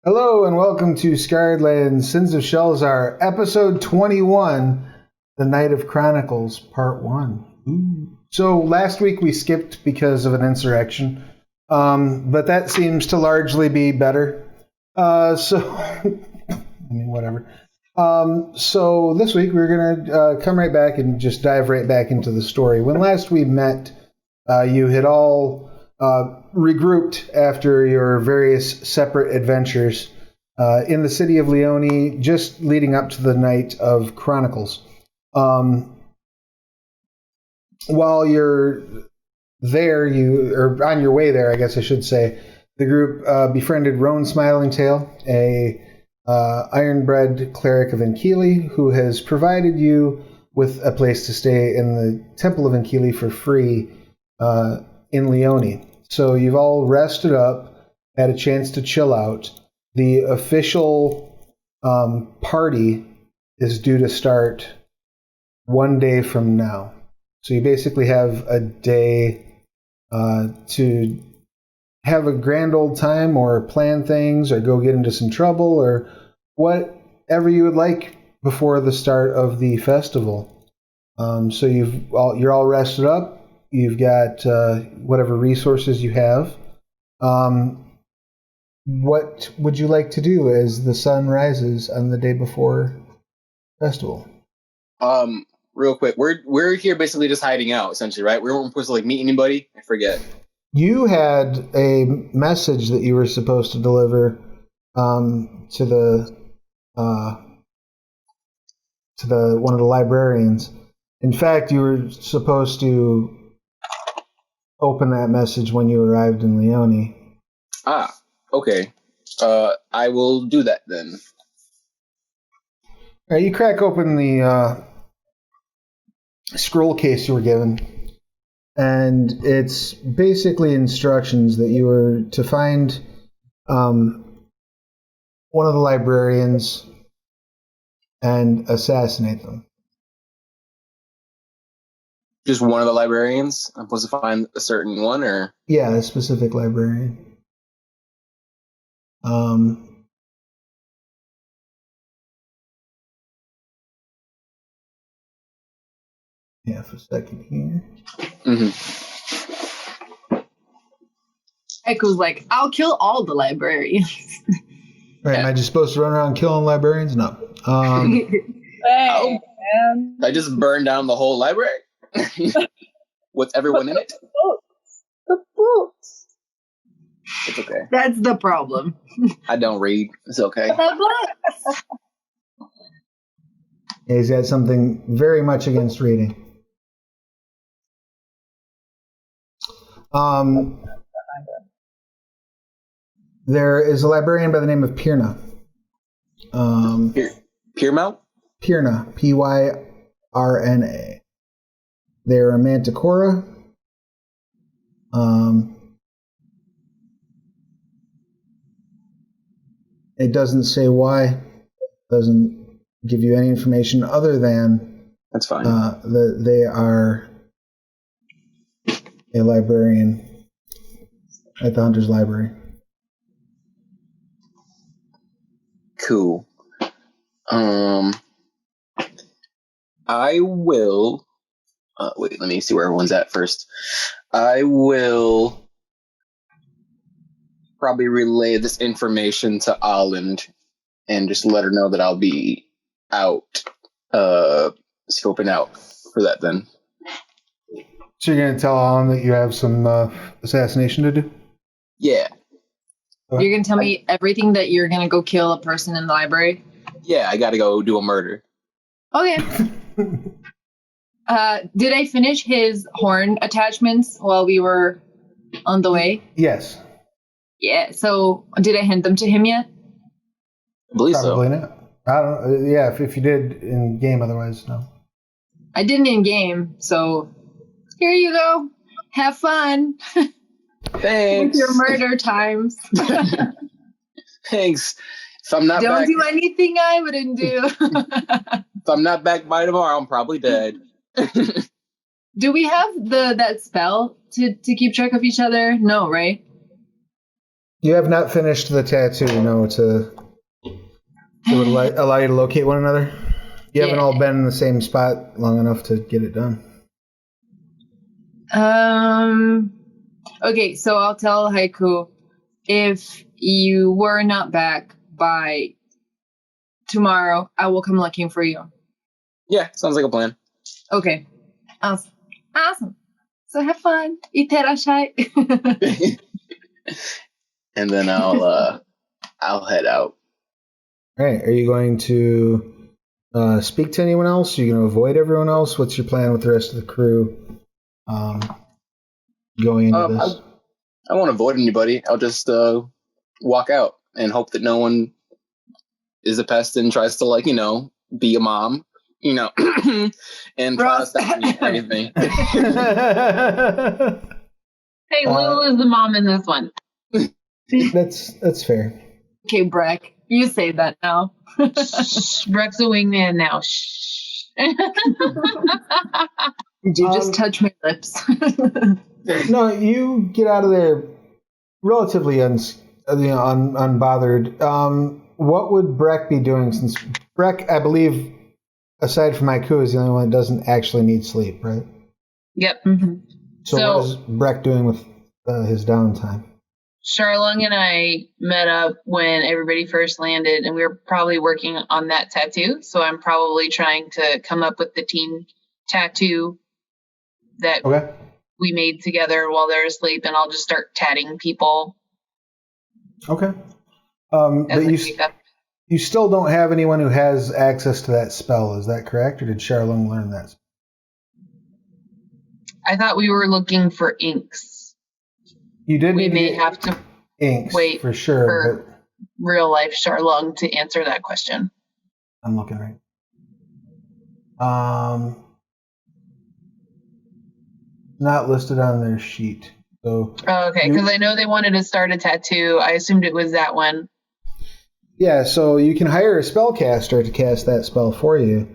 Hello and welcome to Scarred Land, Sins of Shelzar, Episode 21, The Night of Chronicles, Part 1. Ooh. So last week we skipped because of an insurrection, but that seems to largely be better. Whatever. So this week we're going to come right back and just dive right back into the story. When last we met, you had all regrouped after your various separate adventures in the city of Leone, just leading up to the Night of Chronicles. While you're there, or on your way there, I guess I should say, the group befriended Roan Smilingtail, a iron-bred cleric of Enkili, who has provided you with a place to stay in the Temple of Enkili for free in Leone. So you've all rested up, had a chance to chill out. The official party is due to start one day from now. So you basically have a day to have a grand old time or plan things or go get into some trouble or whatever you would like before the start of the festival. So you're all rested up. You've got whatever resources you have. What would you like to do as the sun rises on the day before festival? Real quick, we're here basically just hiding out, essentially, right? We weren't supposed to meet anybody. I forget. You had a message that you were supposed to deliver to the one of the librarians. In fact, you were supposed to open that message when you arrived in Leone. Ah, okay. I will do that then. All right, you crack open the scroll case you were given, and it's basically instructions that you were to find one of the librarians and assassinate them. Just one of the librarians? I'm supposed to find a certain one, or? Yeah, a specific librarian. Half a second here. Mm-hmm. Haiku's like, I'll kill all the librarians. Right, am I just supposed to run around killing librarians? No. Hey, man. I just burned down the whole library? With everyone in it? The books. It's okay. That's the problem. I don't read. It's okay. The books. Yeah, he's got something very much against reading. There is a librarian by the name of Pirna. Piermount? Pirna, Pyrna. They're a manticora. It doesn't say why. Doesn't give you any information other than that's fine. That they are a librarian at the Hunter's Library. Cool. I will. Wait, let me see where everyone's at first. I will probably relay this information to Holland and just let her know that I'll be out, scoping out for that then. So you're going to tell Alan that you have some assassination to do? Yeah. You're going to tell me everything that you're going to go kill a person in the library? Yeah, I got to go do a murder. Okay. Did I finish his horn attachments while we were on the way? Yes. Yeah, so did I hand them to him yet? I believe Probably so. not. I don't. Yeah, if you did in game, otherwise no. I didn't in game, so here you go. Have fun. Thanks. With your murder times. Thanks. If I'm not Don't back, do anything I wouldn't do. if I'm not back by tomorrow, I'm probably dead. Do we have that spell to keep track of each other? No, right? You have not finished the tattoo, it would allow you to locate one another. You haven't all been in the same spot long enough to get it done. Okay, so I'll tell Haiku, if you were not back by tomorrow, I will come looking for you. Yeah, sounds like a plan. Okay. Awesome. So have fun. Iterashai. And then I'll head out. All right. Are you going to speak to anyone else? Are you going to avoid everyone else? What's your plan with the rest of the crew going into this? I won't avoid anybody. I'll just walk out and hope that no one is a pest and tries to, be a mom, and try to stop me or anything. Hey, Lou is the mom in this one. That's fair. Okay, Breck, you say that now. Shh, Breck's a wingman now. Shh. Did you just touch my lips? No, you get out of there relatively unbothered. What would Breck be doing? Since Breck, I believe, aside from Haiku, is the only one that doesn't actually need sleep, right? Yep. Mm-hmm. So what is Breck doing with his downtime? Charlung and I met up when everybody first landed, and we were probably working on that tattoo. So I'm probably trying to come up with the team tattoo that we made together while they're asleep, and I'll just start tatting people. Okay. But you still don't have anyone who has access to that spell, is that correct? Or did Charlung learn that? I thought we were looking for inks. You did. We may have to inks wait for sure. For real life Charlung to answer that question. I'm looking right. Not listed on their sheet. So. Okay, because I know they wanted to start a tattoo. I assumed it was that one. Yeah, so you can hire a spellcaster to cast that spell for you.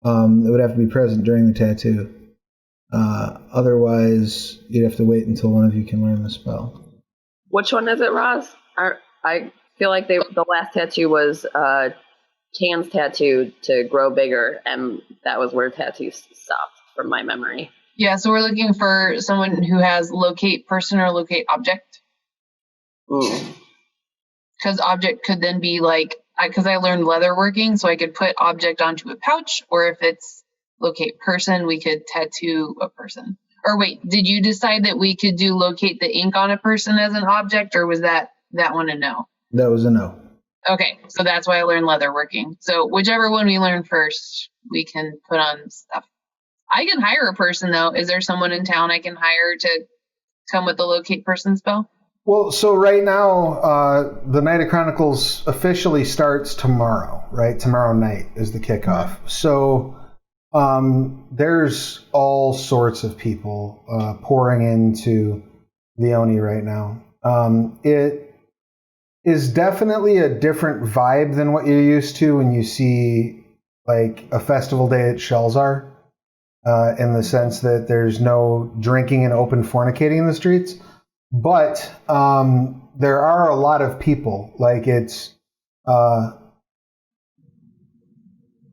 It would have to be present during the tattoo. Otherwise, you'd have to wait until one of you can learn the spell. Which one is it, Roz? I feel like the last tattoo was Tan's tattoo to grow bigger, and that was where tattoos stopped, from my memory. Yeah, so we're looking for someone who has locate person or locate object. Because object could then be because I learned leather working, so I could put object onto a pouch, or if it's locate person, we could tattoo a person. Or wait, did you decide that we could do locate the ink on a person as an object, or was that one a no? That was a no. Okay, so that's why I learned leather working. So whichever one we learn first, we can put on stuff. I can hire a person, though. Is there someone in town I can hire to come with the locate person spell? Well, so right now, the Night of Chronicles officially starts tomorrow, right? Tomorrow night is the kickoff. Mm-hmm. So there's all sorts of people pouring into Leone right now. It is definitely a different vibe than what you're used to when you see a festival day at Shelzar, in the sense that there's no drinking and open fornicating in the streets. But there are a lot of people.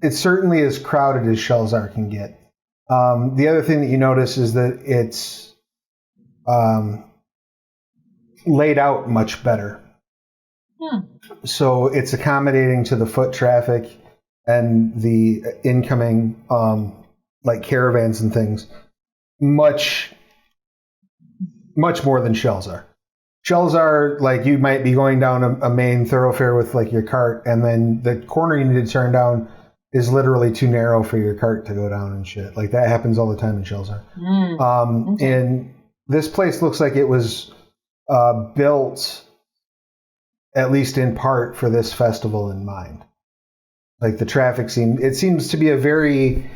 It's certainly as crowded as Shelzar can get. The other thing that you notice is that it's laid out much better. So it's accommodating to the foot traffic and the incoming caravans and things much more than Shelzar. Shelzar, you might be going down a main thoroughfare with your cart, and then the corner you need to turn down is literally too narrow for your cart to go down and shit. That happens all the time in Shelzar. Okay. And this place looks like it was built, at least in part, for this festival in mind. The traffic seems to be a very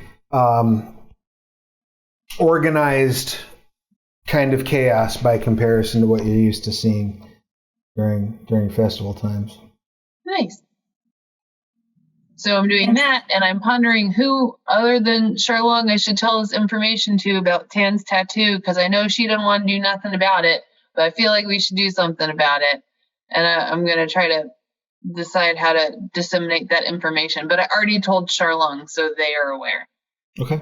organized kind of chaos by comparison to what you're used to seeing during festival times. Nice. So I'm doing that, and I'm pondering who, other than Charlung, I should tell this information to about Tan's tattoo, because I know she doesn't want to do nothing about it, but I feel like we should do something about it. and I'm gonna try to decide how to disseminate that information. But I already told Charlong, so they are aware. Okay.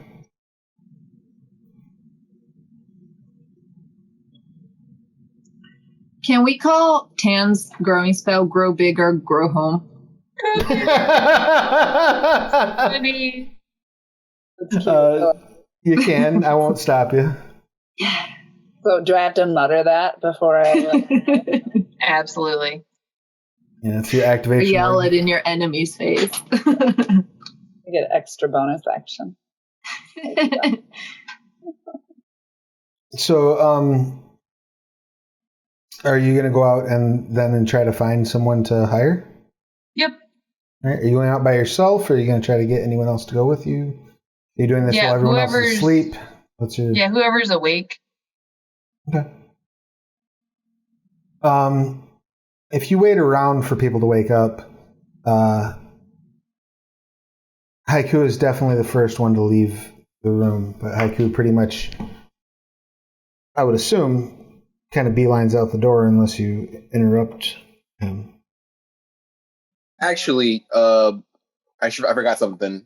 Can we call Tan's growing spell grow bigger, grow home? You can. I won't stop you. So do I have to mutter that before I... Absolutely. Yeah, it's your activation. Yell it in your enemy's face. I get extra bonus action. So, are you going to go out and then try to find someone to hire? Yep. All right. Are you going out by yourself, or are you going to try to get anyone else to go with you? Are you doing this while everyone else is asleep? Yeah, whoever's awake. Okay. If you wait around for people to wake up, Haiku is definitely the first one to leave the room, but Haiku pretty much, I would assume, kind of beelines out the door unless you interrupt him. Actually, I forgot something.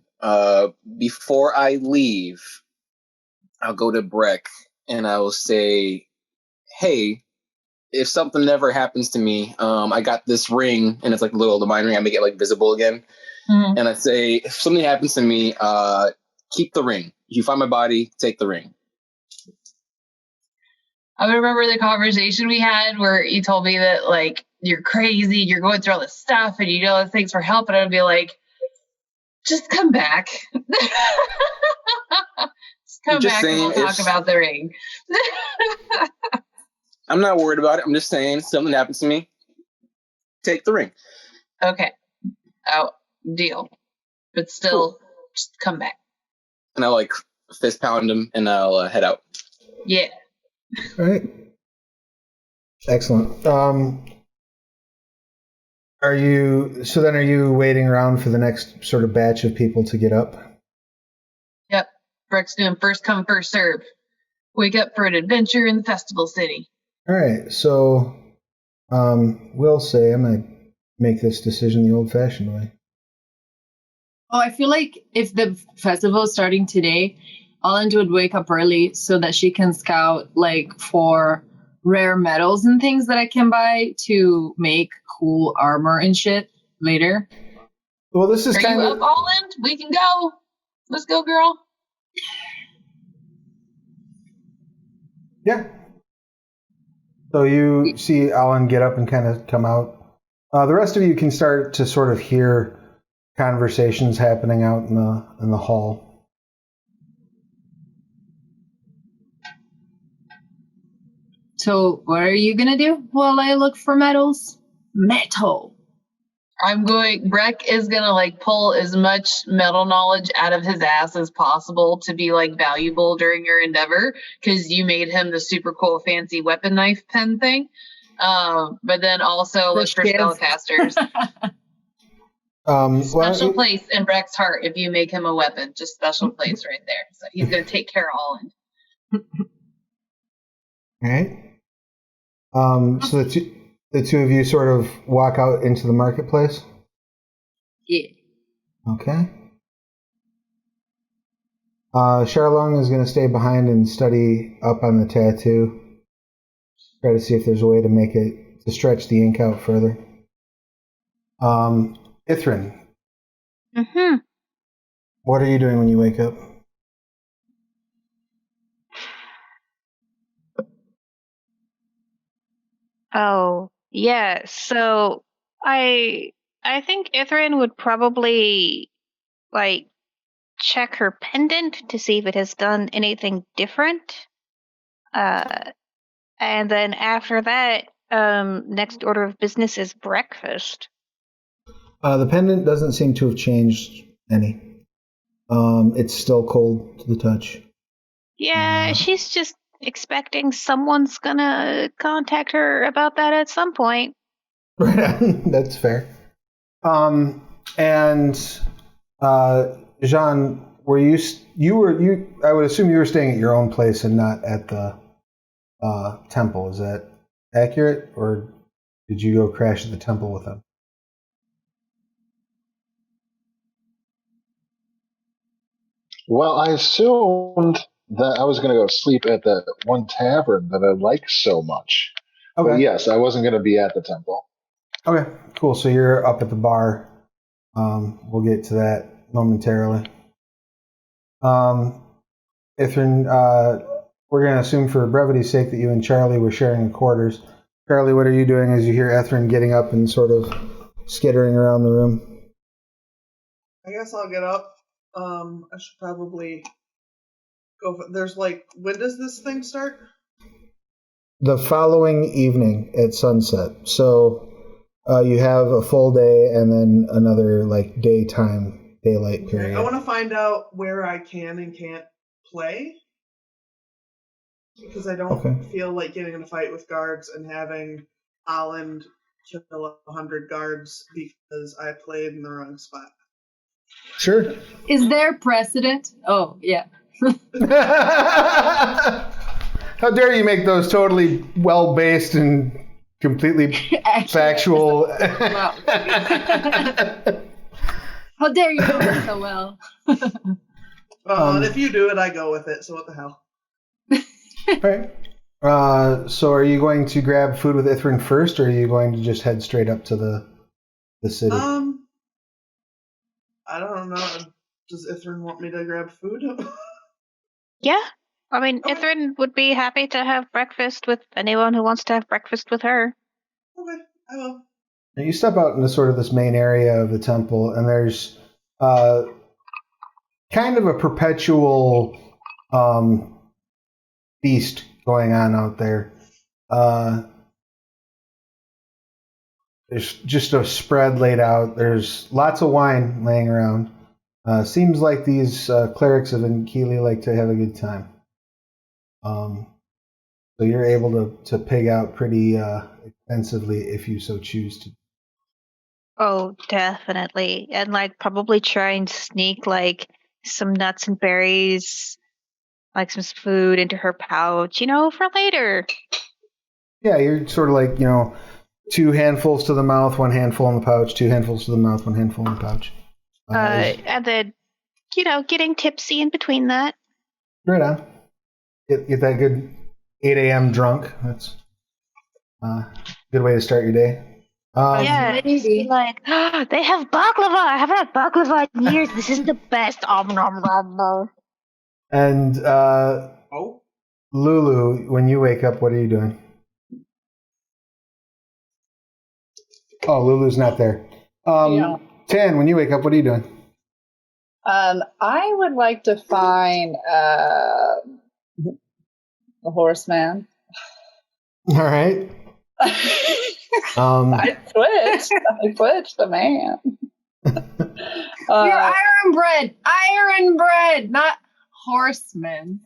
Before I leave, I'll go to Breck and I will say, "Hey, if something ever happens to me, I got this ring, and it's like a little divine ring. I make it like visible again." Mm-hmm. And I say, if something happens to me, keep the ring. If you find my body, take the ring. I remember the conversation we had where you told me that, like, you're crazy, you're going through all this stuff, and you know, thanks for help. And I'd be like, just come back. Just come back and we'll talk about the ring. I'm not worried about it. I'm just saying, if something happens to me, take the ring. Okay. Oh, deal. But still, just come back. And I'll, like, fist pound him, and I'll head out. Yeah. All right. Excellent. Are you waiting around for the next sort of batch of people to get up? Yep. Breck's doing first come, first serve. Wake up for an adventure in the festival city. All right. So, we'll say I'm going to make this decision the old-fashioned way. Oh, I feel like if the festival is starting today, Alland would wake up early so that she can scout like for rare metals and things that I can buy to make cool armor and shit later. Well, this is kind of... Are you up, Alland? We can go. Let's go, girl. Yeah. So you see Alan get up and kind of come out. The rest of you can start to sort of hear conversations happening out in the hall. So what are you gonna do while I look for metals? Metal. Breck is gonna like pull as much metal knowledge out of his ass as possible to be like valuable during your endeavor, because you made him the super cool fancy weapon knife pen thing. But then also look for spellcasters. Special place in Breck's heart if you make him a weapon. Just special place right there. So he's gonna take care of Alland. All right. So the two of you sort of walk out into the marketplace? Yeah. Okay. Charlong is going to stay behind and study up on the tattoo. Try to see if there's a way to stretch the ink out further. Ithrin. Mm-hmm. What are you doing when you wake up? Oh, yeah. So I think Ithrin would probably like check her pendant to see if it has done anything different. And then after that, next order of business is breakfast. The pendant doesn't seem to have changed any. It's still cold to the touch. Yeah, she's just expecting someone's gonna contact her about that at some point. Right, that's fair. And Jean, I would assume you were staying at your own place and not at the temple. Is that accurate, or did you go crash at the temple with them? Well, I assumed that I was going to go sleep at that one tavern that I like so much. Okay. But yes, I wasn't going to be at the temple. Okay, cool. So you're up at the bar. We'll get to that momentarily. Ithrin, we're going to assume for brevity's sake that you and Charlie were sharing the quarters. Charlie, what are you doing as you hear Ithrin getting up and sort of skittering around the room? I guess I'll get up. I should probably go. There's when does this thing start? The following evening at sunset. So you have a full day and then another daylight period. I want to find out where I can and can't play because I don't feel like getting in a fight with guards and having Holland kill 100 guards because I played in the wrong spot. Sure. Is there precedent? Oh, yeah. How dare you make those totally well-based and completely factual. Wow. How dare you do it so well? And if you do it, I go with it, so what the hell? Right. So are you going to grab food with Ithrin first, or are you going to just head straight up to the city? I don't know. Does Ithrin want me to grab food? Yeah. I mean, Ithrin would be happy to have breakfast with anyone who wants to have breakfast with her. Okay, I will. Now you step out into sort of this main area of the temple, and there's kind of a perpetual feast going on out there. There's just a spread laid out. There's lots of wine laying around. Seems like these clerics of Nkili like to have a good time. So you're able to pig out pretty extensively if you so choose to. Oh, definitely. And probably try and sneak some nuts and berries, some food into her pouch, for later. Yeah, you're sort of 2 handfuls to the mouth, 1 handful in the pouch, 2 handfuls to the mouth, 1 handful in the pouch. And then, getting tipsy in between that. Right on. Get that good 8 a.m. drunk. That's a good way to start your day. Yeah, just be oh, they have baklava. I haven't had baklava in years. This is the best. Nom, nom, nom. And Lulu, when you wake up, what are you doing? Oh, Lulu's not there. Tan, when you wake up, what are you doing? I would like to find the horseman. All right. I twitched the man. You're iron bread, not horseman.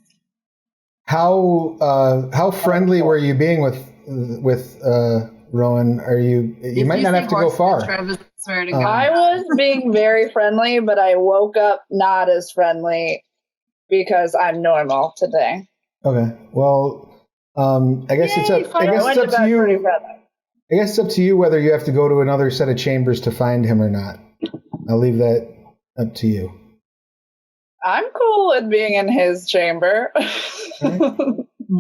How friendly were you being with Rowan? Are you? You might not have to go far. I was being very friendly, but I woke up not as friendly because I'm normal today. Okay. Well, I guess it's up to you. I guess it's up to you whether you have to go to another set of chambers to find him or not. I'll leave that up to you. I'm cool with being in his chamber. Right.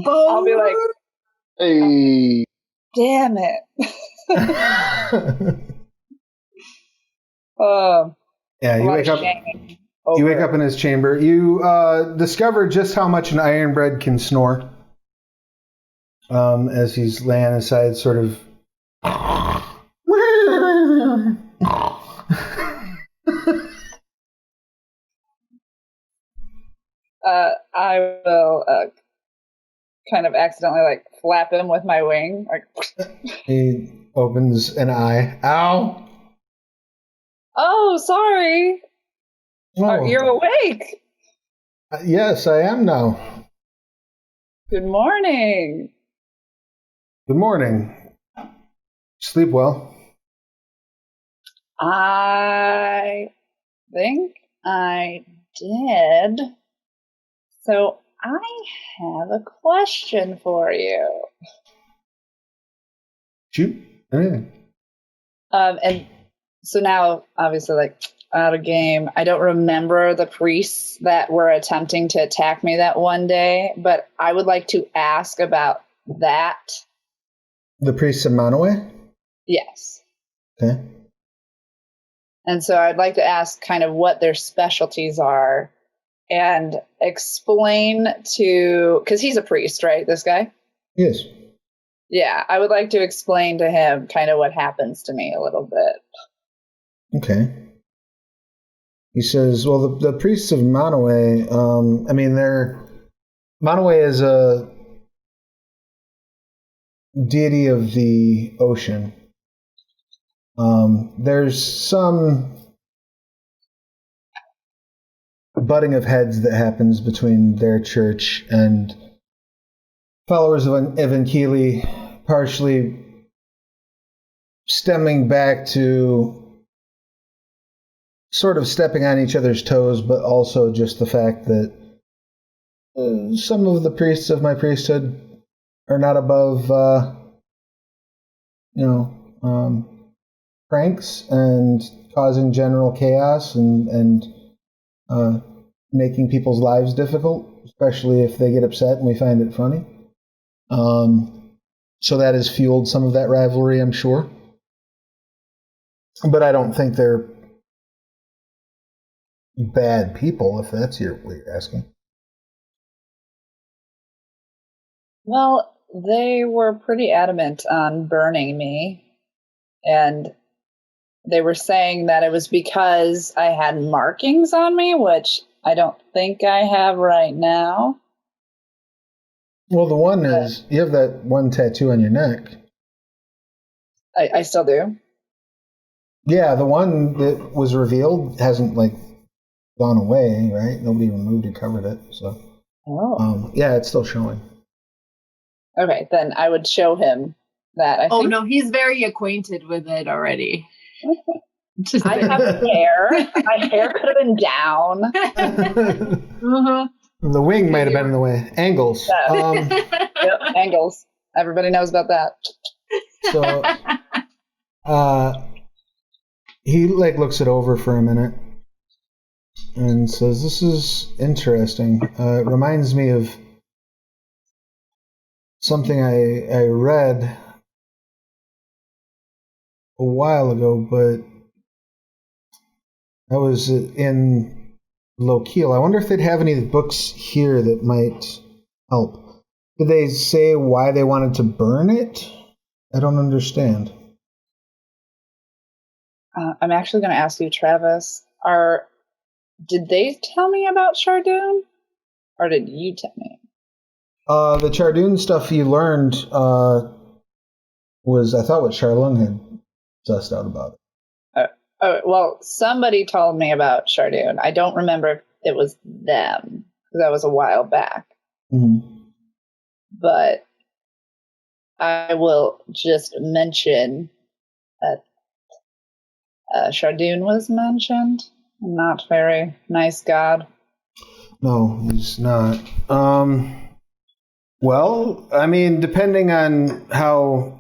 I'll be like, hey, damn it. Yeah, you wake up. You wake up in his chamber. You discover just how much an ironbred can snore. As he's laying on his side, sort of. I will kind of accidentally flap him with my wing. He opens an eye. Ow! Oh, sorry. Oh. You're awake. Yes, I am now. Good morning. Good morning. Sleep well? I think I did. So I have a question for you. Shoot. Anything. And so now, obviously, like, out of game, I don't remember the priests that were attempting to attack me that one day, but I would like to ask about that. The Priests of Manaway? Yes. Okay. And so I'd like to ask kind of what their specialties are and explain to, because he's a priest, right, this guy? Yes. Yeah, I would like to explain to him kind of what happens to me a little bit. Okay. He says, well, the Priests of Monoway, Monoway is a deity of the ocean. There's some butting of heads that happens between their church and followers of Evankili, partially stemming back to sort of stepping on each other's toes, but also just the fact that some of the priests of my priesthood are not above, pranks and causing general chaos and making people's lives difficult, especially if they get upset and we find it funny. So that has fueled some of that rivalry, I'm sure. But I don't think they're bad people, if that's what you're asking. Well, they were pretty adamant on burning me, and they were saying that it was because I had markings on me, which I don't think I have right now. Well, the one is, you have that one tattoo on your neck. I still do. Yeah, the one that was revealed hasn't, gone away, right? Nobody removed or covered it, so. Oh. Yeah, it's still showing. Okay, then I would show him that. I think. No, he's very acquainted with it already. I have hair. My hair could have been down. Uh-huh. The wing might have been in the way. Angles. Yep, angles. Everybody knows about that. So, he looks it over for a minute and says, "This is interesting. It reminds me of something I read a while ago, but that was in Lokiel. I wonder if they'd have any books here that might help. Did they say why they wanted to burn it? I don't understand." I'm actually going to ask you, Travis. Did they tell me about Shardoon, or did you tell me? The Chardoon stuff you learned was, I thought, what Charlung had sussed out about it. Well, somebody told me about Shardoon. I don't remember if it was them, because that was a while back. Mm-hmm. But I will just mention that Shardoon was mentioned. Not very nice god. No, he's not. Well, I mean, depending on how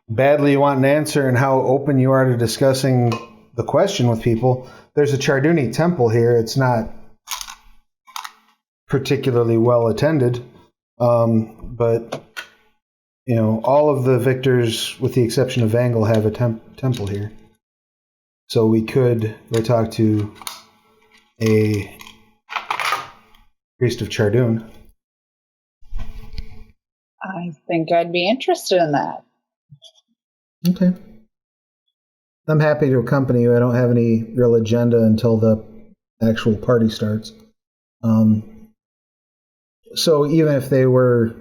badly you want an answer and how open you are to discussing the question with people, there's a Chardooni temple here. It's not particularly well attended, but all of the victors, with the exception of Vangal, have a temple here. So we could go talk to a priest of Chardoon. I think I'd be interested in that. Okay. I'm happy to accompany you. I don't have any real agenda until the actual party starts. So even if they were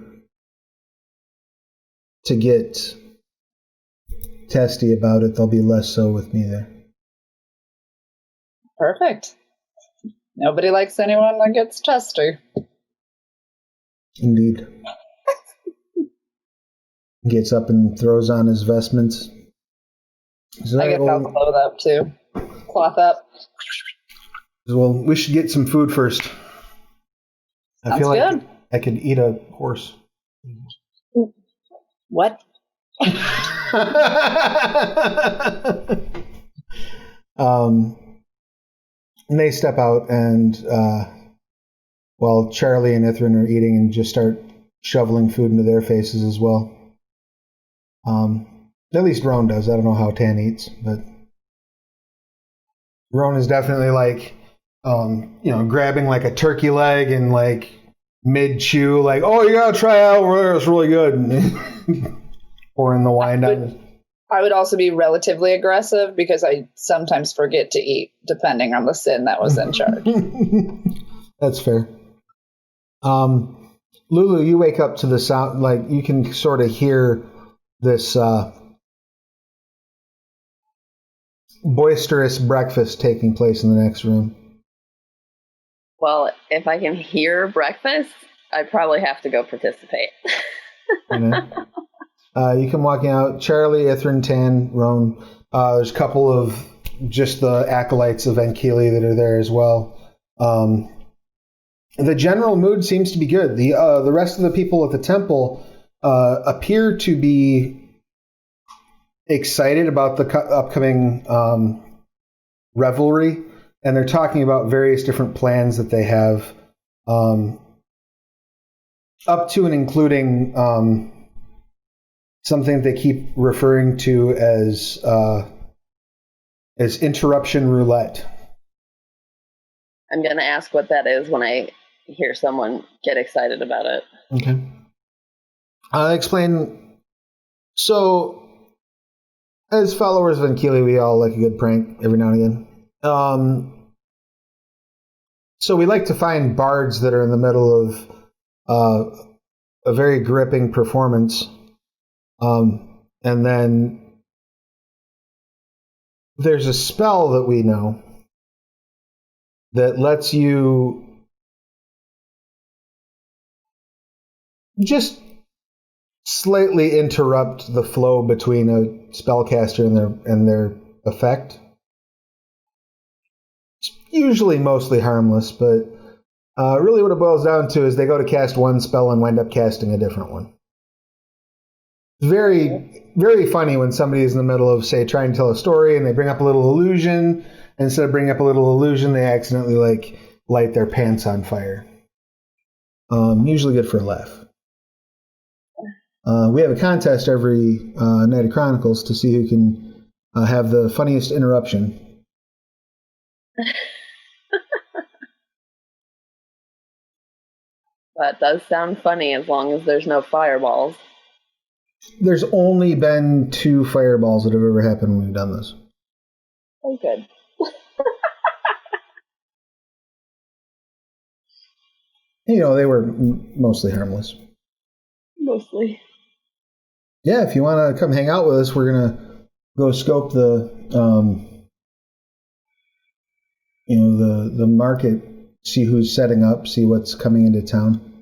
to get testy about it, they'll be less so with me there. Perfect. Nobody likes anyone that gets testy. Indeed. Gets up and throws on his vestments. I guess I'll clothe up too. Cloth up. Well, we should get some food first. I feel like good. I could eat a horse. What? And they step out, and while Charlie and Ithrin are eating, and just start shoveling food into their faces as well. At least Roan does. I don't know how Tan eats, but Roan is definitely like, grabbing like a turkey leg and like mid-chew, like, oh, you gotta try out over there, it's really good. Pouring the wine down. I would also be relatively aggressive because I sometimes forget to eat, depending on the sin that was in charge. That's fair. Lulu, you wake up to the sound, like you can sort of hear this boisterous breakfast taking place in the next room. Well, if I can hear breakfast, I probably have to go participate. You come walking out. Charlie, Ithrin, Tan, Roan. There's a couple of just the acolytes of Enkili that are there as well. The general mood seems to be good. The rest of the people at the temple appear to be excited about the upcoming revelry, and they're talking about various different plans that they have, up to and including something they keep referring to as interruption roulette. I'm going to ask what that is when I hear someone get excited about it. Okay. I'll explain. So, as followers of Enkili, we all like a good prank every now and again. So we like to find bards that are in the middle of a very gripping performance. And then there's a spell that we know that lets you just slightly interrupt the flow between a spellcaster and their effect. It's usually mostly harmless, but really what it boils down to is they go to cast one spell and wind up casting a different one. Very, very funny when somebody is in the middle of, say, trying to tell a story and they bring up a little illusion. Instead of bringing up a little illusion, they accidentally light their pants on fire. Usually good for a laugh. We have a contest every Night of Chronicles to see who can have the funniest interruption. That does sound funny as long as there's no fireballs. There's only been 2 fireballs that have ever happened when we've done this. Oh, good. They were mostly harmless. Mostly. Yeah, if you want to come hang out with us, we're going to go scope the market, see who's setting up, see what's coming into town.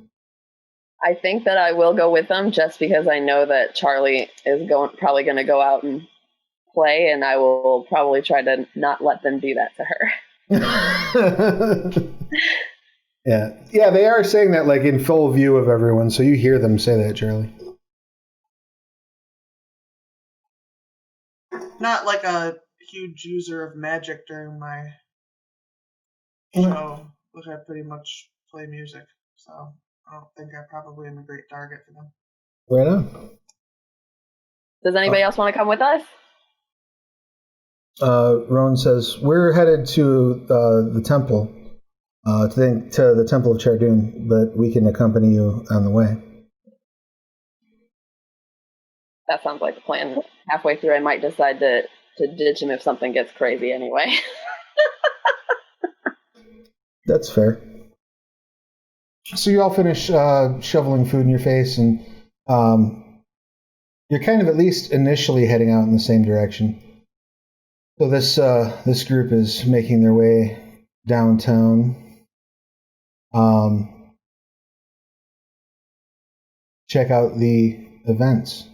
I think that I will go with them just because I know that Charlie is probably going to go out and play, and I will probably try to not let them do that to her. Yeah, they are saying that like in full view of everyone, so you hear them say that, Charlie. Not like a huge user of magic during my show, which I pretty much play music, so I don't think I probably am a great target for them. Right on. Does anybody else want to come with us? Roan says, we're headed to the temple, to the Temple of Chardoon, but we can accompany you on the way. That sounds like a plan. Halfway through, I might decide to ditch him if something gets crazy anyway. That's fair. So you all finish shoveling food in your face, and you're kind of at least initially heading out in the same direction. So this group is making their way downtown. Check out the events.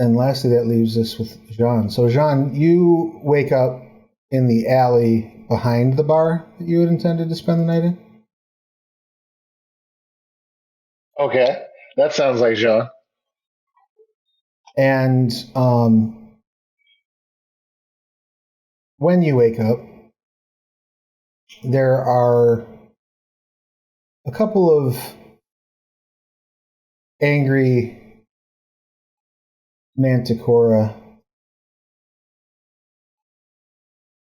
And lastly, that leaves us with Jean. So Jean, you wake up in the alley behind the bar that you had intended to spend the night in? Okay, that sounds like Jean. And when you wake up, there are a couple of angry manticora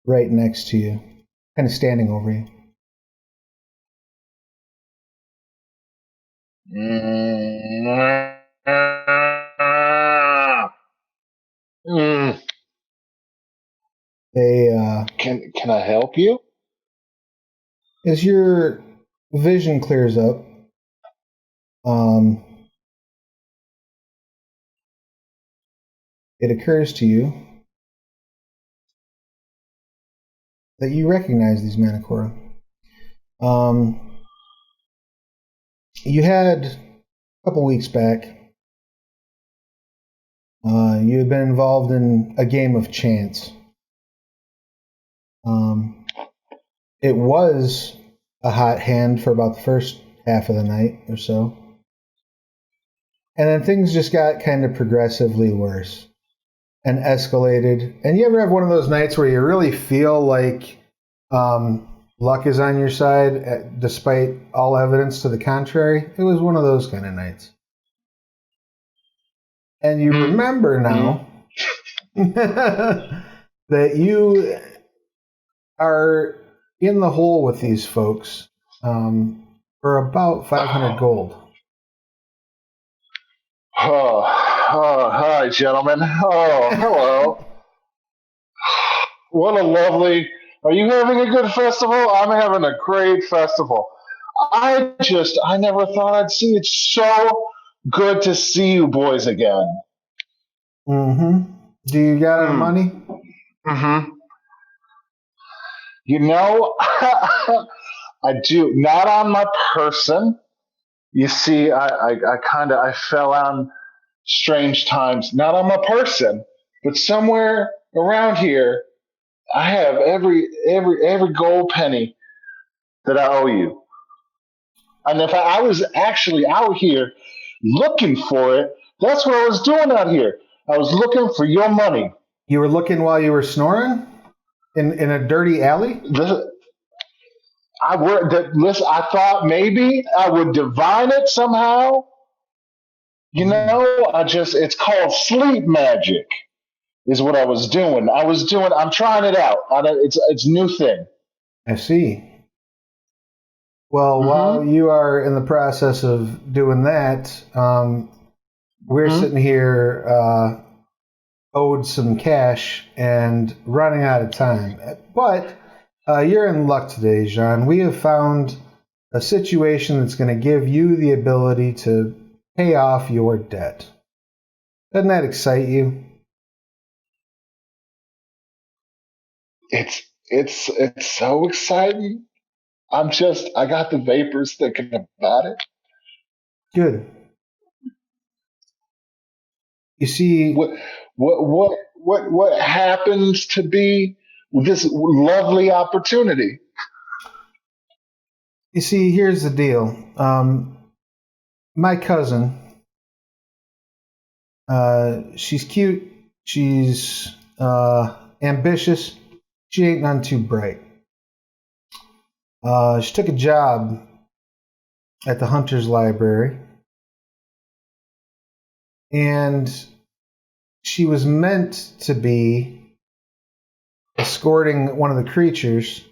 right next to you, kind of standing over you. They Can I help you? as your vision clears up, it occurs to you that you recognize these Manticora. You had a couple weeks back, you had been involved in a game of chance. It was a hot hand for about the first half of the night or so. And then things just got kind of progressively worse and escalated. And you ever have one of those nights where you really feel like luck is on your side despite all evidence to the contrary? It was one of those kind of nights. And you remember now that you are in the hole with these folks for about 500 gold. Oh, hi, gentlemen. Oh, hello. What a lovely... Are you having a good festival? I'm having a great festival. I never thought I'd see it. It's so good to see you boys again. Mm-hmm. Do you got any money? Mm-hmm. You know, I do. Not on my person. You see, I fell on strange times. Not on my person, but somewhere around here, I have every gold penny that I owe you. And if I was actually out here looking for it, that's what I was doing out here. I was looking for your money. You were looking while you were snoring in a dirty alley? I thought maybe I would divine it somehow. You know, it's called sleep magic is what I was doing. I'm trying it out. It's a new thing. I see. Well, while you are in the process of doing that, we're sitting here owed some cash and running out of time. But you're in luck today, Jean. We have found a situation that's going to give you the ability to pay off your debt. Doesn't that excite you? It's so exciting. I got the vapors thinking about it. Good. You see, what happens to be this lovely opportunity? You see, here's the deal. My cousin, she's cute, she's ambitious, she ain't none too bright. She took a job at the Hunter's Library, and she was meant to be escorting one of the creatures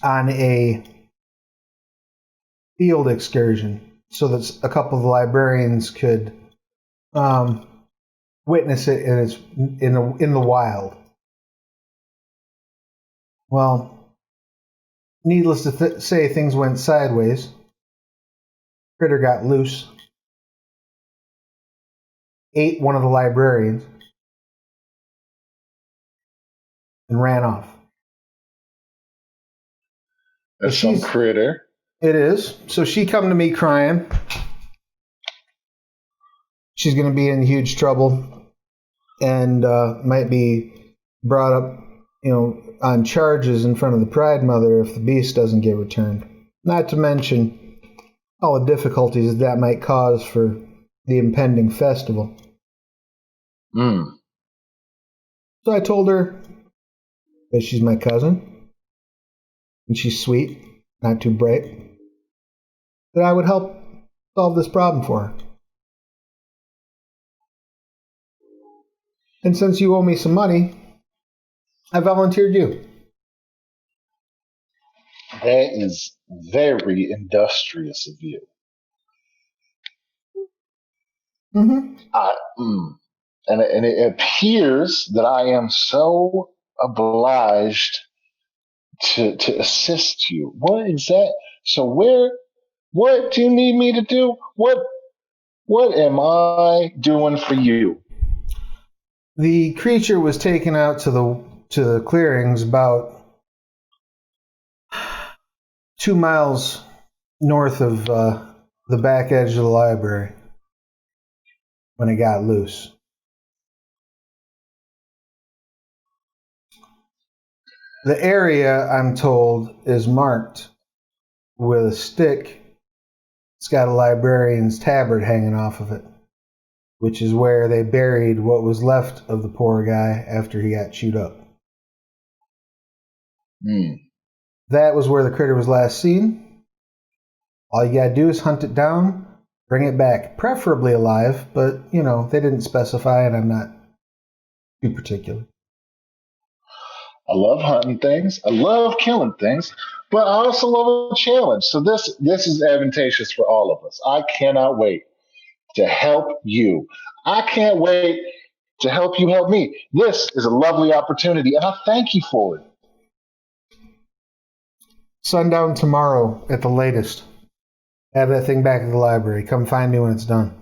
on a field excursion so that a couple of the librarians could witness it in the wild. Well, needless to say, things went sideways. Critter got loose, ate one of the librarians, and ran off. That's some critter. It is. So she come to me crying. She's going to be in huge trouble and might be brought up, on charges in front of the Pride Mother if the beast doesn't get returned. Not to mention, all the difficulties that might cause for the impending festival. Mm. So I told her that she's my cousin, and she's sweet, not too bright, that I would help solve this problem for her. And since you owe me some money, I volunteered you. That is very industrious of you. Mm-hmm. And it appears that I am so obliged to assist you. What is that? So what do you need me to do? What am I doing for you? The creature was taken out to the clearings about 2 miles north of the back edge of the library when it got loose. The area, I'm told, is marked with a stick. It's got a librarian's tabard hanging off of it, which is where they buried what was left of the poor guy after he got chewed up. That was where the critter was last seen. All you gotta do is hunt it down, bring it back, preferably alive, but, they didn't specify, and I'm not too particular. I love hunting things. I love killing things, but I also love a challenge. So this is advantageous for all of us. I cannot wait to help you. I can't wait to help you help me. This is a lovely opportunity, and I thank you for it. Sundown tomorrow at the latest. Have that thing back at the library. Come find me when it's done.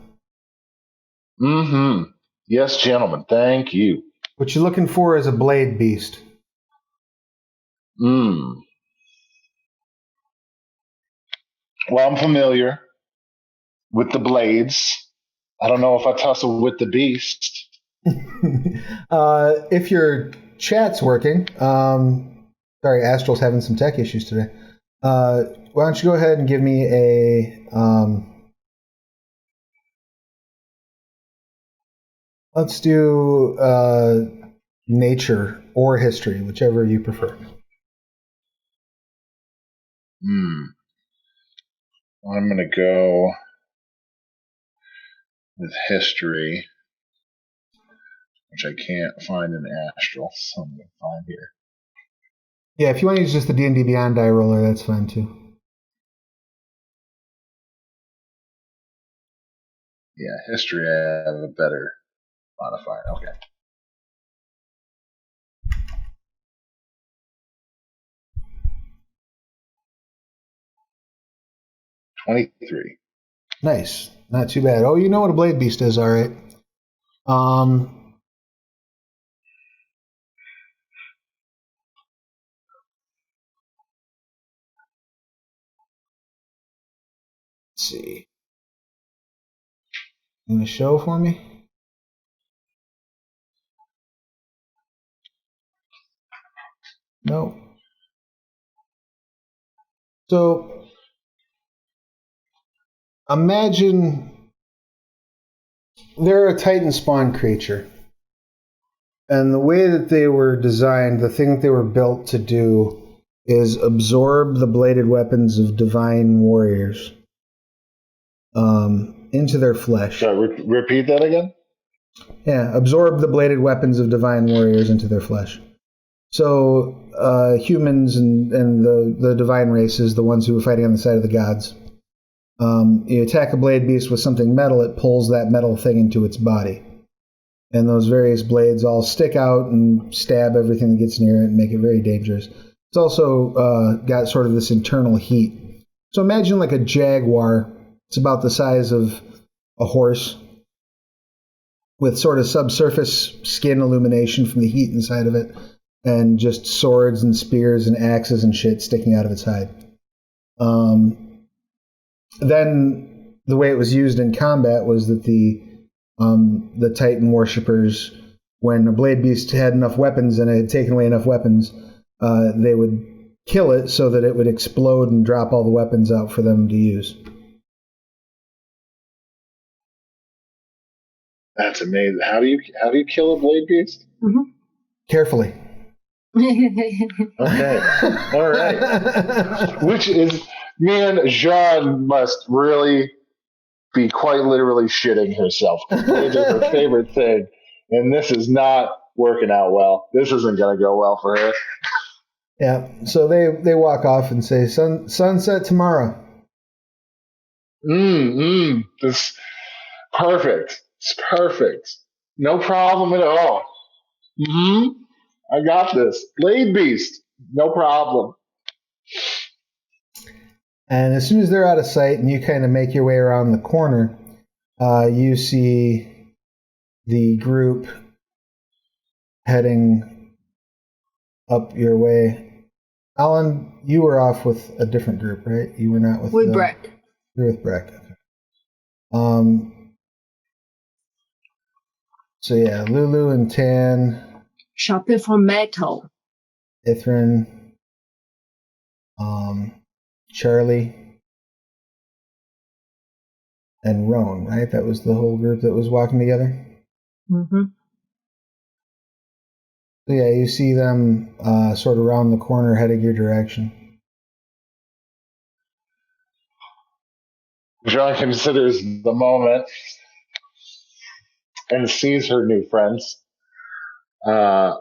Mm-hmm. Yes, gentlemen. Thank you. What you're looking for is a blade beast. Well, I'm familiar with the blades. I don't know if I tussle with the beast. If your chat's working, sorry, Astral's having some tech issues today. Why don't you go ahead and give me a let's do nature or history, whichever you prefer. I'm going to go with history, which I can't find in Astral, so I'm going to find here. Yeah, if you want to use just the D&D Beyond die roller, that's fine too. Yeah, history, I have a better modifier. Okay. $23. Nice. Not too bad. Oh, you know what a blade beast is, all right. Let's see. You gonna show for me? No. So imagine they're a Titan spawn creature. And the way that they were designed, the thing that they were built to do is absorb the bladed weapons of divine warriors into their flesh. Sorry, repeat that again? Yeah, absorb the bladed weapons of divine warriors into their flesh. So humans and the divine races, the ones who were fighting on the side of the gods, you attack a blade beast with something metal, it pulls that metal thing into its body. And those various blades all stick out and stab everything that gets near it and make it very dangerous. It's also got sort of this internal heat. So imagine like a jaguar. It's about the size of a horse with sort of subsurface skin illumination from the heat inside of it, and just swords and spears and axes and shit sticking out of its hide. Then the way it was used in combat was that the Titan worshippers, when a blade beast had enough weapons and it had taken away enough weapons, they would kill it so that it would explode and drop all the weapons out for them to use. That's amazing. How do you kill a blade beast? Carefully. Okay. All right. Which is, man, Jean must really be quite literally shitting herself. Blades are her favorite thing, and this is not working out well. This isn't going to go well for her. Yeah. So they walk off and say, sunset tomorrow. This perfect. It's perfect. No problem at all. I got this. Blade beast. No problem. And as soon as they're out of sight and you kind of make your way around the corner, you see the group heading up your way. Alan, you were off with a different group, right? You were not with Breck. You're with Breck. Okay. So yeah, Lulu and Tan, Shopping for metal. Ithrin, Charlie, and Roan, right? That was the whole group that was walking together? Mm-hmm. So yeah, you see them sort of around the corner heading your direction. John considers the moment and sees her new friends. Ithrin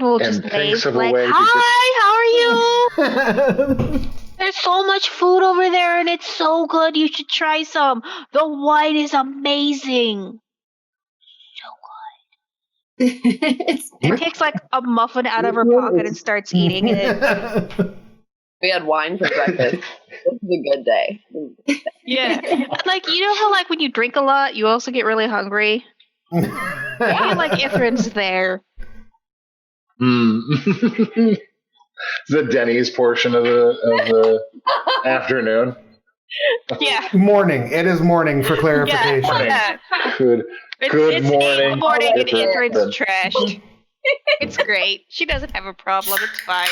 will And just thinks wave of a like, way to "Hi, how are you? There's so much food over there, and it's so good. You should try some. The wine is amazing." She takes like a muffin out of her pocket and starts eating it. We had wine for breakfast. This is a good day. Yeah, like you know how like when you drink a lot, you also get really hungry. I feel like Ithrin's there. The Denny's portion of the afternoon. Yeah. Morning. It is morning for clarification. Yeah. Good It's morning. 8 in the morning and Ithrin. Ithrin's trashed. It's great. She doesn't have a problem. It's fine.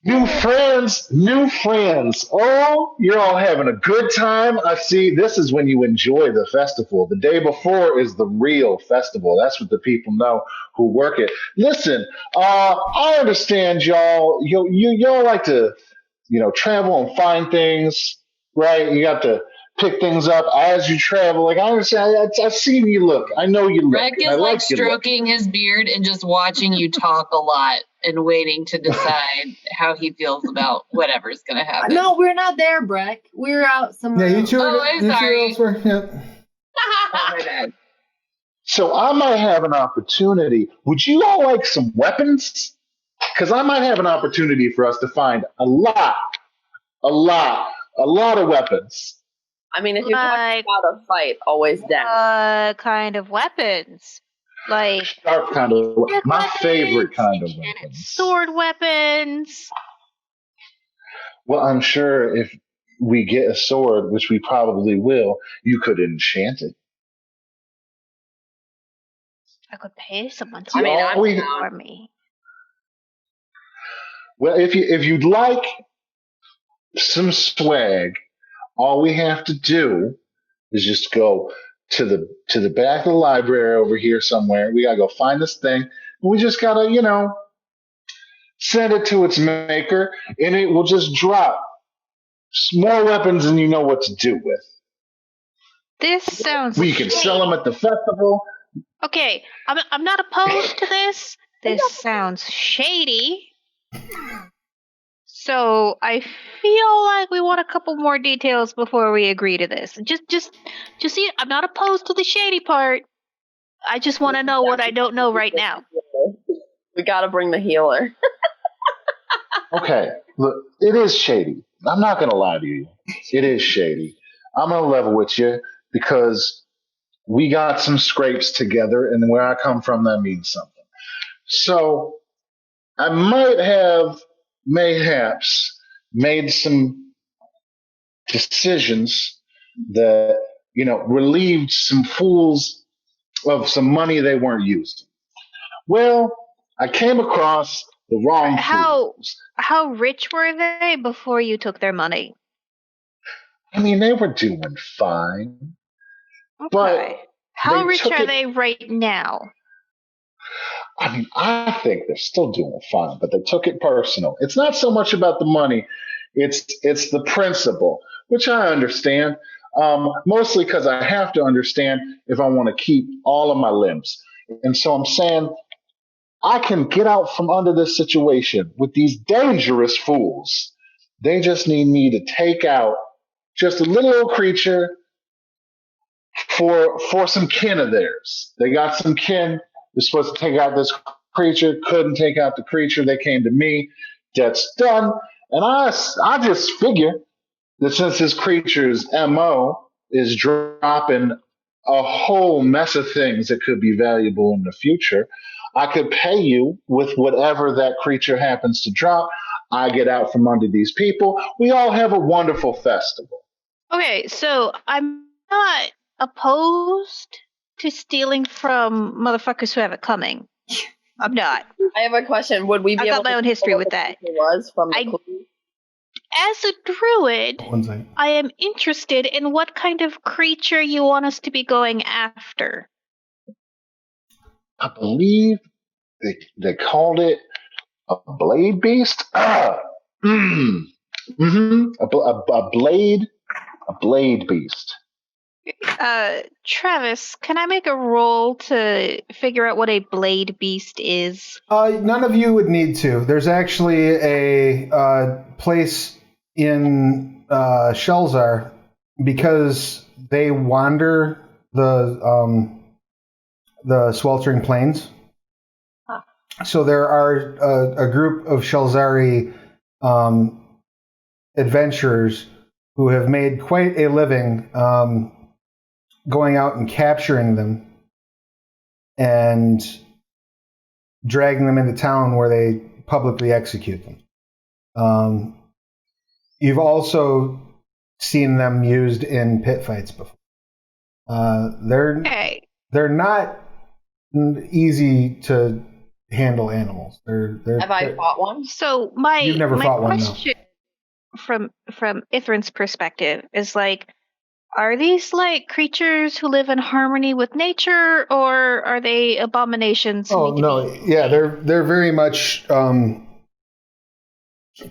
New friends. Oh, you're all having a good time. I see. This is when you enjoy the festival. The day before is the real festival. That's what the people know who work it. Listen, I understand y'all. Y'all like to, travel and find things, right? You got to pick things up as you travel. Like I understand. I've seen you look. I know you look. Rick is like stroking his beard and just watching you talk a lot and waiting to decide how he feels about whatever's going to happen. No, we're not there, Breck. We're out somewhere. Yeah, you two are I'm sorry. elsewhere. Yep. Oh, my bad. So I might have an opportunity. Would you all like some weapons? Because I might have an opportunity for us to find a lot of weapons. I mean, if you're talking about a fight, always down. Kind of weapons. Like Sharp kind of, my favorite kind of weapons. Sword weapons. Well, I'm sure if we get a sword, which we probably will, you could enchant it. I could pay someone to for me. Well, if you'd like some swag, all we have to do is just go to the back of the library over here somewhere. We gotta go find this thing. We just gotta, send it to its maker, and it will just drop more weapons than you know what to do with. This sounds. We can sell them at the festival. Okay, I'm not opposed to this. This sounds shady. So I feel like we want a couple more details before we agree to this. Just see, I'm not opposed to the shady part. I just want to know what I don't know right now. We gotta bring the healer. Okay, look, it is shady. I'm not gonna lie to you. It is shady. I'm gonna level with you because we got some scrapes together, and where I come from, that means something. So I might have mayhaps made some decisions that, relieved some fools of some money they weren't using. Well, I came across the wrong fools. How rich were they before you took their money? I mean, they were doing fine. Okay. But How they rich took are it- they right now? I mean, I think they're still doing fine, but they took it personal. It's not so much about the money; it's the principle, which I understand. Mostly because I have to understand if I want to keep all of my limbs. And so I'm saying I can get out from under this situation with these dangerous fools. They just need me to take out just a little old creature for some kin of theirs. They got some kin. They're supposed to take out this creature. Couldn't take out the creature. They came to me. That's done. And I just figure that since this creature's MO is dropping a whole mess of things that could be valuable in the future, I could pay you with whatever that creature happens to drop. I get out from under these people. We all have a wonderful festival. Okay, so I'm not opposed to stealing from motherfuckers who have it coming. I'm not. I have a question. Would we be I able got my to own history tell with what the that. creature was from the I- clue? As a druid, One second. I am interested in what kind of creature you want us to be going after. I believe they called it a blade beast. A blade beast. Travis, can I make a roll to figure out what a blade beast is? None of you would need to. There's actually a place in Shelzar, because they wander the sweltering plains. So there are a group of Shelzari adventurers who have made quite a living going out and capturing them and dragging them into town where they publicly execute them. You've also seen them used in pit fights before. Okay. They're not easy to handle animals. Have I fought one? So my You've never my fought one, no. question from Ithran's perspective is like, are these like creatures who live in harmony with nature, or are they abominations? Who Oh need to no, be- yeah, they're very much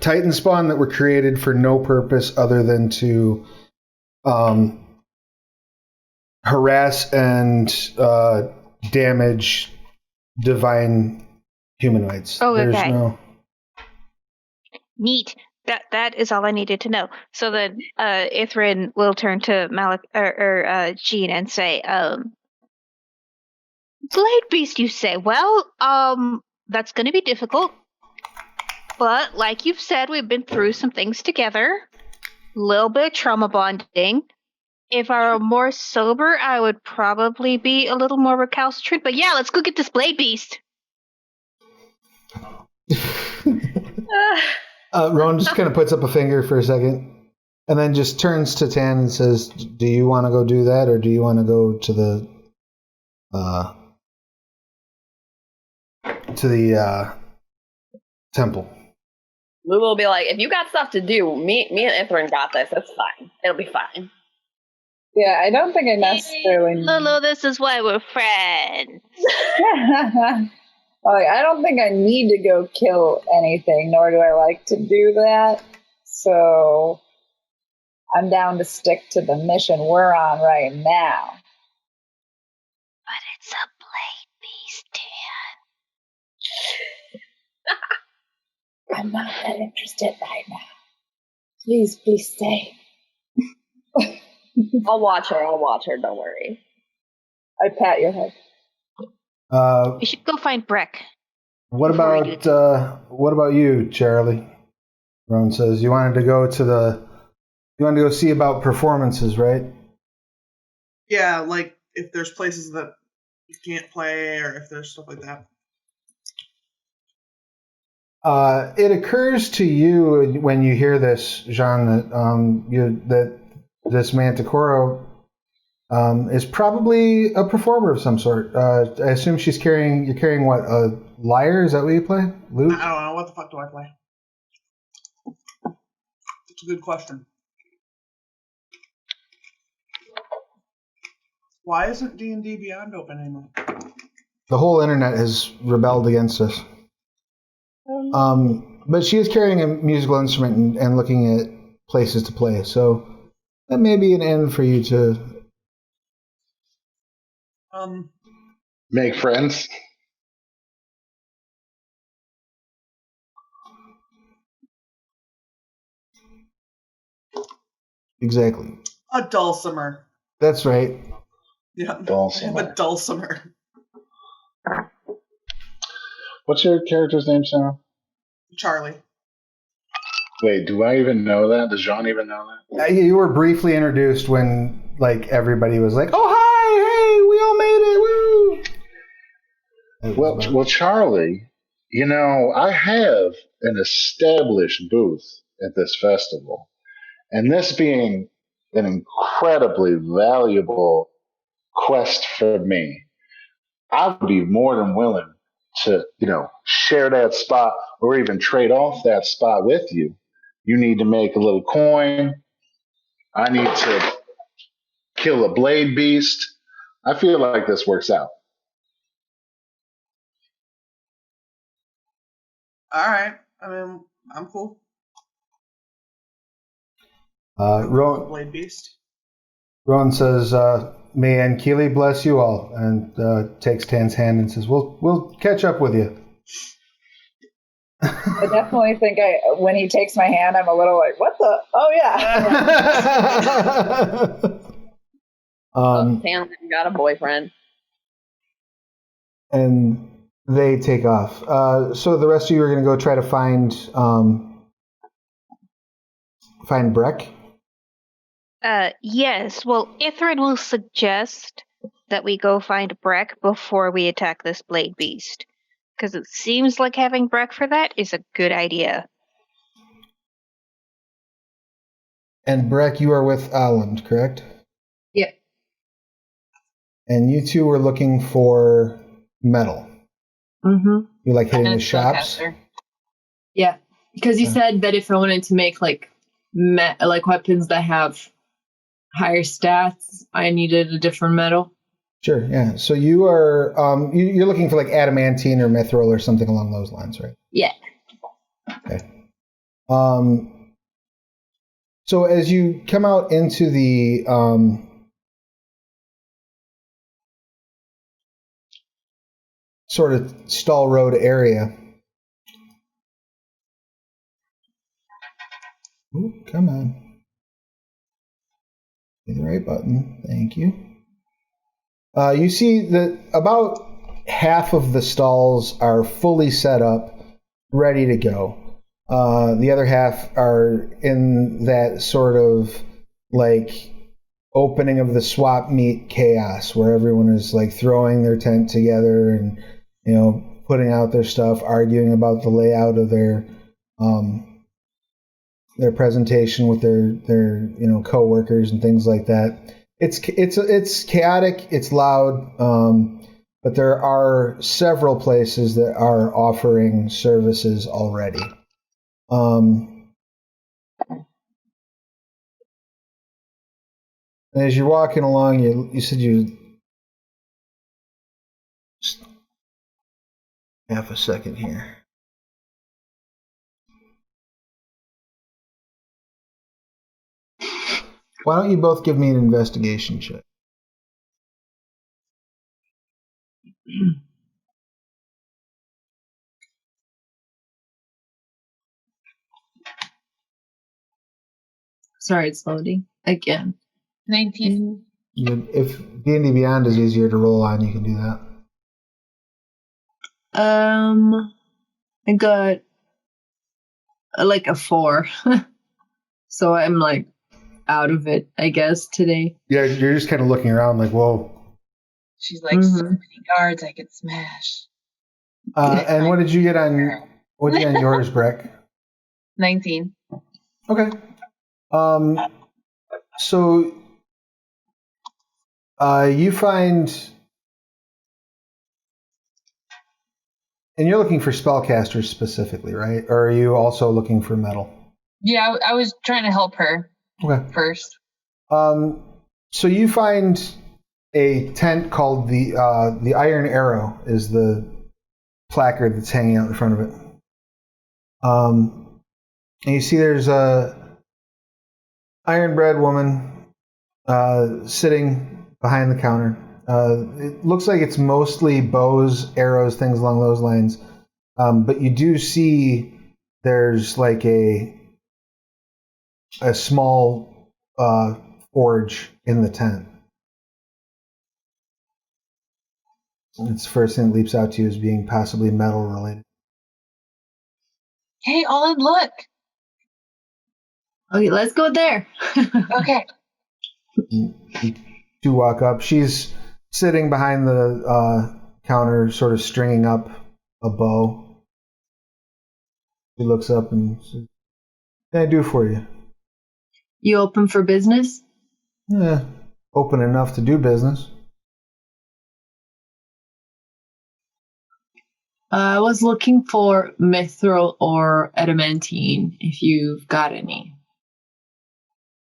Titan spawn that were created for no purpose other than to harass and damage divine humanoids. Oh, There's okay. no. Neat. That is all I needed to know. So then, Ithran will turn to Jean and say, "Blade beast, you say? Well, that's going to be difficult. But like you've said, we've been through some things together. A little bit of trauma bonding. If I were more sober, I would probably be a little more recalcitrant. But yeah, let's go get this blade beast." Rowan just kind of puts up a finger for a second, and then just turns to Tan and says, "Do you want to go do that, or do you want to go to the temple?" Lulu will be like, if you got stuff to do, me and Ithran got this. It's fine. It'll be fine. Yeah, I don't think I necessarily. Lulu, this is why we're friends. Like, I don't think I need to go kill anything, nor do I like to do that. So I'm down to stick to the mission we're on right now. But it's a blade beast, Dan. I'm not that interested right now. Please stay. I'll watch her. Don't worry. I pat your head. We should go find Breck. What Before we about you, Charlie? Rowan says you wanted to go see about performances, right? Yeah, like if there's places that you can't play or if there's stuff like that. It occurs to you when you hear this, Jean, that this Manticora is probably a performer of some sort. I assume you're carrying what, a lyre? Is that what you play? Lute? I don't know. What the fuck do I play? It's a good question. Why isn't D&D Beyond open anymore? The whole internet has rebelled against us. But she is carrying a musical instrument and looking at places to play, so that may be an end for you to... Make friends. Exactly. A dulcimer. That's right. Yeah, Dulcimer. I have a dulcimer. What's your character's name, Sarah? Charlie. Wait, do I even know that? Does Jean even know that? You were briefly introduced when, like, everybody was like, "Oh, hi! Hey, we all made it! Woo!" Well, Charlie, I have an established booth at this festival. And this being an incredibly valuable quest for me, I would be more than willing to, share that spot or even trade off that spot with you. You need to make a little coin. I need to kill a blade beast. I feel like this works out. All right. I mean, I'm cool. Blade Beast. Rowan says, "May Ankili bless you all," and takes Tan's hand and says, "We'll catch up with you." I definitely think when he takes my hand, I'm a little like, what the? Oh, yeah. Tan's got a boyfriend. And they take off. So the rest of you are going to go try to find Breck? Yes. Well, Ithrin will suggest that we go find Breck before we attack this blade beast. Because it seems like having Breck for that is a good idea. And Breck, you are with Aland, correct? Yeah. And you two were looking for metal. Mm-hmm. You like hitting the shops? Yeah. Because you said that if I wanted to make like weapons that have higher stats, I needed a different metal. Sure, yeah. So you are you're looking for like adamantine or mithril or something along those lines, right? Yeah. Okay. So as you come out into the sort of Stall Road area. Ooh, come on. Hit the right button. Thank you. You see that about half of the stalls are fully set up, ready to go. The other half are in that sort of like opening of the swap meet chaos where everyone is like throwing their tent together and, putting out their stuff, arguing about the layout of their presentation with their coworkers and things like that. It's chaotic, it's loud, but there are several places that are offering services already. As you're walking along, you said you just half a second here. Why don't you both give me an investigation check? Sorry, it's loading again. 19. If D&D Beyond is easier to roll on, you can do that. I got like a 4. So I'm like out of it, I guess, today. Yeah, you're just kind of looking around like, whoa. She's like, so many guards I could smash. And what did you get on yours, Breck? 19. Okay. So you find, and you're looking for spellcasters specifically, right? Or are you also looking for metal? Yeah, I was trying to help her first. first. So you find a tent called the Iron Arrow is the placard that's hanging out in front of it. And you see there's a iron-bred woman sitting behind the counter. It looks like it's mostly bows, arrows, things along those lines. But you do see there's like a small forge in the tent. It's the first thing that leaps out to you as being possibly metal related. Hey, Olin, look. Okay, let's go there. Okay. You two walk up. She's sitting behind the counter, sort of stringing up a bow. She looks up and says, "What can I do for you?" You open for business? Yeah, open enough to do business. I was looking for mithril or adamantine, if you've got any.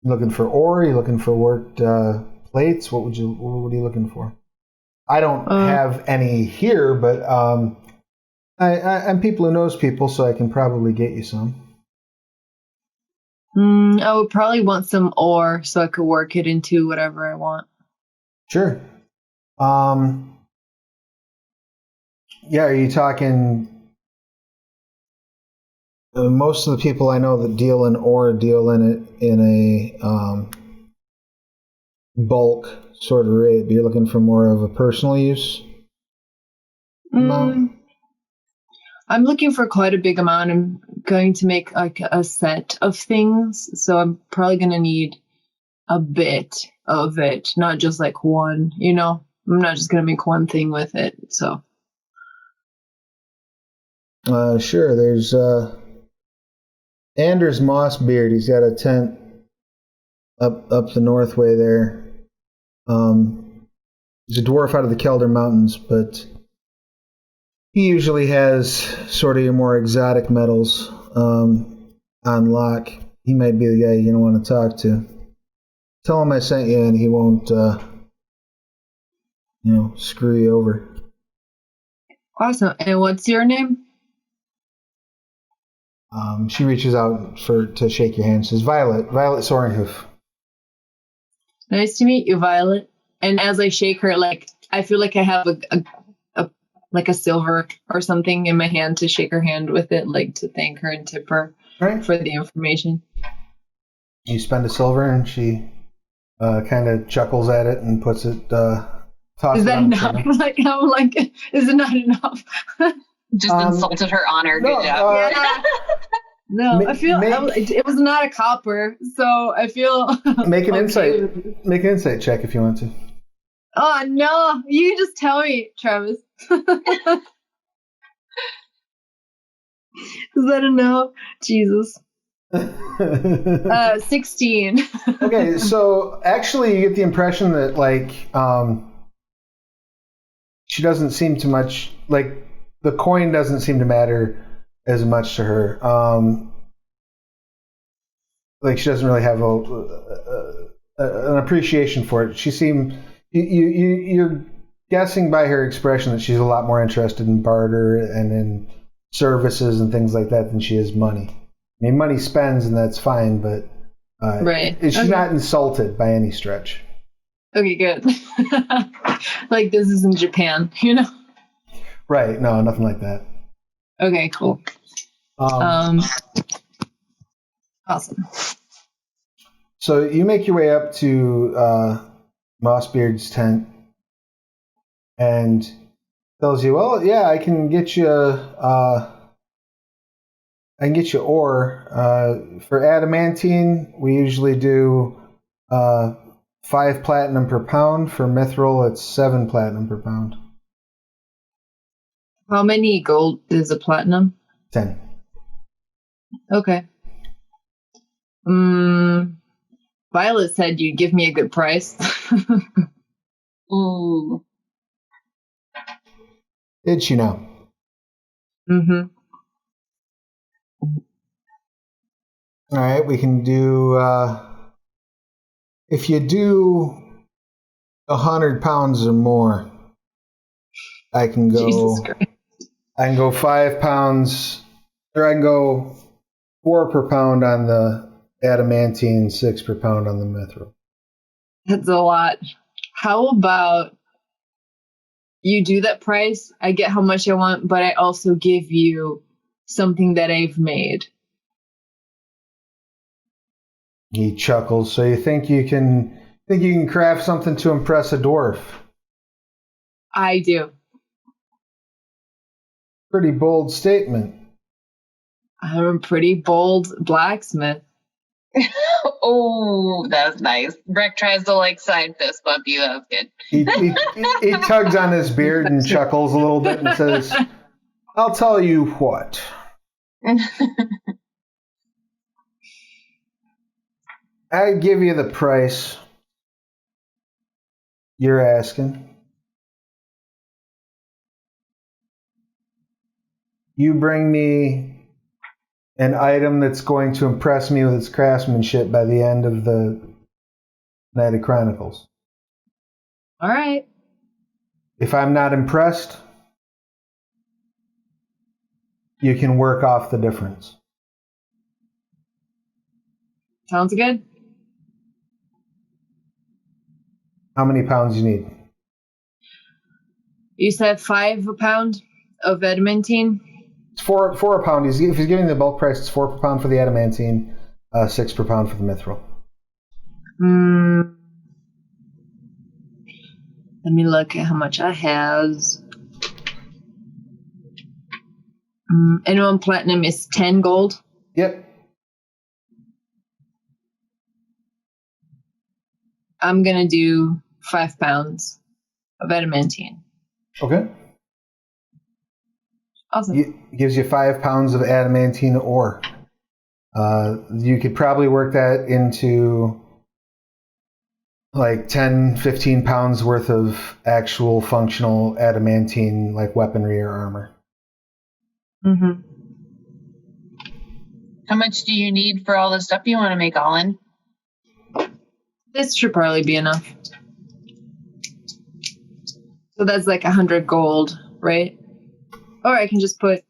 Looking for ore? You looking for worked plates? What are you looking for? I don't have any here, but I'm people who knows people, so I can probably get you some. I would probably want some ore so I could work it into whatever I want. Sure. Yeah, are you talking... most of the people I know that deal in ore deal in it in a bulk sort of rate, but you're looking for more of a personal use amount? I'm looking for quite a big amount. I'm going to make like a set of things, so I'm probably going to need a bit of it, not just like one, you know? I'm not just going to make one thing with it, so... Sure, there's Anders Mossbeard. He's got a tent up the north way there. He's a dwarf out of the Kelder Mountains, but he usually has sort of your more exotic metals on lock. He might be the guy you're going to want to talk to. Tell him I sent you and he won't, screw you over. Awesome. And what's your name? She reaches out to shake your hand. She says, Violet Sorenhoof. Nice to meet you, Violet. And as I shake her, like, I feel like I have a silver or something in my hand to shake her hand with it, like to thank her and tip her for the information. You spend a silver and she kind of chuckles at it and puts it, Is that enough? I'm like, is it not enough? Just insulted her honor. No, good job. No, I feel it was not a copper, so I feel. Make an insight check if you want to. Oh no! You just tell me, Travis. Is that enough? Jesus. 16. Okay, so actually, you get the impression that she doesn't seem to much like. The coin doesn't seem to matter as much to her. She doesn't really have an appreciation for it. She seemed you're guessing by her expression that she's a lot more interested in barter and in services and things like that than she is money. I mean, money spends and that's fine, but she's not insulted by any stretch. Okay, good. Like this is in Japan, you know. Right, no, nothing like that. Okay, cool. Awesome. So you make your way up to Mossbeard's tent and tells you, well, yeah, I can get you ore. For adamantine, we usually do 5 platinum per pound. For mithril, it's 7 platinum per pound. How many gold is a platinum? 10. Okay. Violet said you'd give me a good price. Ooh. Did she know? Mm-hmm. All right, we can do... if you do 100 pounds or more, I can go. Jesus Christ. I can go 5 pounds, or I can go 4 per pound on the adamantine, 6 per pound on the mithril. That's a lot. How about you do that price? I get how much I want, but I also give you something that I've made. He chuckles. So you think you can craft something to impress a dwarf? I do. Pretty bold statement. I'm a pretty bold blacksmith. Oh, that was nice. Breck tries to like side fist bump you. That was good. He tugs on his beard and chuckles a little bit and says, "I'll tell you what. I give you the price you're asking. You bring me an item that's going to impress me with its craftsmanship by the end of the Night of Chronicles. All right. If I'm not impressed, you can work off the difference." Sounds good. How many pounds you need? You said 5 a pound of adamantine? It's four a pound. If he's giving the bulk price, it's 4 per pound for the adamantine, 6 per pound for the mithril. Let me look at how much I have. And one platinum is 10 gold. Yep. I'm going to do 5 pounds of adamantine. Okay. Awesome. It gives you 5 pounds of adamantine ore. You could probably work that into like 10, 15 pounds worth of actual functional adamantine, like weaponry or armor. Mm-hmm. How much do you need for all the stuff you want to make, Olin? This should probably be enough. So that's like 100 gold, right? Or I can just put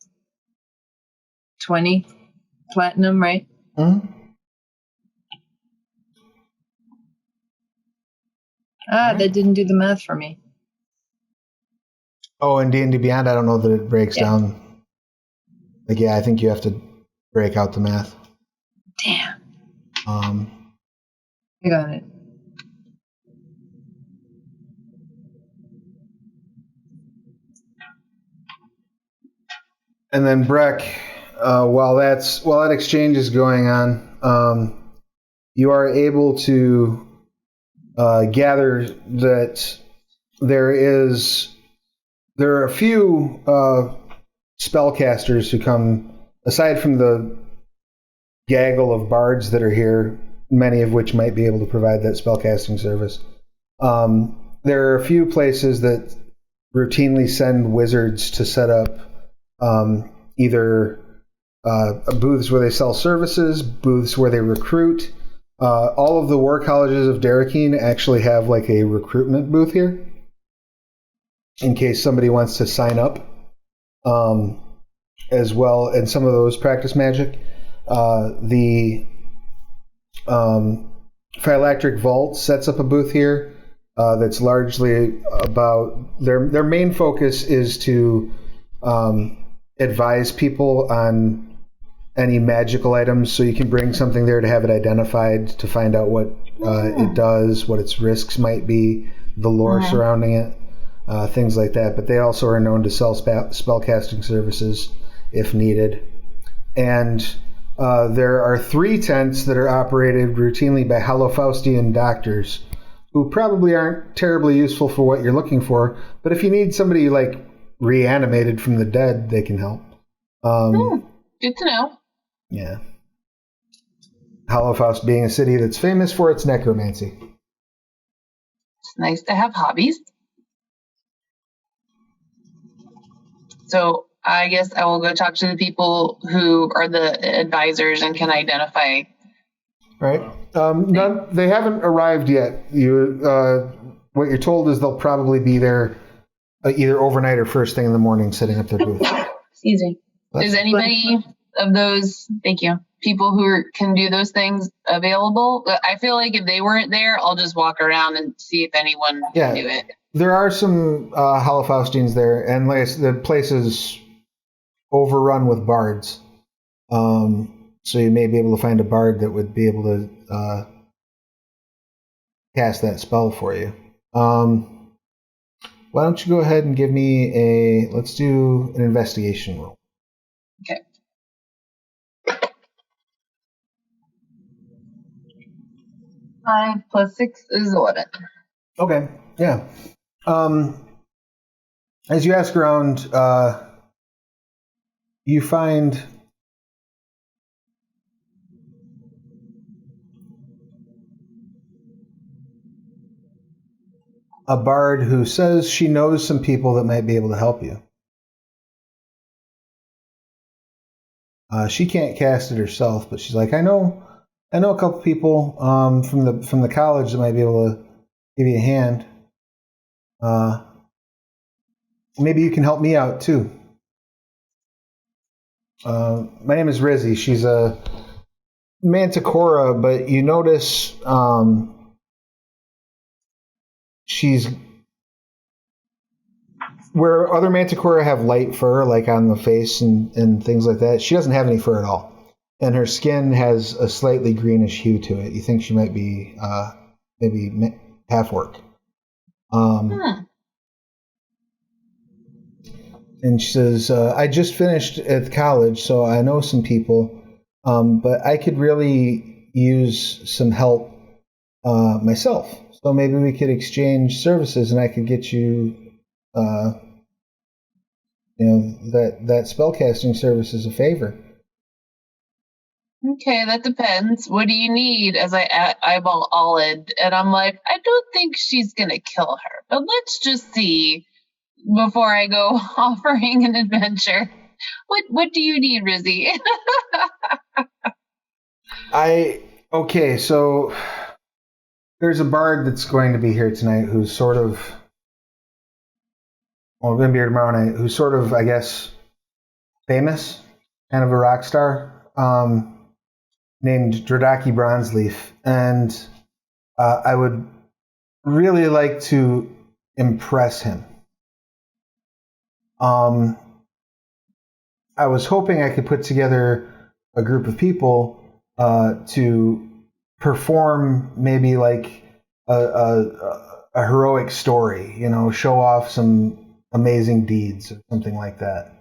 20 platinum, right? Mm-hmm. That didn't do the math for me. Oh, and D&D Beyond, I don't know that it breaks down. Like, yeah, I think you have to break out the math. Damn. I got it. And then Breck, while that exchange is going on, you are able to gather that there are a few spellcasters who come, aside from the gaggle of bards that are here, many of which might be able to provide that spellcasting service. There are a few places that routinely send wizards to set up either booths where they sell services, booths where they recruit. All of the war colleges of Derakeen actually have like a recruitment booth here in case somebody wants to sign up as well, and some of those practice magic. The Phylacteric Vault sets up a booth here that's largely about their main focus is to advise people on any magical items, so you can bring something there to have it identified, to find out what it does, what its risks might be, the lore surrounding it, things like that. But they also are known to sell spellcasting services if needed. And there are 3 tents that are operated routinely by Hallowfaustian doctors, who probably aren't terribly useful for what you're looking for, but if you need somebody like reanimated from the dead, they can help. Good to know. Yeah. Hallowfaust being a city that's famous for its necromancy. It's nice to have hobbies. So I guess I will go talk to the people who are the advisors and can identify Right. They haven't arrived yet. What you're told is they'll probably be there either overnight or first thing in the morning, setting up their booth. Excuse me. Is anybody of those, thank you, people who can do those things available? I feel like if they weren't there, I'll just walk around and see if anyone can do it. There are some Holofaustines there, and like the place is overrun with bards. So you may be able to find a bard that would be able to cast that spell for you. Why don't you go ahead and give me let's do an investigation roll. Okay. 5 + 6 is 11. Okay, yeah. As you ask around, you find a bard who says she knows some people that might be able to help you. She can't cast it herself, but she's like, I know a couple people from the college that might be able to give you a hand. Maybe you can help me out too. My name is Rizzy. She's a manticora, but you notice she's where other manticora have light fur, like on the face and things like that. She doesn't have any fur at all, and her skin has a slightly greenish hue to it. You think she might be maybe half orc. And she says, I just finished at college, so I know some people, but I could really use some help myself. So maybe we could exchange services, and I could get you, that spellcasting service as a favor. Okay, that depends. What do you need? As I eyeball Olid, and I'm like, I don't think she's gonna kill her, but let's just see before I go offering an adventure. What do you need, Rizzy? Okay, so there's a bard that's going to be here tonight who's sort of, going to be here tomorrow night, who's sort of, I guess, famous, kind of a rock star, named Dradaki Bronzeleaf. And I would really like to impress him. I was hoping I could put together a group of people to perform maybe like a heroic story, show off some amazing deeds or something like that.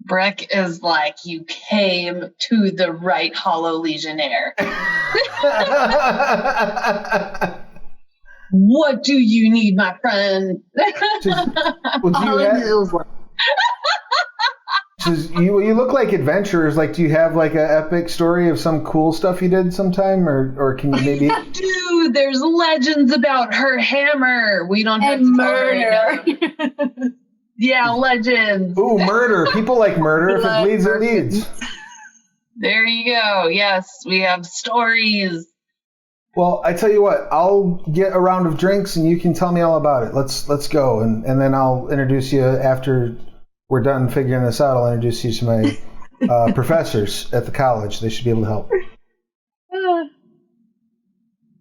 Breck is like, you came to the right Hollow Legionnaire. What do you need, my friend? You look like adventurers. Like, do you have like an epic story of some cool stuff you did sometime, or can you maybe? Dude, there's legends about her hammer. We don't have to murder. Yeah, legends. Ooh, murder. People like murder. If it bleeds, it leads. There you go. Yes, we have stories. Well, I tell you what, I'll get a round of drinks and you can tell me all about it. Let's go, and then I'll introduce you after we're done figuring this out. I'll introduce you to my professors at the college. They should be able to help.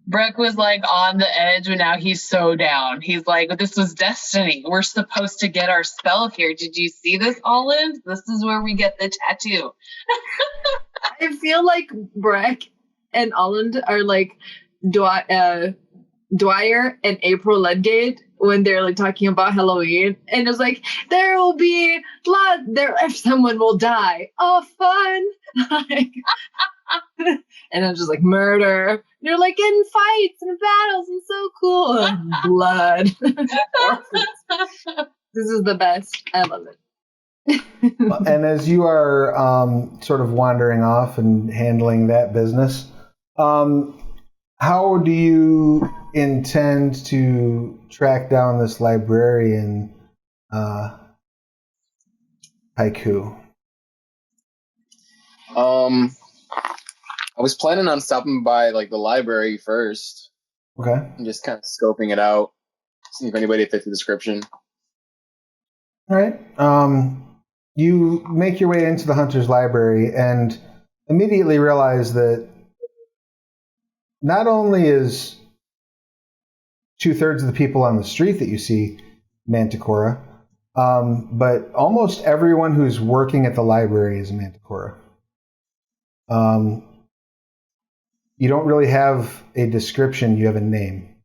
Breck was like on the edge, and now he's so down. He's like, this was destiny. We're supposed to get our spell here. Did you see this, Olive? This is where we get the tattoo. I feel like Breck and Olland are like Dwyer and April Ludgate when they're like talking about Halloween, and it's like there will be blood there if someone will die. Oh, fun! And I'm just like murder. They're like in fights and battles and so cool. And blood. This is the best. I love it. And as you are sort of wandering off and handling that business, how do you intend to track down this librarian, Haiku? I was planning on stopping by like the library first. Okay. And just kind of scoping it out, seeing if anybody fits the description. All right. You make your way into the Hunter's Library and immediately realize that not only is 2/3 of the people on the street that you see Manticora, but almost everyone who's working at the library is a Manticora. You don't really have a description, you have a name.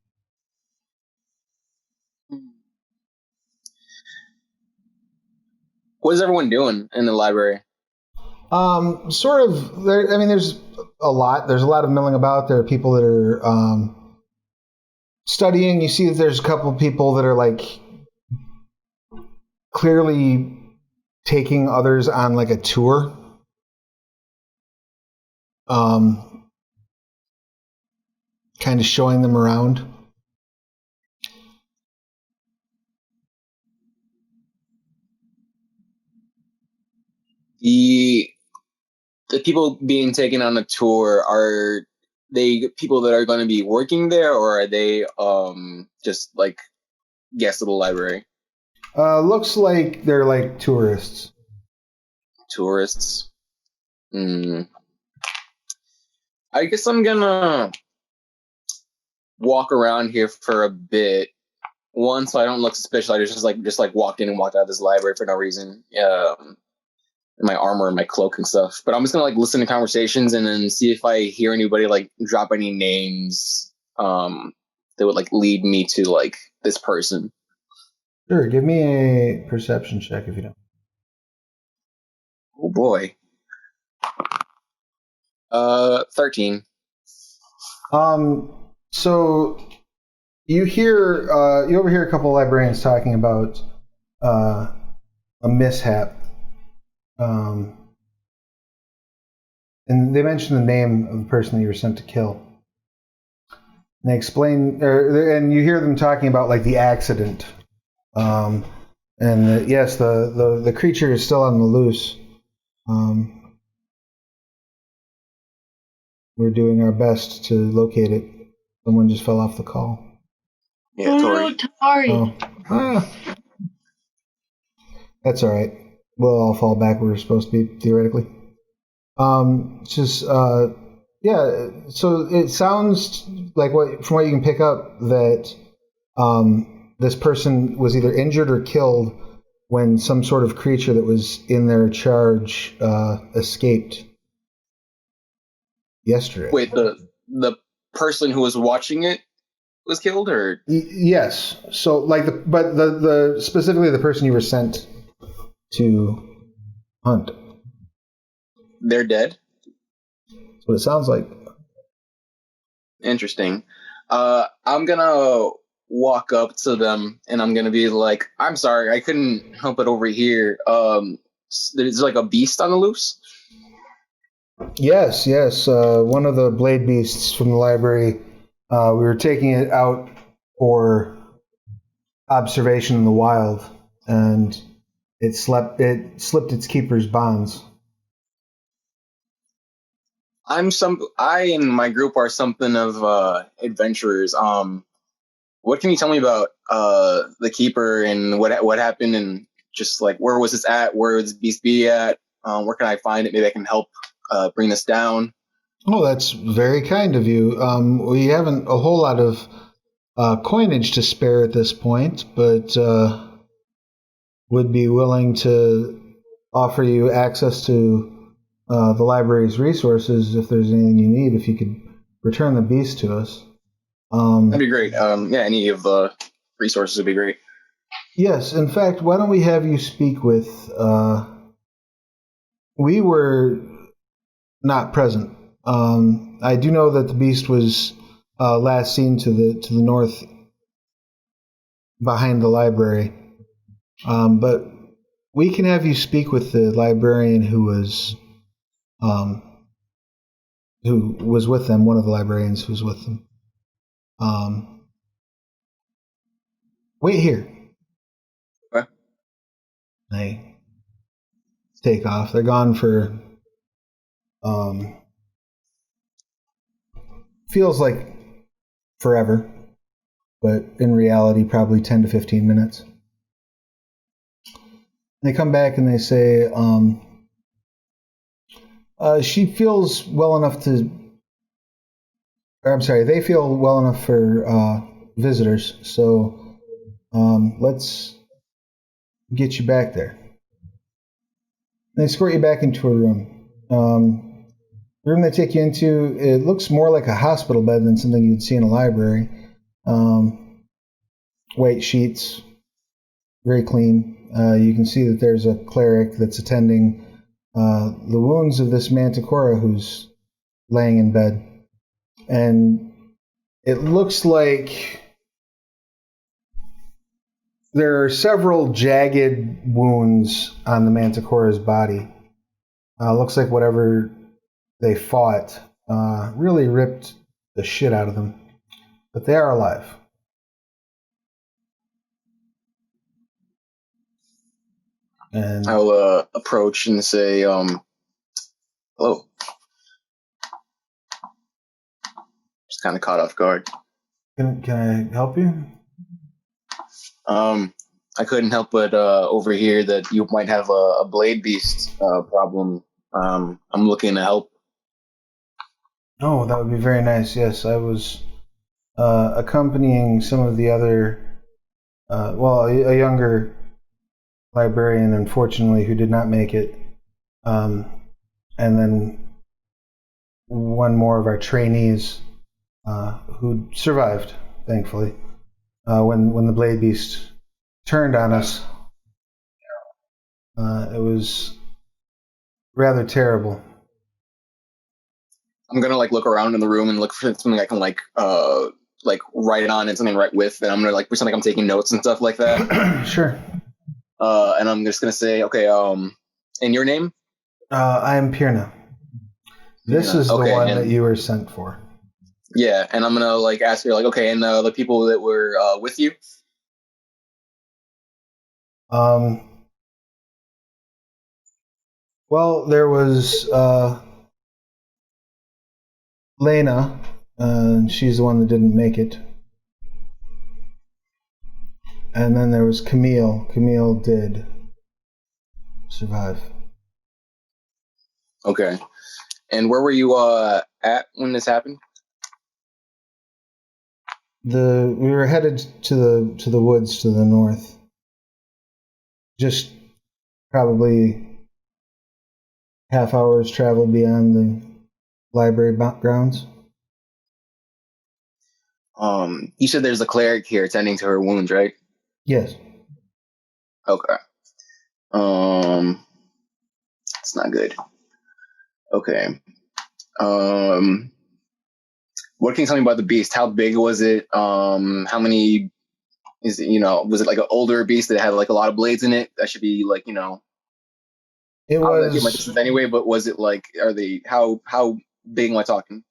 What is everyone doing in the library? Sort of. There's a lot. There's a lot of milling about. There are people that are studying. You see that there's a couple of people that are like clearly taking others on like a tour. Kind of showing them around. The people being taken on a tour, are they people that are going to be working there, or are they just like guests of the library? Looks like they're like tourists. Tourists. I guess I'm gonna walk around here for a bit. One, so I don't look suspicious. I just walked in and walked out of this library for no reason. In my armor and my cloak and stuff. But I'm just gonna like listen to conversations and then see if I hear anybody like drop any names that would like lead me to like this person. Sure, give me a perception check if you don't. Oh boy. 13. So you overhear a couple of librarians talking about a mishap. And they mention the name of the person that you were sent to kill. And they explain, and you hear them talking about like the accident. Yes, the creature is still on the loose. We're doing our best to locate it. Someone just fell off the call. Yeah, Tori. No, Tori. That's all right. We'll all fall back where we're supposed to be, theoretically. So it sounds like from what you can pick up that this person was either injured or killed when some sort of creature that was in their charge escaped yesterday. Wait, the person who was watching it was killed, or yes. So like the specifically the person you were sent to hunt. They're dead? That's what it sounds like. Interesting. I'm gonna walk up to them and I'm gonna be like, I'm sorry, I couldn't help it over here. There's like a beast on the loose? Yes. One of the blade beasts from the library. We were taking it out for observation in the wild, and it slipped its keeper's bonds. I and my group are something of adventurers. What can you tell me about the keeper and what happened, and just like where was this at? Where would this beast be at? Where can I find it? Maybe I can help bring this down. Oh, that's very kind of you. We haven't a whole lot of coinage to spare at this point, but would be willing to offer you access to the library's resources if there's anything you need, if you could return the beast to us. That'd be great. Any of the resources would be great. Yes, in fact, why don't we have you speak with... we were not present. I do know that the beast was last seen to the north behind the library. But we can have you speak with the librarian who was with them, one of the librarians who was with them. Wait here. What? They take off. They're gone for feels like forever, but in reality, probably 10 to 15 minutes. They come back and they say, she feels well enough to... I'm sorry, they feel well enough for visitors, so let's get you back there. They escort you back into a room. The room they take you into, it looks more like a hospital bed than something you'd see in a library. White sheets, very clean. You can see that there's a cleric that's attending the wounds of this manticora who's laying in bed. And it looks like there are several jagged wounds on the manticora's body. Looks like whatever they fought really ripped the shit out of them. But they are alive. And I'll approach and say, hello. Just kind of caught off guard. Can I help you? I couldn't help but overhear that you might have a blade beast problem. I'm looking to help. Oh, that would be very nice. Yes, I was accompanying some of the other, a younger librarian, unfortunately, who did not make it, and then one more of our trainees who survived, thankfully, when the blade beast turned on us. It was rather terrible. I'm gonna look around in the room and look for something I can write on and something to write with, and I'm gonna pretend like I'm taking notes and stuff like that. Sure. And I'm just gonna say, okay, and your name? I am Pirna. This is the one that you were sent for. Yeah, and I'm gonna ask her okay, and the people that were with you? Well, there was Lena, she's the one that didn't make it. And then there was Camille. Camille did survive. Okay. And where were you at when this happened? We were headed to the woods to the north. Just probably half hour's travel beyond the library grounds. You said there's a cleric here attending to her wounds, right? Yes. Okay. It's not good. Okay. What can you tell me about the beast? How big was it? How many is it, was it an older beast that had a lot of blades in it? That should be it was my distance anyway, but was it how big am I talking?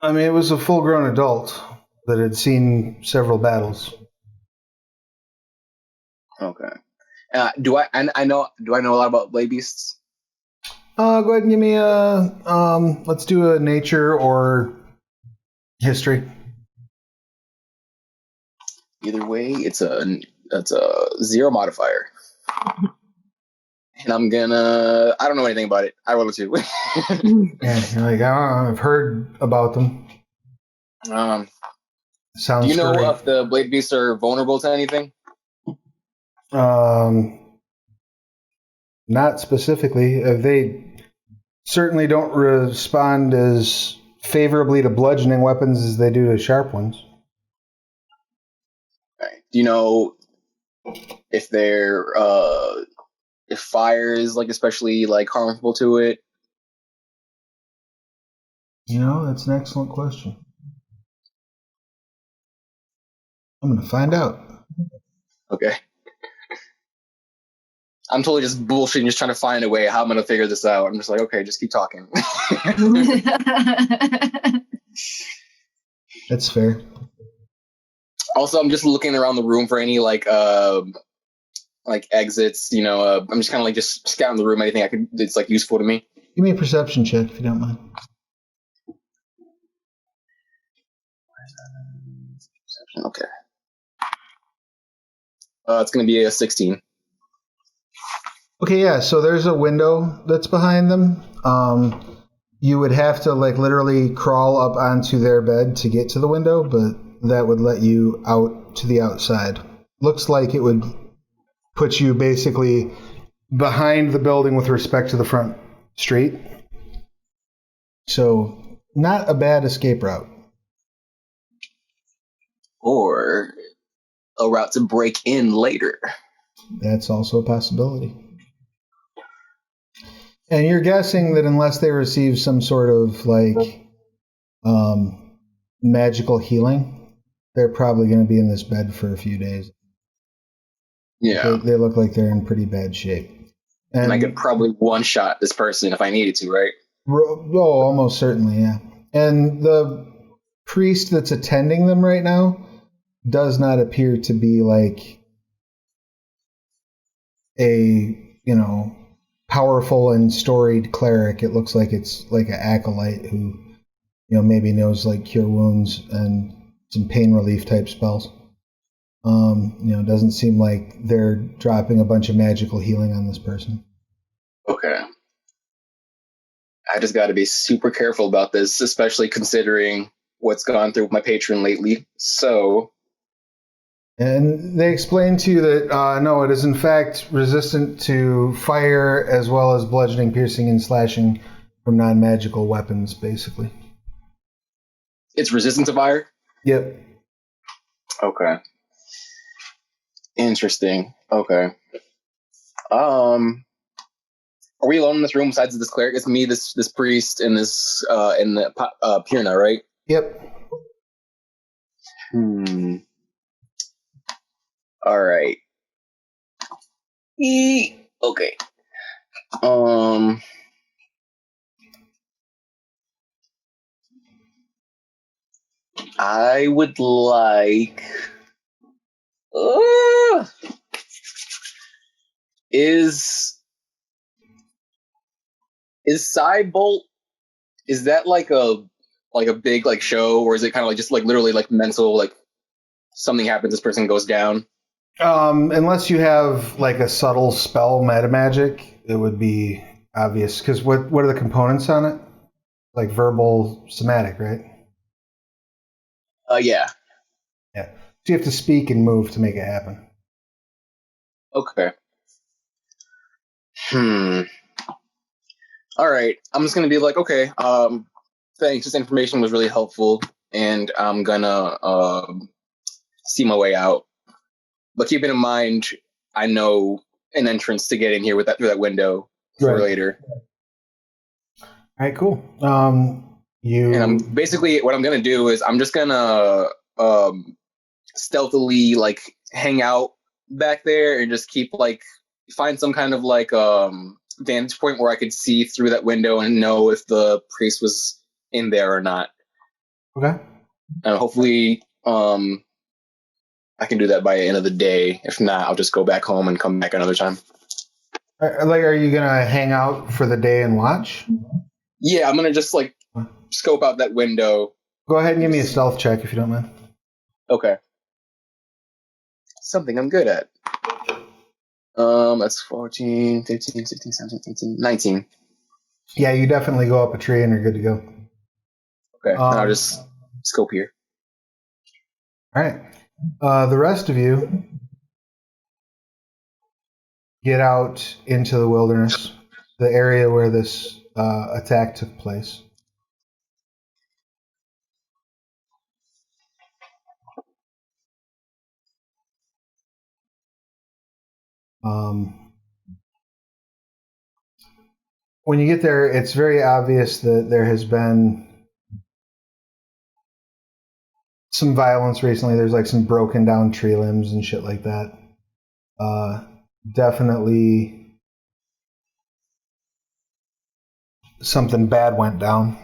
I mean, it was a full-grown adult that had seen several battles. Okay. Do I know a lot about blade beasts? Go ahead and give me let's do a nature or history. Either way, it's a 0 modifier. And I'm gonna... I don't know anything about it. I rolled a 2. Yeah, you're I've heard about them. Sounds. Do you know great. if the blade beasts are vulnerable to anything? Not specifically. They certainly don't respond as favorably to bludgeoning weapons as they do to sharp ones. Okay. Do you know if they're if fire is especially harmful to it? That's an excellent question. I'm going to find out. Okay. I'm totally just bullshitting, just trying to find a way how I'm going to figure this out. I'm just okay, just keep talking. That's fair. Also, I'm just looking around the room for any exits. I'm just kind of just scouting the room. Anything I could that's useful to me. Give me a perception check if you don't mind. Okay. It's going to be a 16. Okay, yeah, so there's a window that's behind them. You would have to like literally crawl up onto their bed to get to the window, but that would let you out to the outside. Looks like it would put you basically behind the building with respect to the front street. So not a bad escape route. Or a route to break in later. That's also a possibility. And you're guessing that unless they receive some sort of like magical healing, they're probably going to be in this bed for a few days. Yeah. They look like they're in pretty bad shape. And I could probably one-shot this person if I needed to, right? Oh, almost certainly, yeah. And the priest that's attending them right now does not appear to be like a, powerful and storied cleric. It looks like it's like an acolyte who, maybe knows like cure wounds and some pain relief type spells. Doesn't seem like they're dropping a bunch of magical healing on this person. Okay. I just got to be super careful about this, especially considering what's gone through with my patron lately. So. And they explain to you that, no, it is in fact resistant to fire as well as bludgeoning, piercing, and slashing from non-magical weapons, basically. It's resistant to fire? Yep. Okay. Interesting. Okay. Are we alone in this room besides this cleric? It's me, this priest, and this and the Pirna, right? Yep. All right. Okay. I would like. Is Cybolt? Is that like a big like show, or is it kind of like just like literally like mental, like something happens, this person goes down? Unless you have like a subtle spell meta magic, it would be obvious. Because what are the components on it? Like verbal, somatic, right? Yeah. Yeah. So you have to speak and move to make it happen. Okay. All right. I'm just gonna be like, okay. Thanks. This information was really helpful, and I'm gonna see my way out. But keeping in mind, I know an entrance to get in here through that window for later. All right, cool. And I'm basically what I'm gonna do is I'm just gonna stealthily like hang out back there and just keep like find some kind of like vantage point where I could see through that window and know if the priest was in there or not. Okay. And hopefully I can do that by the end of the day. If not, I'll just go back home and come back another time. Are you gonna hang out for the day and watch? Yeah, I'm gonna just like scope out that window. Go ahead and give me a stealth check if you don't mind. Okay. Something I'm good at. That's 14, 15, 16, 17, 18, 19. Yeah, you definitely go up a tree and you're good to go. Okay, I'll just scope here. All right. The rest of you get out into the wilderness, the area where this attack took place. When you get there, it's very obvious that there has been some violence recently. There's like some broken down tree limbs and shit like that. Definitely something bad went down.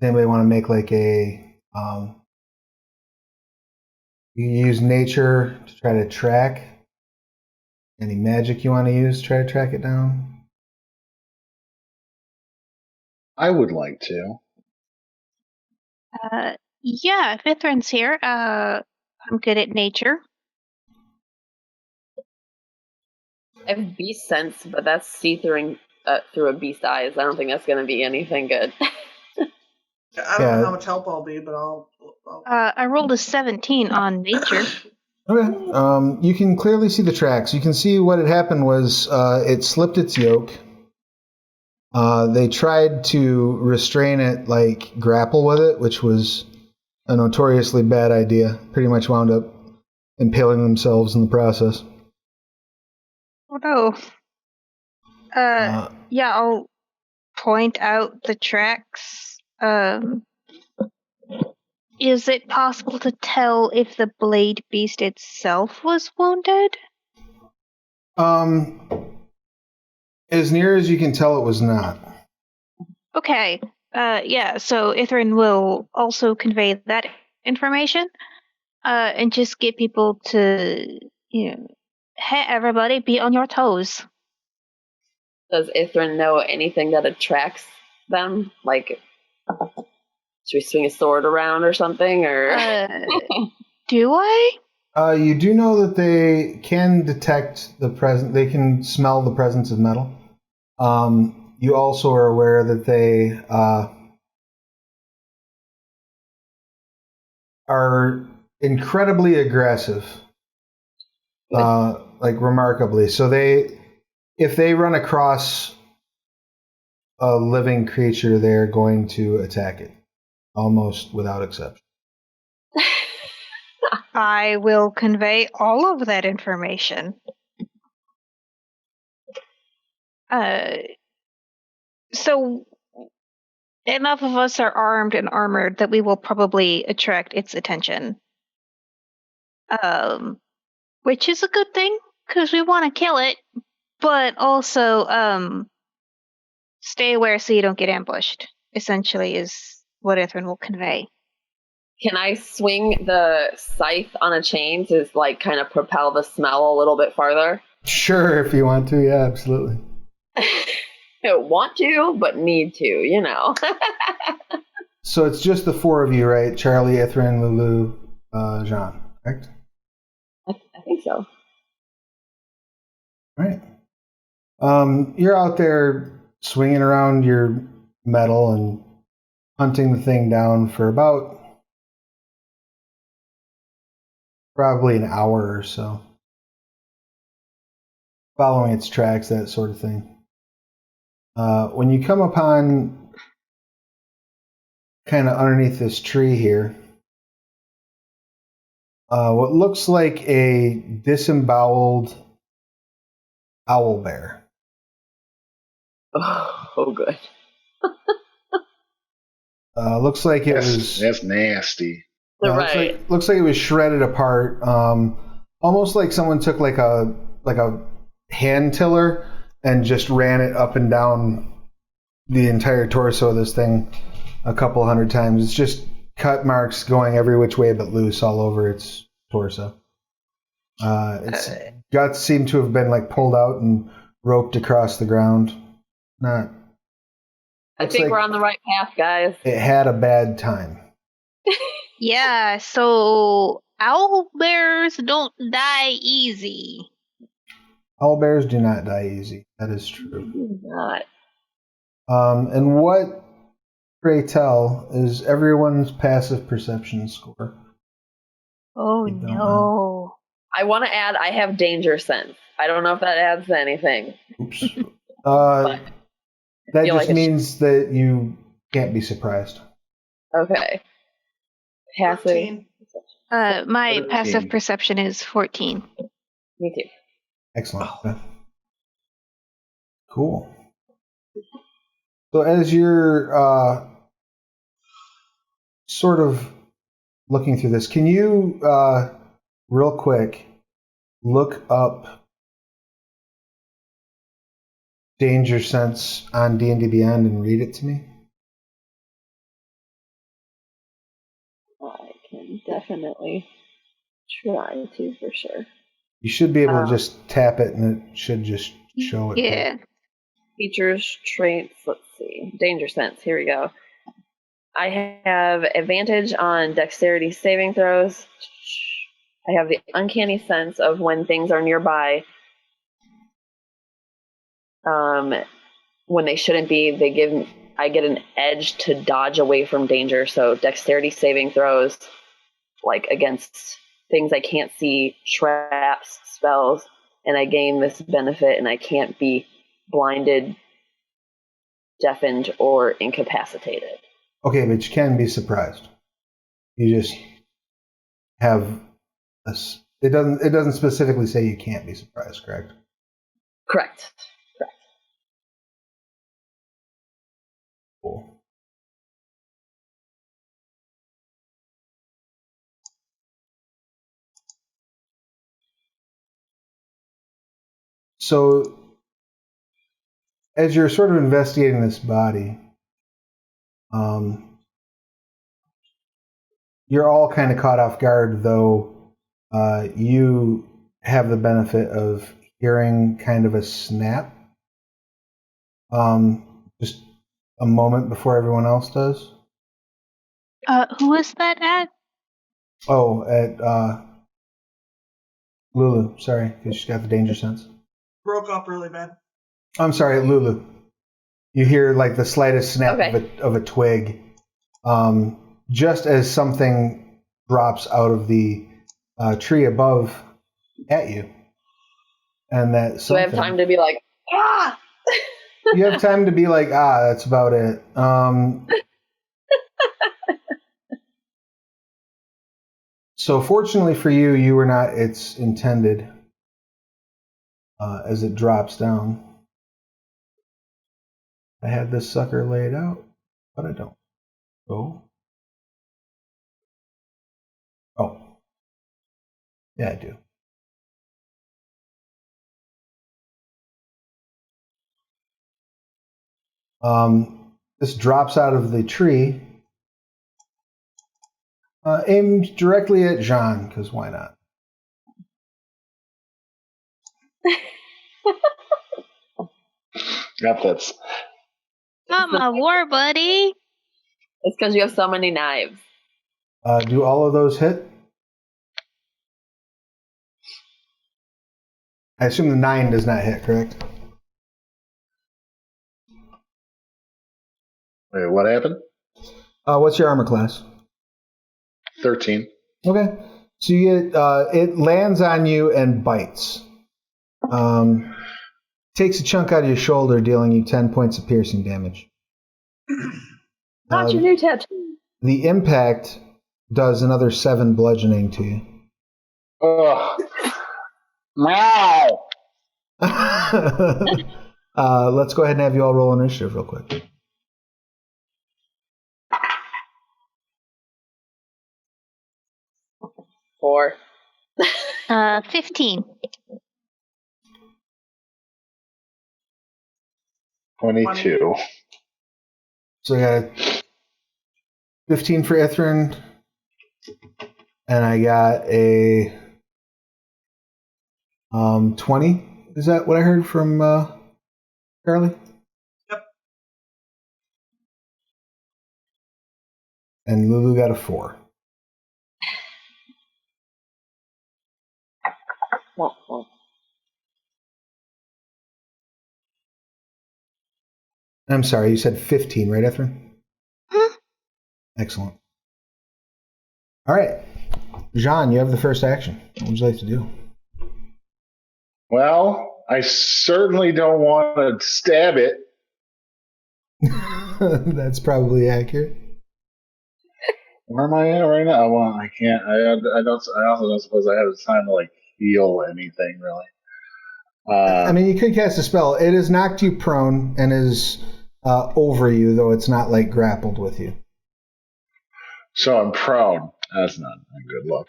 Anybody want to make like a you use nature to try to track any magic you want to use to try to track it down? I would like to. Yeah, if Ithran's here, I'm good at nature. I have beast sense, but that's see-through through a beast's eyes. I don't think that's going to be anything good. I don't know how much help I'll be, but I'll I rolled a 17 on nature. Okay. You can clearly see the tracks. You can see what had happened was it slipped its yoke. They tried to restrain it, like grapple with it, which was a notoriously bad idea. Pretty much wound up impaling themselves in the process. Oh no. Yeah, I'll point out the tracks. Is it possible to tell if the blade beast itself was wounded? As near as you can tell, it was not. Okay. Yeah, so Ithran will also convey that information, and just get people to, hey, everybody, be on your toes. Does Ithran know anything that attracts them? Like, should we swing a sword around or something? Or do I? You do know that they can detect the presence. They can smell the presence of metal. You also are aware that they are incredibly aggressive, like remarkably. So if they run across a living creature, they're going to attack it, almost without exception. I will convey all of that information. So enough of us are armed and armored that we will probably attract its attention. Which is a good thing, because we want to kill it, but also stay aware so you don't get ambushed, essentially, is what Ithran will convey. Can I swing the scythe on a chain to like kind of propel the smell a little bit farther? Sure, if you want to, yeah, absolutely. Don't want to, but need to, So it's just the four of you, right? Charlie, Ithran, Lulu, Jean, correct? I think so. Right. You're out there swinging around your metal and hunting the thing down for about probably an hour or so. Following its tracks, that sort of thing. When you come upon kind of underneath this tree here, what looks like a disemboweled owl bear. Oh good. Looks like it was. That's nasty. Right. Looks like it was shredded apart. Almost like someone took like a hand tiller and just ran it up and down the entire torso of this thing a couple hundred times. It's just cut marks going every which way but loose all over its torso. Its guts seem to have been like pulled out and roped across the ground. I think we're on the right path, guys. It had a bad time. Yeah, so owl bears don't die easy. Owl bears do not die easy. That is true. Not. And what, pray tell, is everyone's passive perception score? Oh no. I want to add, I have danger sense. I don't know if that adds anything. Oops. That just means that you can't be surprised. Okay. Passive. 14. My 13. passive perception is 14. Me too. Excellent. Cool. So as you're sort of looking through this, can you real quick look up Danger Sense on D&D Beyond and read it to me? I can definitely try to, for sure. You should be able to just tap it and it should just show it. Yeah. Features, traits, let's see. Danger sense, here we go. I have advantage on dexterity saving throws. I have the uncanny sense of when things are nearby. When they shouldn't be, I get an edge to dodge away from danger. So dexterity saving throws, like against things I can't see, traps, spells, and I gain this benefit, and I can't be blinded, deafened, or incapacitated. Okay, but you can be surprised. You just have it doesn't specifically say you can't be surprised, correct? Correct. Cool. So, as you're sort of investigating this body, you're all kind of caught off guard, though you have the benefit of hearing kind of a snap just a moment before everyone else does. Who is that at? Oh, at Lulu, sorry, because she's got the danger sense. Broke up really bad. I'm sorry, Lulu. You hear like the slightest snap of a twig, just as something drops out of the tree above at you, and that. So I have time to be like, ah. You have time to be like, ah. That's about it. So fortunately for you, you were not its intended as it drops down. I had this sucker laid out, but I don't. Oh. Yeah, I do. This drops out of the tree, aimed directly at Jean, because why not? Yep, that's. I'm a war buddy. It's because you have so many knives. Do all of those hit? I assume the 9 does not hit, correct? Wait, what happened? What's your armor class? 13. Okay. So you get, it lands on you and bites. Takes a chunk out of your shoulder, dealing you 10 points of piercing damage. Not your new tattoo. The impact does another 7 bludgeoning to you. Ugh. Meow. Let's go ahead and have you all roll initiative real quick. Four. 15. 22. So I got 15 for Ithrin, and I got a 20. Is that what I heard from Charlie? Yep. And Lulu got a 4. I'm sorry, you said 15, right, Ithrin? Excellent. All right. Jean, you have the first action. What would you like to do? Well, I certainly don't want to stab it. That's probably accurate. Where am I at right now? Well, I can't. I also don't suppose I have the time to like heal anything really. I mean, you could cast a spell. It has knocked you prone and is over you, though it's not like grappled with you. So I'm prone. That's not a good look.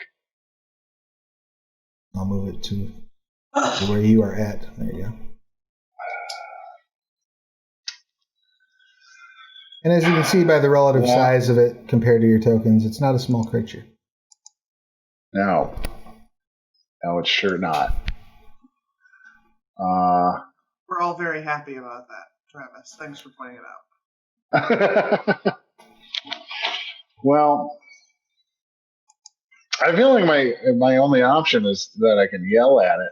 I'll move it to where you are at. There you go. And as you can see by the relative size of it compared to your tokens, it's not a small creature. No, it's sure not. We're all very happy about that. Travis. Thanks for pointing it out. Well, I feel like my only option is that I can yell at it.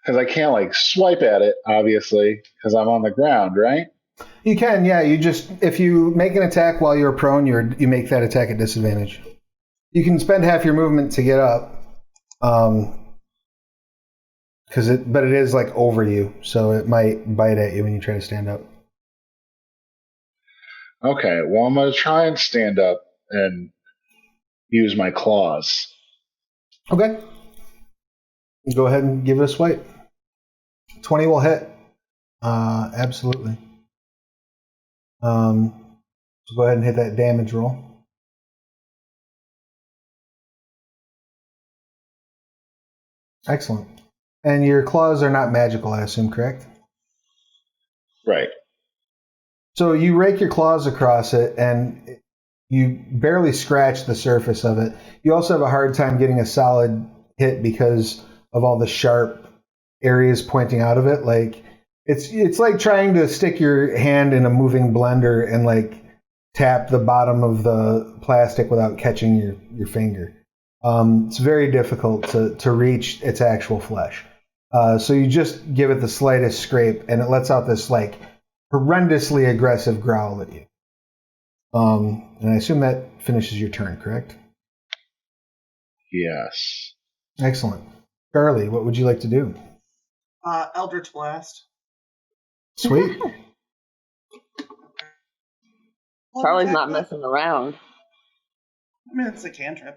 Because I can't like swipe at it, obviously, because I'm on the ground, right? You can, yeah. You just if you make an attack while you're prone, you make that attack at disadvantage. You can spend half your movement to get up, but it is like over you, so it might bite at you when you try to stand up. Okay, well I'm gonna try and stand up and use my claws. Okay. Go ahead and give it a swipe. 20 will hit. Absolutely. So go ahead and hit that damage roll. Excellent. And your claws are not magical, I assume, correct? Right. So you rake your claws across it, and you barely scratch the surface of it. You also have a hard time getting a solid hit because of all the sharp areas pointing out of it. Like it's like trying to stick your hand in a moving blender and like tap the bottom of the plastic without catching your finger. It's very difficult to reach its actual flesh. So you just give it the slightest scrape, and it lets out this like horrendously aggressive growl at you. And I assume that finishes your turn, correct? Yes. Excellent. Charlie, what would you like to do? Eldritch Blast. Sweet. Charlie's not messing around. I mean, it's a cantrip.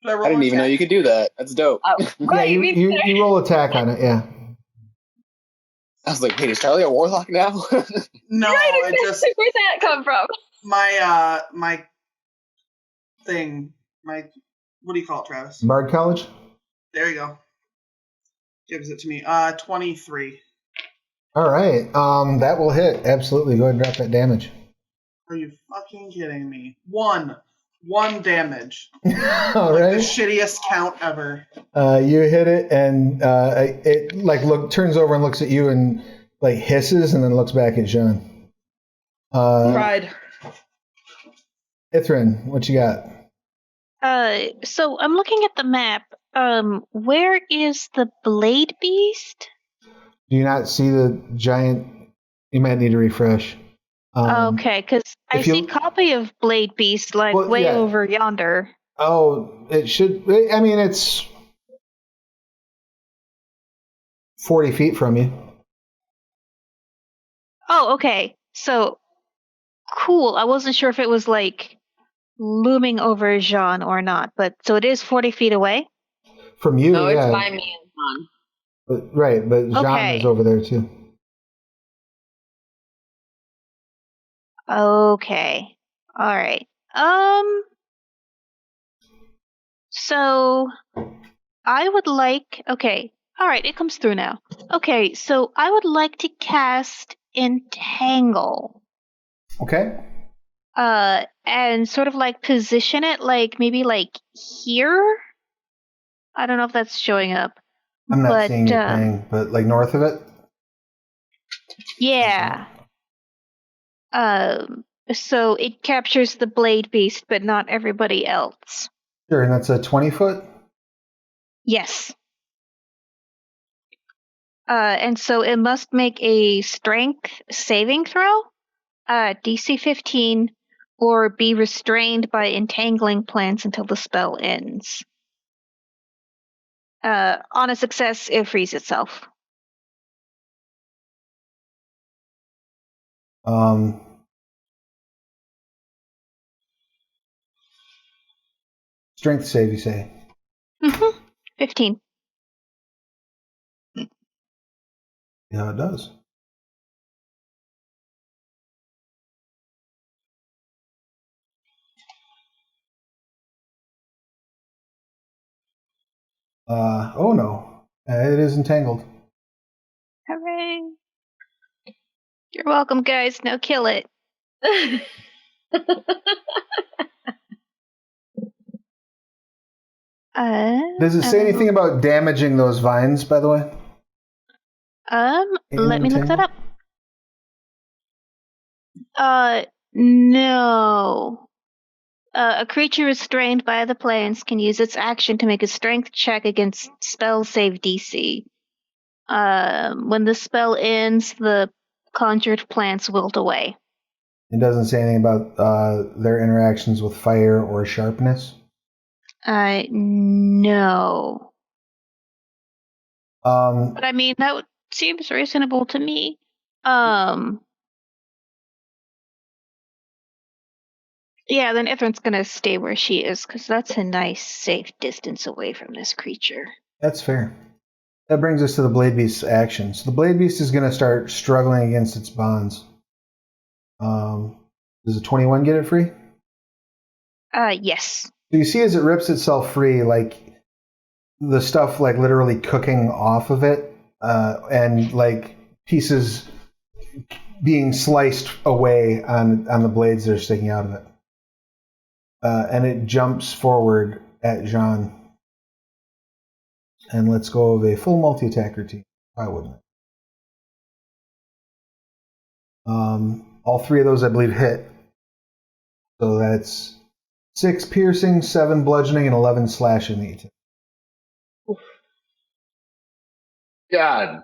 I didn't even know you could do that. That's dope. Right, yeah, you roll attack on it, yeah. I was like, wait, is Charlie a warlock now? No, Right, it just where'd that come from? my what do you call it, Travis? Bard College? There you go. Gives it to me. 23. All right. That will hit. Absolutely. Go ahead and drop that damage. Are you fucking kidding me? One damage. All Like right. the shittiest count ever. You hit it, and it like turns over and looks at you and like hisses, and then looks back at Jean. Pride. Ithrin, what you got? So I'm looking at the map. Where is the blade beast? Do you not see the giant? You might need to refresh. Okay, because I if you- see copy of blade beast like Well, way yeah. over yonder. Oh, it should. I mean, it's 40 feet from you. Oh, okay. So cool. I wasn't sure if it was like looming over Jean or not, but so it is 40 feet away. From you, No, yeah. it's by me and John. But, right, but Jean Okay. is over there too. Okay. All right. So I would like. Okay. All right. It comes through now. Okay. So I would like to cast Entangle. Okay. And sort of like position it like maybe like here. I don't know if that's showing up. I'm not But, seeing anything, but like north of it. Yeah. So it captures the blade beast, but not everybody else. Sure, and that's a 20 foot. Yes. And so it must make a strength saving throw, DC 15, or be restrained by entangling plants until the spell ends. On a success, it frees itself. Strength save, you say? 15. Yeah, it does. Oh no, it is entangled. Hooray. You're welcome, guys. Now kill it. Does it say anything about damaging those vines, by the way? Let me look that up. No. A creature restrained by the planes can use its action to make a strength check against spell save DC. When the spell ends, the conjured plants wilt away. It doesn't say anything about their interactions with fire or sharpness. No. But I mean, that seems reasonable to me. Yeah, then Ithran's gonna stay where she is, because that's a nice, safe distance away from this creature. That's fair. That brings us to the Blade Beast's action. So the Blade Beast is going to start struggling against its bonds. Does a 21 get it free? Yes. So you see as it rips itself free, like the stuff like literally cooking off of it, and like pieces being sliced away on the blades that are sticking out of it. And it jumps forward at Jean. And let's go with a full multi-attack routine. Why wouldn't it? All three of those, I believe, hit. So that's 6 piercing, 7 bludgeoning, and 11 slashing. God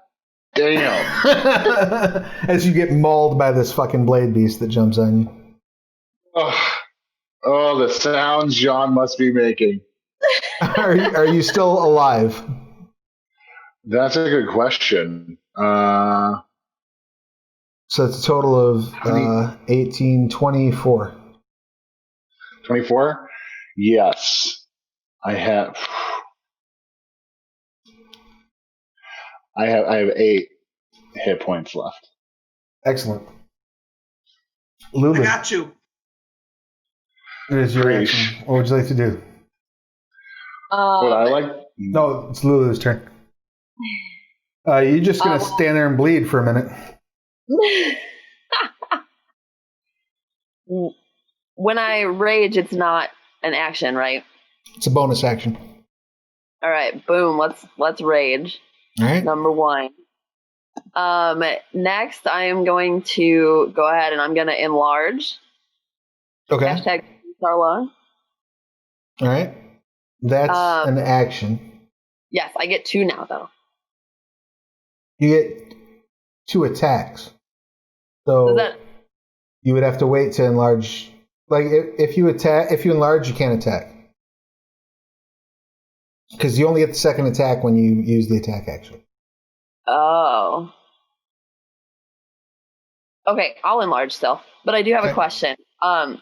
damn. As you get mauled by this fucking blade beast that jumps on you. Oh, the sounds John must be making. Are you still alive? That's a good question. So it's a total of 18, 24. 24? Yes. I have 8 hit points left. Excellent. Lulu. I got you. It is your action. What would you like to do? What I like? No, it's Lulu's turn. You're just going to stand there and bleed for a minute. When I rage, it's not an action, right? It's a bonus action. All right, boom. Let's rage. All right. Number 1. Next, I am going to go ahead and I'm going to enlarge. Okay. Hashtag Sarla. All right. That's an action. Yes, I get 2 now, though. You get 2 attacks. So you would have to wait to enlarge. Like if you enlarge, you can't attack. Because you only get the second attack when you use the attack action. Oh. Okay, I'll enlarge still. But I do have a question. I'm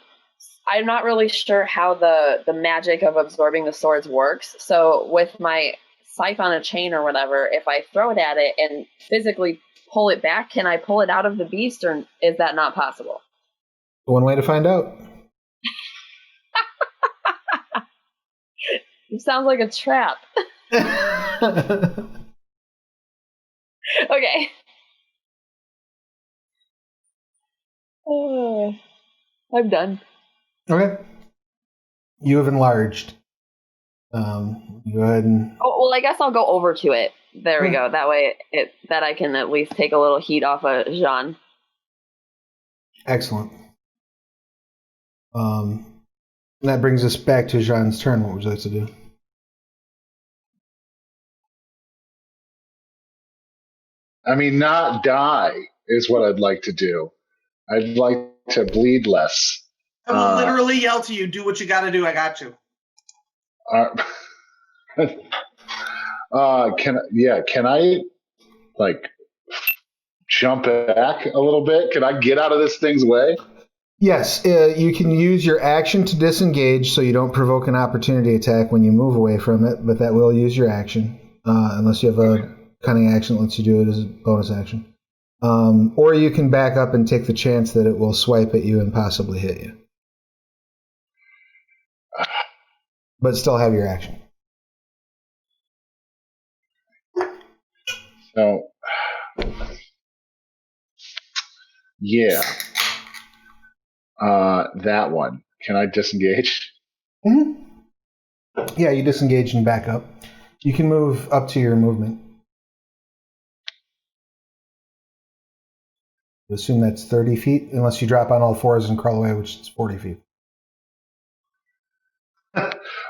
not really sure how the magic of absorbing the swords works. So with my scythe on a chain or whatever, if I throw it at it and physically pull it back, can I pull it out of the beast, or is that not possible? One way to find out. It sounds like a trap. Okay. I'm done. Okay. You have enlarged. Go ahead and... Oh, well, I guess I'll go over to it. There we go. That way that I can at least take a little heat off of Jean. Excellent. That brings us back to Jean's turn. What would you like to do? I mean, not die is what I'd like to do. I'd like to bleed less. I will literally yell to you, do what you gotta do, I got you. Can I like jump back a little bit? Can I get out of this thing's way? Yes, you can use your action to disengage so you don't provoke an opportunity attack when you move away from it, but that will use your action, unless you have a cunning action that lets you do it as a bonus action. Or you can back up and take the chance that it will swipe at you and possibly hit you. But still have your action. So, yeah. That one. Can I disengage? Mm-hmm. Yeah, you disengage and back up. You can move up to your movement. I assume that's 30 feet, unless you drop on all fours and crawl away, which is 40 feet.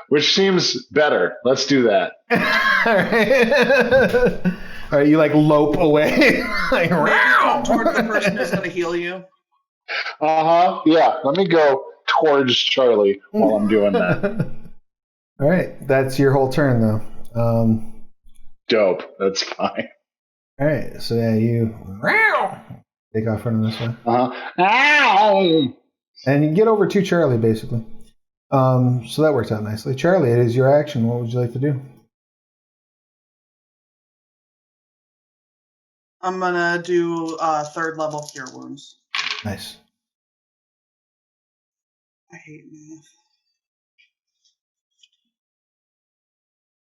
Which seems better. Let's do that. All right. All right, you like lope away. Like, Run towards the person who's going to heal you. Yeah, let me go towards Charlie while I'm doing that. All right, that's your whole turn, though. Dope. That's fine. All right, so yeah, you take off running this way. Ow! And you get over to Charlie, basically. So that worked out nicely. Charlie, it is your action. What would you like to do? I'm going to do 3rd level Cure Wounds. Nice. I hate math.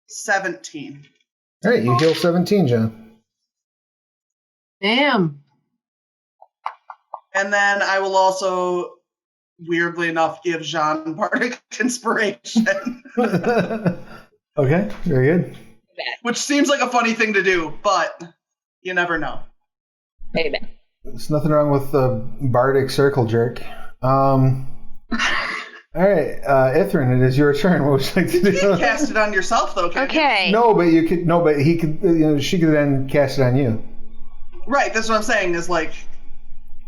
17. All right, you heal 17, John. Damn. And then I will also, weirdly enough, give Jean Bardic Inspiration. Okay, very good. Which seems like a funny thing to do, but you never know. Amen. There's nothing wrong with the bardic circle jerk. All right, Ithrin, it is your turn. What would you like to You do? can't cast it on yourself, though, can you? Okay. No, but you could. No, but he could. She could then cast it on you. Right, that's what I'm saying, is like,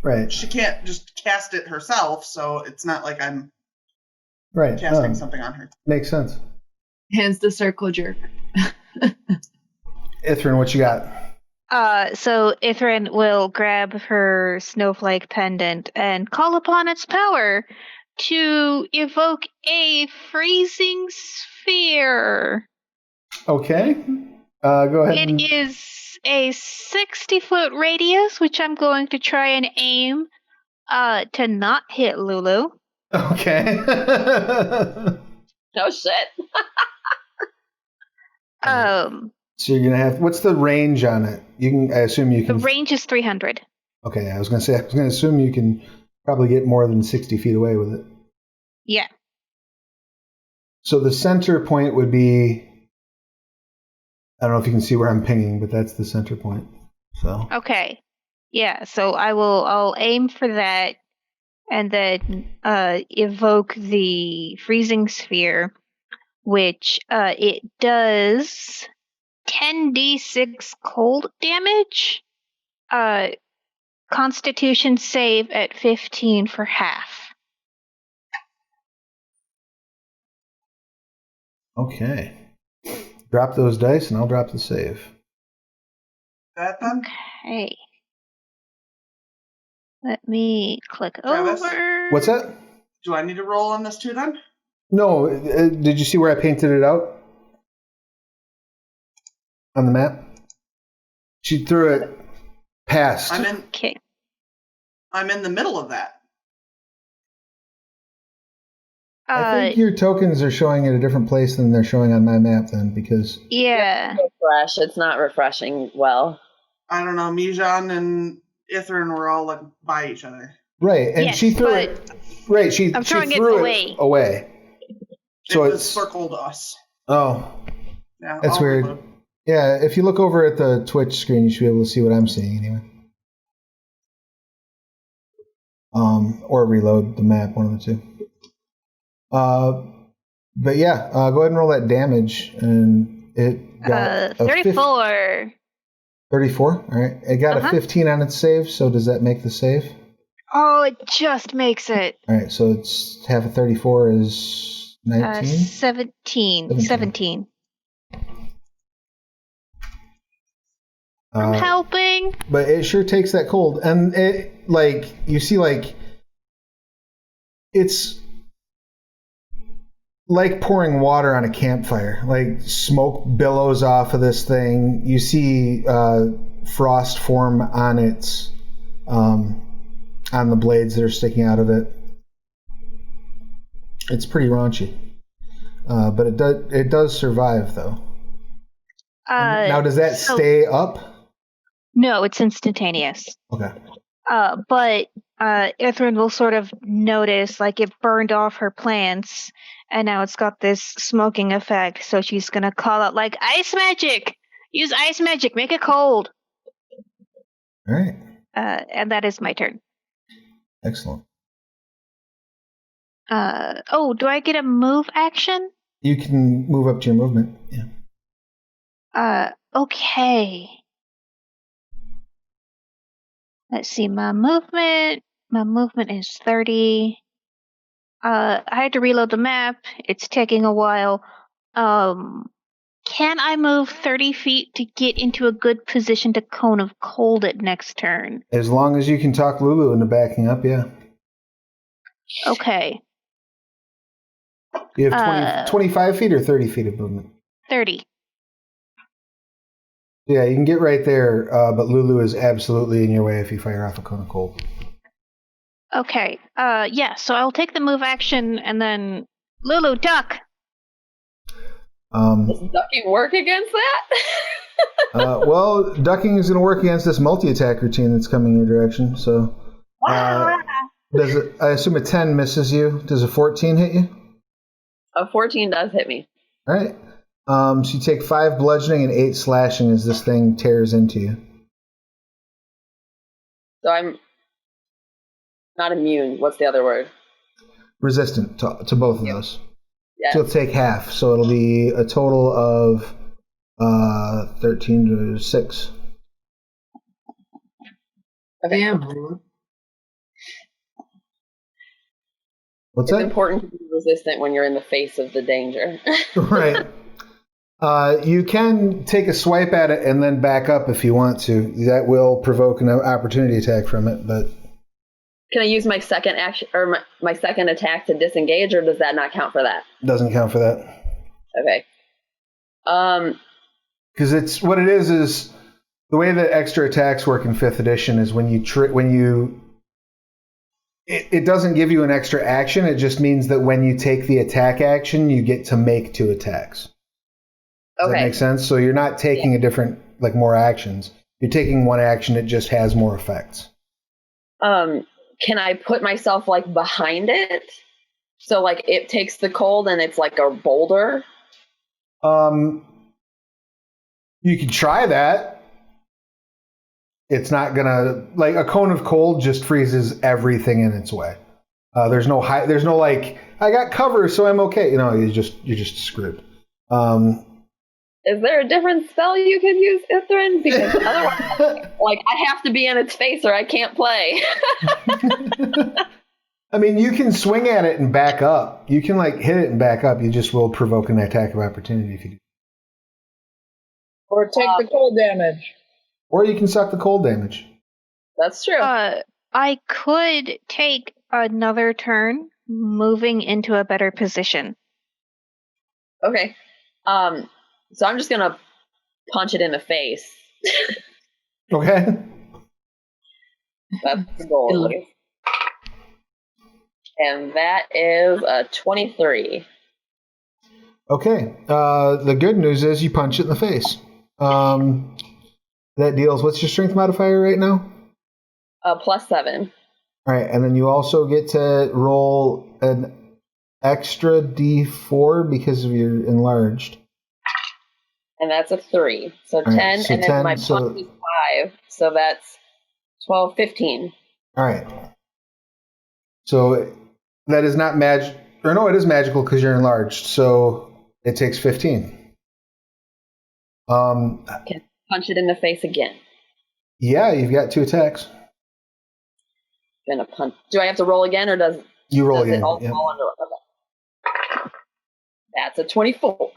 Right. she can't just cast it herself, so it's not like I'm Right. casting something on her. Makes sense. Hence the circle jerk. Ithrin, what you got? So Ithrin will grab her snowflake pendant and call upon its power to evoke a freezing sphere. Okay. Go ahead. It is a 60-foot radius, which I'm going to try and aim to not hit Lulu. Okay. No shit. So you're gonna have. What's the range on it? You can. I assume you The can. range is 300. Okay, I was gonna say. I was gonna assume you can probably get more than 60 feet away with it. Yeah. So the center point would be. I don't know if you can see where I'm pinging, but that's the center point. So. Okay. Yeah, so I'll aim for that and then evoke the freezing sphere, which it does 10d6 cold damage. Constitution save at 15 for half. Okay. Drop those dice, and I'll drop the save. That then? Okay. Let me click Travis? over. What's that? Do I need to roll on this too then? No. Did you see where I painted it out on the map? She threw it past. Okay. I'm in the middle of that. I think your tokens are showing at a different place than they're showing on my map then, because... Yeah. Refresh. It's not refreshing well. I don't know, Mijan and Ithrin were all like by each other. Right, and Yes, she threw it... Right, she I'm throwing it threw away. it away. So it it's... circled us. Oh, Yeah, that's I'll weird. reload. Yeah, if you look over at the Twitch screen, you should be able to see what I'm seeing anyway. Or reload the map, one of the two. But yeah, go ahead and roll that damage, and it got a 34. 34. All right, it got a 15 on its save. So does that make the save? Oh, it just makes it. All right, so it's half of 34 is 19. 17. I'm helping. But it sure takes that cold, and it like you see like it's like pouring water on a campfire. Like smoke billows off of this thing. You see frost form on its on the blades that are sticking out of it. It's pretty raunchy, but it does survive though. Now, does that stay up? No, it's instantaneous. Okay. But Ithrin will sort of notice like it burned off her plants, and now it's got this smoking effect. So she's gonna call out like ice magic. Use ice magic. Make it cold. All right. And that is my turn. Excellent. Do I get a move action? You can move up to your movement. Yeah. Okay. Let's see, my movement is 30. I had to reload the map. It's taking a while. Can I move 30 feet to get into a good position to Cone of Cold it next turn? As long as you can talk Lulu into backing up, yeah. Okay. You have 25 feet or 30 feet of movement? 30. Yeah, you can get right there, but Lulu is absolutely in your way if you fire off a Cone of Cold. Okay. Yeah, so I'll take the move action and then Lulu, duck! Does ducking work against that? Well, ducking is going to work against this multi-attack routine that's coming your direction, so... I assume a 10 misses you. Does a 14 hit you? A 14 does hit me. All right. So you take 5 bludgeoning and 8 slashing as this thing tears into you. So I'm not immune. What's the other word? Resistant to both of those. Yeah. So you'll take half. So it'll be a total of 13 to 6. Okay. Damn. What's It's that? important to be resistant when you're in the face of the danger. Right. You can take a swipe at it and then back up if you want to. That will provoke an opportunity attack from it, but... Can I use my second action or my second attack to disengage, or does that not count for that? Doesn't count for that. Okay. Because it's what it is the way that extra attacks work in 5th edition is when you it doesn't give you an extra action. It just means that when you take the attack action, you get to make 2 attacks. Does that make sense? So you're not taking a different, like, more actions. You're taking one action. It just has more effects. Can I put myself, like, behind it? So, like, it takes the cold and it's like a boulder? You could try that. It's not gonna, like, a cone of cold just freezes everything in its way. There's no like, I got cover, so I'm okay. You know, you're just screwed. Is there a different spell you could use, Ithrin? Because otherwise, like, I have to be in its face or I can't play. I mean, you can swing at it and back up. You can, like, hit it and back up. You just will provoke an attack of opportunity if you do. Or take the cold damage. Or you can suck the cold damage. That's true. I could take another turn moving into a better position. Okay. So I'm just gonna punch it in the face. Okay. That's the goal. And that is a 23. Okay. The good news is you punch it in the face. That deals. What's your strength modifier right now? +7. All right, and then you also get to roll an extra D4 because of your enlarged. And that's a 3. So 10, right, so and then 10, my punch is 5. So that's 12, 15. All right. So that is not magic. Or no, it is magical because you're enlarged. So it takes 15. Can punch it in the face again. Yeah, you've got 2 attacks. Gonna punch. Do I have to roll again, or does you roll does again? It all Yep. fall under it? That's a 24.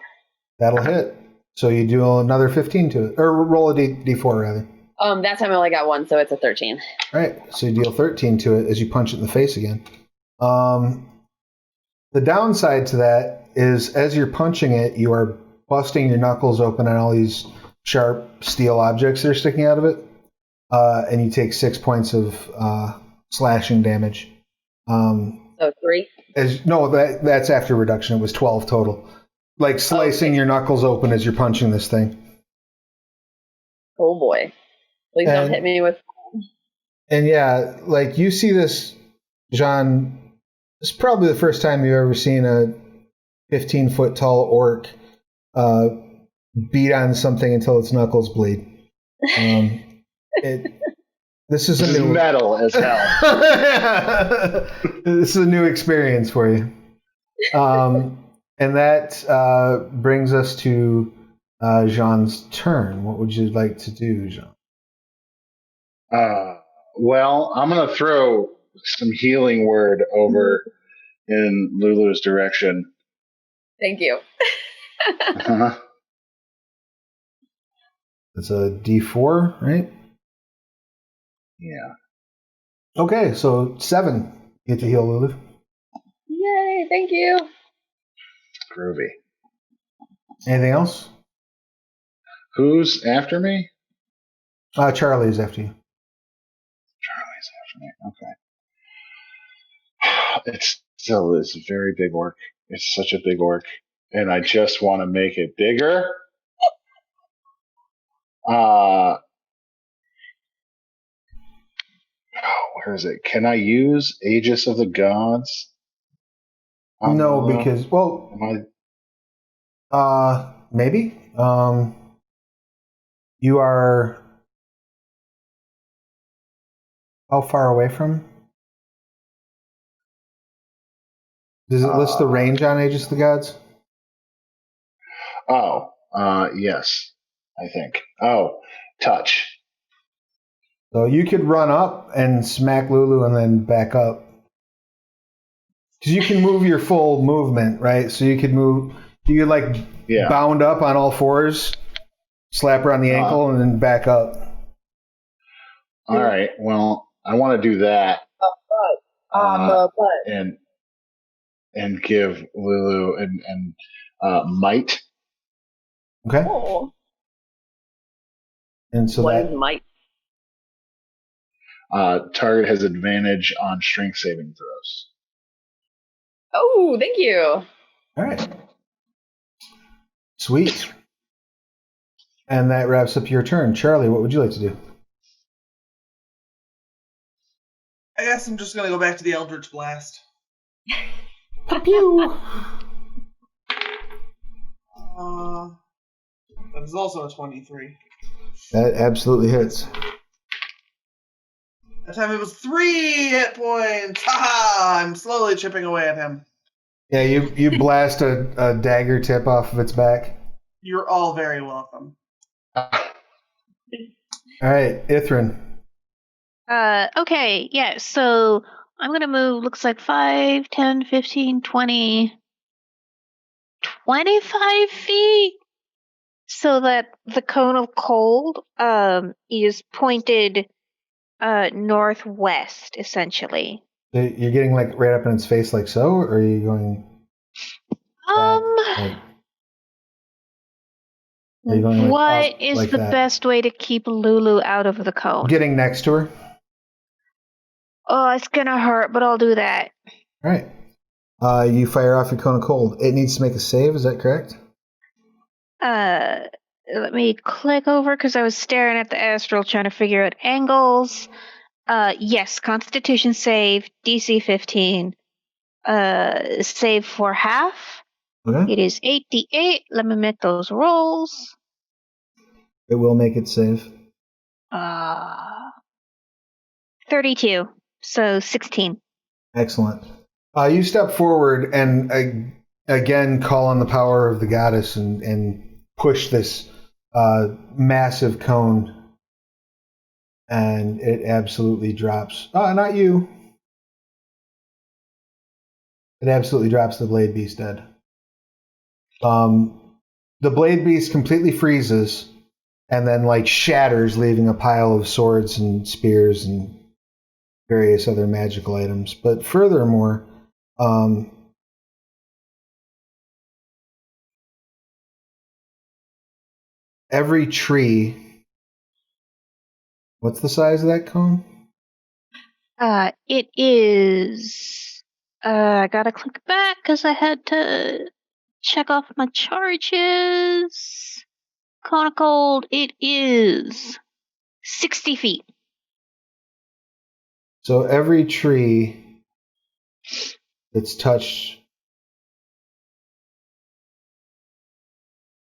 That'll hit. So you do another 15 to it, or roll a D4 rather. That time I only got 1, so it's a 13. All right, so you deal 13 to it as you punch it in the face again. The downside to that is as you're punching it, you are busting your knuckles open on all these sharp steel objects that are sticking out of it, and you take 6 points of slashing damage. So 3? That's after reduction. It was 12 total. Like slicing your knuckles open as you're punching this thing. Oh boy. Please don't hit me with... And yeah, like you see this, John, it's probably the first time you've ever seen a 15-foot tall orc beat on something until its knuckles bleed. This is This is metal as hell. This is a new experience for you. And that brings us to Jean's turn. What would you like to do, Jean? Well, I'm going to throw some healing word over in Lulu's direction. Thank you. It's a D4, right? Yeah. Okay, so 7. You get to heal Lulu. Yay, thank you. Groovy. Anything else? Who's after me? Charlie's after you. Charlie's after me. Okay. It's a very big orc. It's such a big orc. And I just want to make it bigger. Where is it? Can I use Aegis of the Gods? No, because maybe. You are how far away from? Does it list the range on Aegis of the Gods? Yes, I think. Oh, touch. So you could run up and smack Lulu and then back up. Because you can move your full movement, right? So you could bound up on all fours, slap her on the ankle, and then back up. All right. Well, I want to do that. On the butt. And give Lulu and might. Okay. Oh. And so What that is might? Target has advantage on strength saving throws. Oh, thank you. All right. Sweet. And that wraps up your turn. Charlie, what would you like to do? I guess I'm just gonna go back to the Eldritch Blast. Pew! That is also a 23. That absolutely hits. That time it was 3 hit points. Ha! I'm slowly chipping away at him. Yeah, you blast a dagger tip off of its back. You're all very welcome. All right, Ithrin. Okay, yeah, so I'm going to move, looks like 5, 10, 15, 20, 25 feet, so that the cone of cold is pointed northwest, essentially. You're getting like right up in its face like so, or are you going back, are you going what is like the that? best way to keep Lulu out of the cone? Getting next to her. Oh, it's going to hurt, but I'll do that. All right. You fire off your cone of cold. It needs to make a save, is that correct? Let me click over because I was staring at the astral trying to figure out angles. Yes, Constitution save, DC 15. Save for half. Okay. It is 8d8. Let me make those rolls. It will make it save. 32. So 16. Excellent. You step forward and again call on the power of the goddess and push this massive cone. And it absolutely drops. Not you. It absolutely drops the Blade Beast dead. The Blade Beast completely freezes and then like shatters, leaving a pile of swords and spears and various other magical items. But furthermore, every tree. What's the size of that cone? It is. I gotta click back because I had to check off my charges. Conical, it is 60 feet. So every tree that's touched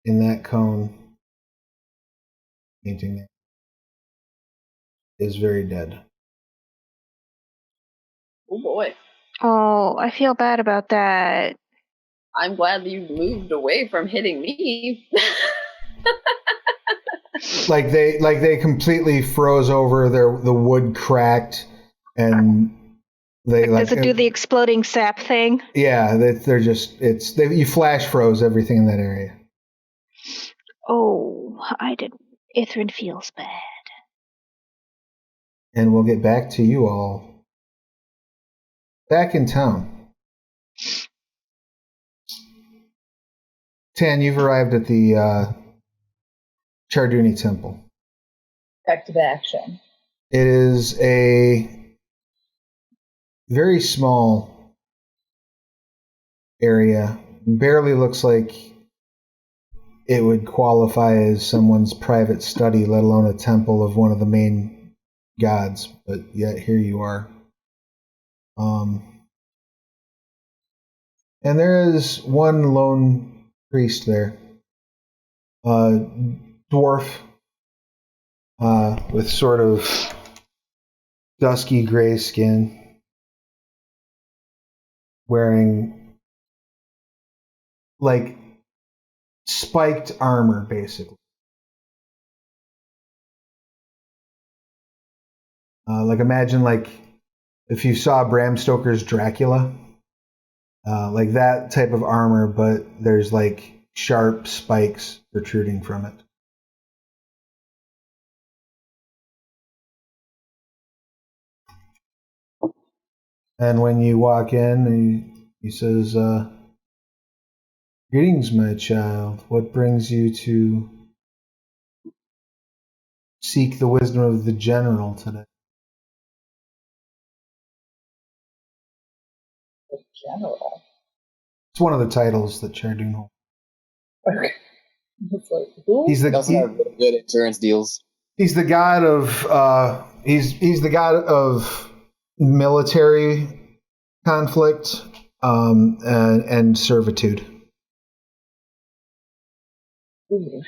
in that cone, painting there, is very dead. Oh boy. Oh, I feel bad about that. I'm glad you moved away from hitting me. Like they completely froze over. The wood cracked, and they Does it do the exploding sap thing? Yeah, they're just you flash froze everything in that area. Oh, I did. Ithrin feels bad. And we'll get back to you all back in town. Tan, you've arrived at the Charduni Temple. Active action. It is a very small area. Barely looks like it would qualify as someone's private study, let alone a temple of one of the main gods. But yet here you are. And there is one lone priest there, dwarf, with sort of dusky gray skin, wearing like spiked armor, basically. Like imagine like if you saw Bram Stoker's Dracula, like that type of armor, but there's like sharp spikes protruding from it. And when you walk in, he says, "Greetings, my child. What brings you to seek the wisdom of the general today?" The general. It's one of the titles that Chardun holds. Okay. It's like, who? He's They also have really good insurance deals. He's the god of he's the god of military conflict and servitude. Ooh.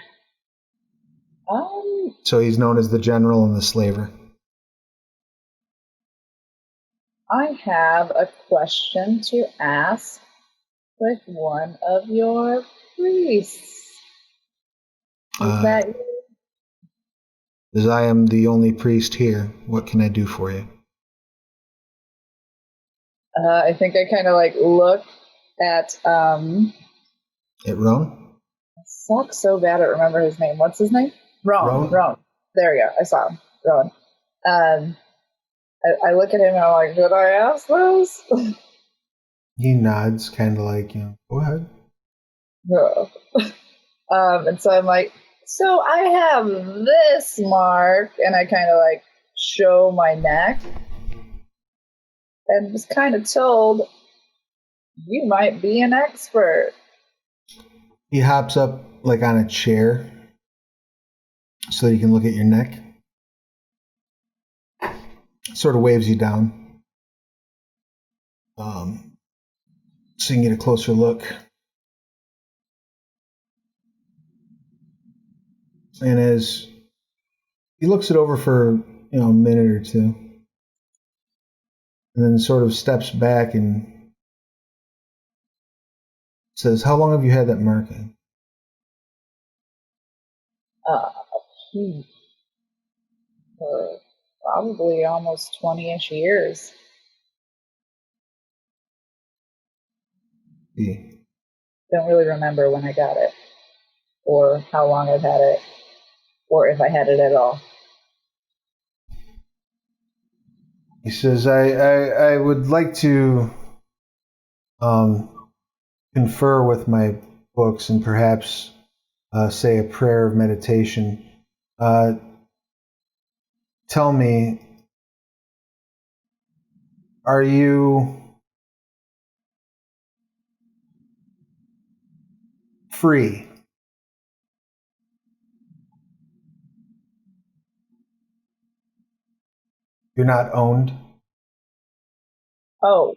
So he's known as the general and the slaver. I have a question to ask with one of your priests. Is that you? As I am the only priest here, what can I do for you? I think I kind of like look at At Roan? I suck so bad at remember his name. What's his name? Roan. There we go. I saw him. Roan. I look at him and I'm like, should I ask this? He nods, kind of like, go ahead. No. And so I'm like, so I have this mark, and I kind of like show my neck, and was kind of told, you might be an expert. He hops up like on a chair so that he can look at your neck. Sort of waves you down. So you can get a closer look. And as he looks it over for a minute or two, and then sort of steps back and says, "How long have you had that marking?" For probably almost 20-ish years. Don't really remember when I got it, or how long I've had it, or if I had it at all. He says, I would like to confer with my books and perhaps say a prayer of meditation. Tell me, are you free? You're not owned? Oh.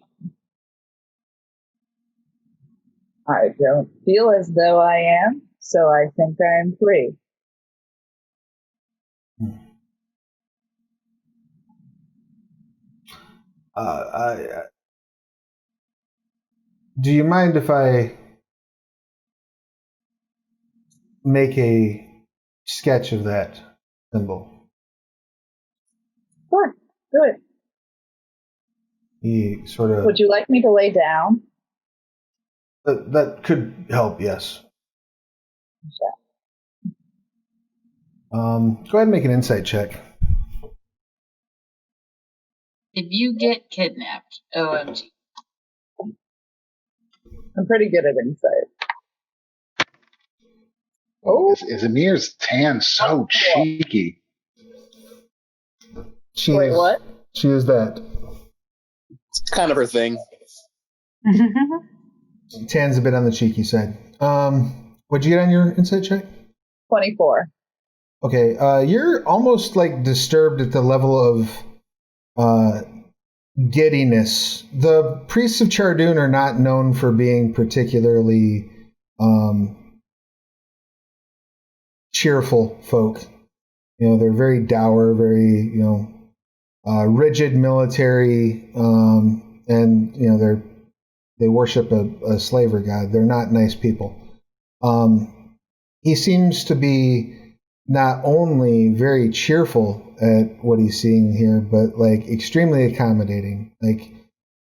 I don't feel as though I am, so I think I am free. Do you mind if I make a sketch of that symbol? Sure, good. He sort of. Would you like me to lay down? That could help, yes. Go ahead and make an insight check. If you get kidnapped, OMG. I'm pretty good at insight. Oh, Is Amir's tan so cheeky? wait, what? She is that. It's kind of her thing. Tan's a bit on the cheeky side. What'd you get on your insight check? 24. Okay, you're almost like disturbed at the level of giddiness. The priests of Chardoon are not known for being particularly cheerful folk. You know, they're very dour, very, rigid military, and, they worship a slaver god. They're not nice people. He seems to be not only very cheerful at what he's seeing here, but like extremely accommodating, like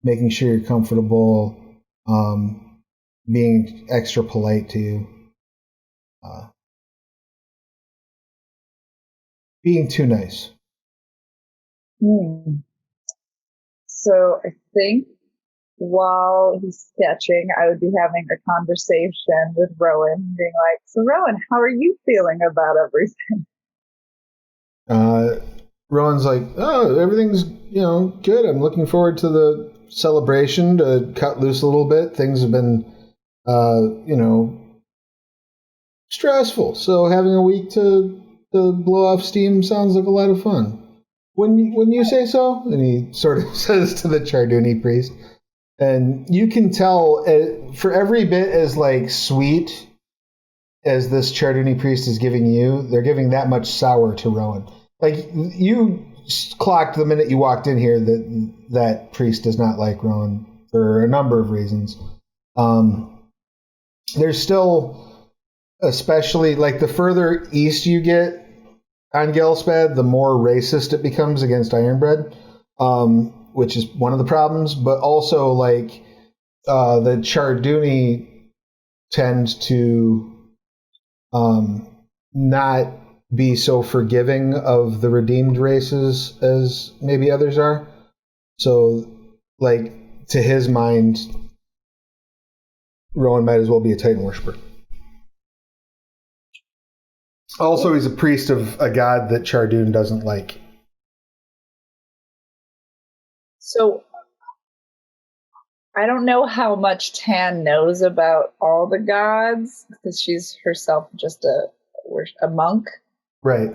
making sure you're comfortable, being extra polite to you, being too nice. So I think while he's sketching, I would be having a conversation with Rowan, being like, so Rowan, how are you feeling about everything? Rowan's like, oh, everything's, good. I'm looking forward to the celebration to cut loose a little bit. Things have been, stressful. So having a week to blow off steam sounds like a lot of fun. When you say so, and he sort of says to the Chardooni priest, and you can tell for every bit as like sweet as this Chardooni priest is giving you, they're giving that much sour to Rowan. Like you clocked the minute you walked in here that priest does not like Rowan for a number of reasons. There's still, especially like the further east you get on Gelspad, the more racist it becomes against Ironbred, which is one of the problems. But also, like the Chardooni tend to not be so forgiving of the redeemed races as maybe others are. So, like to his mind, Rowan might as well be a Titan worshiper. Also, he's a priest of a god that Chardoon doesn't like. So I don't know how much Tan knows about all the gods, because she's herself just a monk. Right.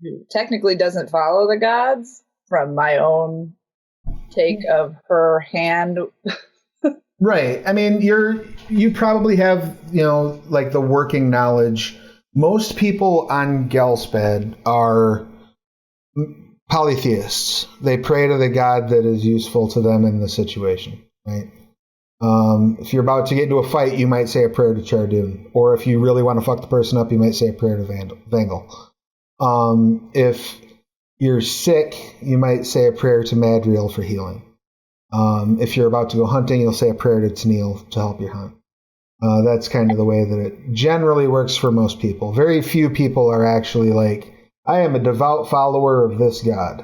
Who technically doesn't follow the gods, from my own take of her hand. Right. I mean, you probably have, like the working knowledge. Most people on Gelspad are polytheists. They pray to the god that is useful to them in the situation, right? If you're about to get into a fight, you might say a prayer to Chardoon. Or if you really want to fuck the person up, you might say a prayer to Vangal. If you're sick, you might say a prayer to Madriel for healing. If you're about to go hunting, you'll say a prayer to Tennille to help you hunt. That's kind of the way that it generally works for most people. Very few people are actually like, I am a devout follower of this god.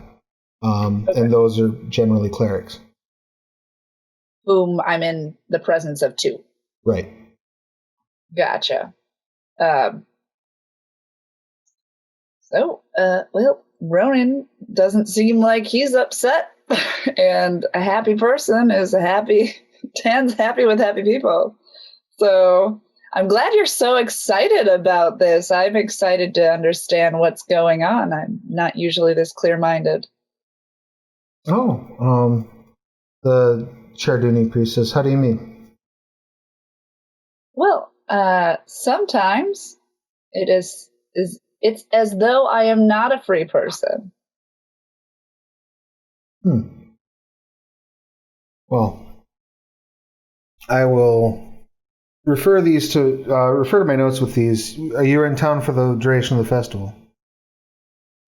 And those are generally clerics. Whom I'm in the presence of too. Right. Gotcha. Well, Ronan doesn't seem like he's upset. And a happy person is Tan's happy with happy people. So I'm glad you're so excited about this. I'm excited to understand what's going on. I'm not usually this clear-minded. Oh, the Chardooni priest says, how do you mean? Well, sometimes it's as though I am not a free person. Well, I will refer to my notes with these. Are you in town for the duration of the festival?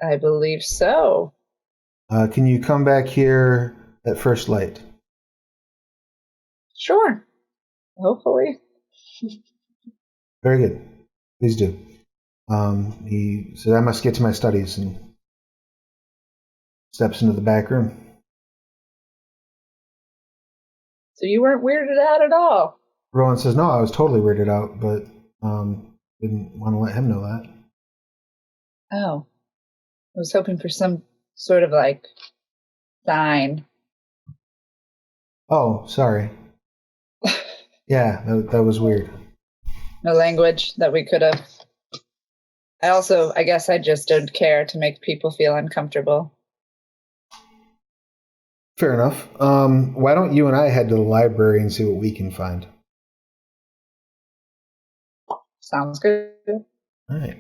I believe so. Can you come back here at first light? Sure. Hopefully. Very good. Please do. He says, I must get to my studies, and steps into the back room. So you weren't weirded out at all? Rowan says, no, I was totally weirded out, but didn't want to let him know that. Oh. I was hoping for some sort of sign. Oh, sorry. Yeah, that was weird. No language that we could have. I guess I just don't care to make people feel uncomfortable. Fair enough. Why don't you and I head to the library and see what we can find? Sounds good. All right.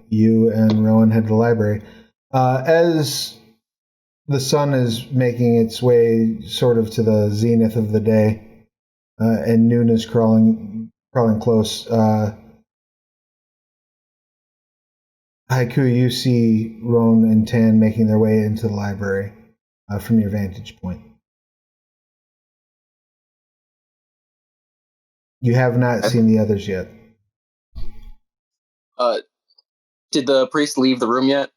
You and Rowan head to the library. As the sun is making its way sort of to the zenith of the day, and noon is crawling close, Haiku, you see Roan and Tan making their way into the library from your vantage point. You have not seen the others yet. Did the priest leave the room yet?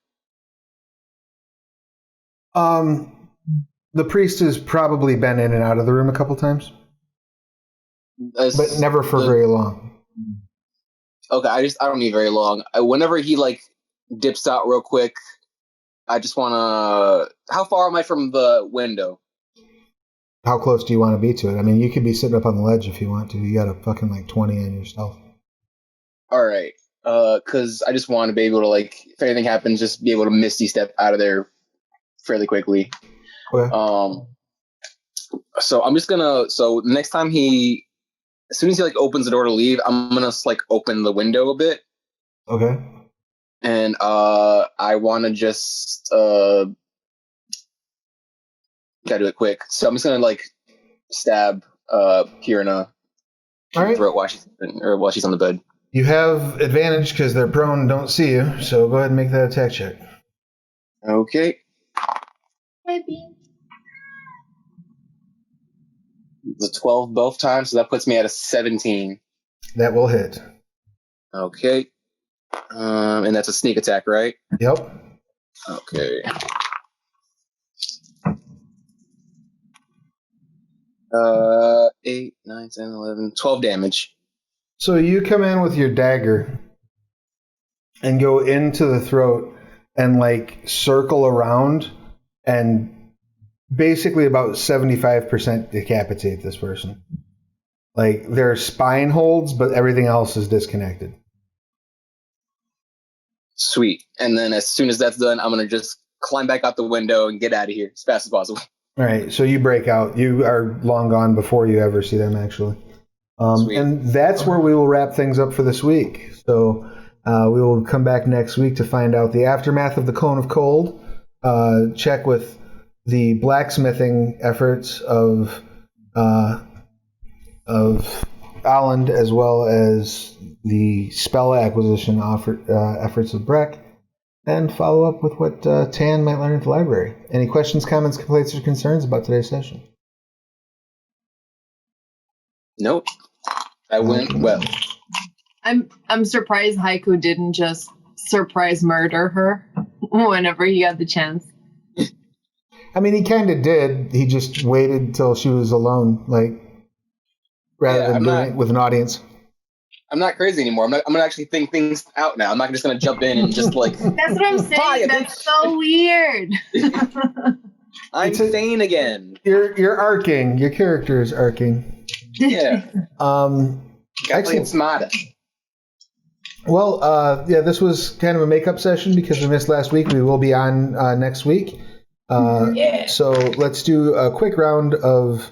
The priest has probably been in and out of the room a couple times, but never for very long. Okay, I don't need very long. Whenever he dips out real quick, I just want to. How far am I from the window? How close do you want to be to it? I mean, you could be sitting up on the ledge if you want to. You got a fucking 20 on your stealth. All right, because I just want to be able to if anything happens, just be able to misty step out of there fairly quickly. Okay. So I'm just gonna. So next time as soon as he opens the door to leave, I'm gonna open the window a bit. Okay. And I want to just gotta do it quick. So I'm just gonna stab Kirina in the throat while she's on the bed. You have advantage because they're prone and don't see you. So go ahead and make that attack check. Okay. The 12 both times, so that puts me at a 17. That will hit. Okay. And that's a sneak attack, right? Yep. Okay. 8, 9, 10, 11, 12 damage. So you come in with your dagger and go into the throat and circle around and basically about 75% decapitate this person. Their spine holds, but everything else is disconnected. Sweet. And then as soon as that's done, I'm going to just climb back out the window and get out of here as fast as possible. All right. So you break out. You are long gone before you ever see them, actually. And that's where we will wrap things up for this week. So we will come back next week to find out the aftermath of the Cone of Cold, check with the blacksmithing efforts of Holland, as well as the spell acquisition efforts of Breck, and follow up with what Tan might learn at the library. Any questions, comments, complaints, or concerns about today's session? Nope. I went well. I'm surprised Haiku didn't just surprise murder her whenever he got the chance. I mean, he kind of did. He just waited till she was alone, rather than doing it with an audience. I'm not crazy anymore. I'm gonna actually think things out now. I'm not just gonna jump in and just That's what I'm saying. That's so weird. I'm sane again. You're arcing. Your character is arcing. Yeah. Excellent. Smarter. Well, this was kind of a makeup session because we missed last week. We will be on next week. So let's do a quick round of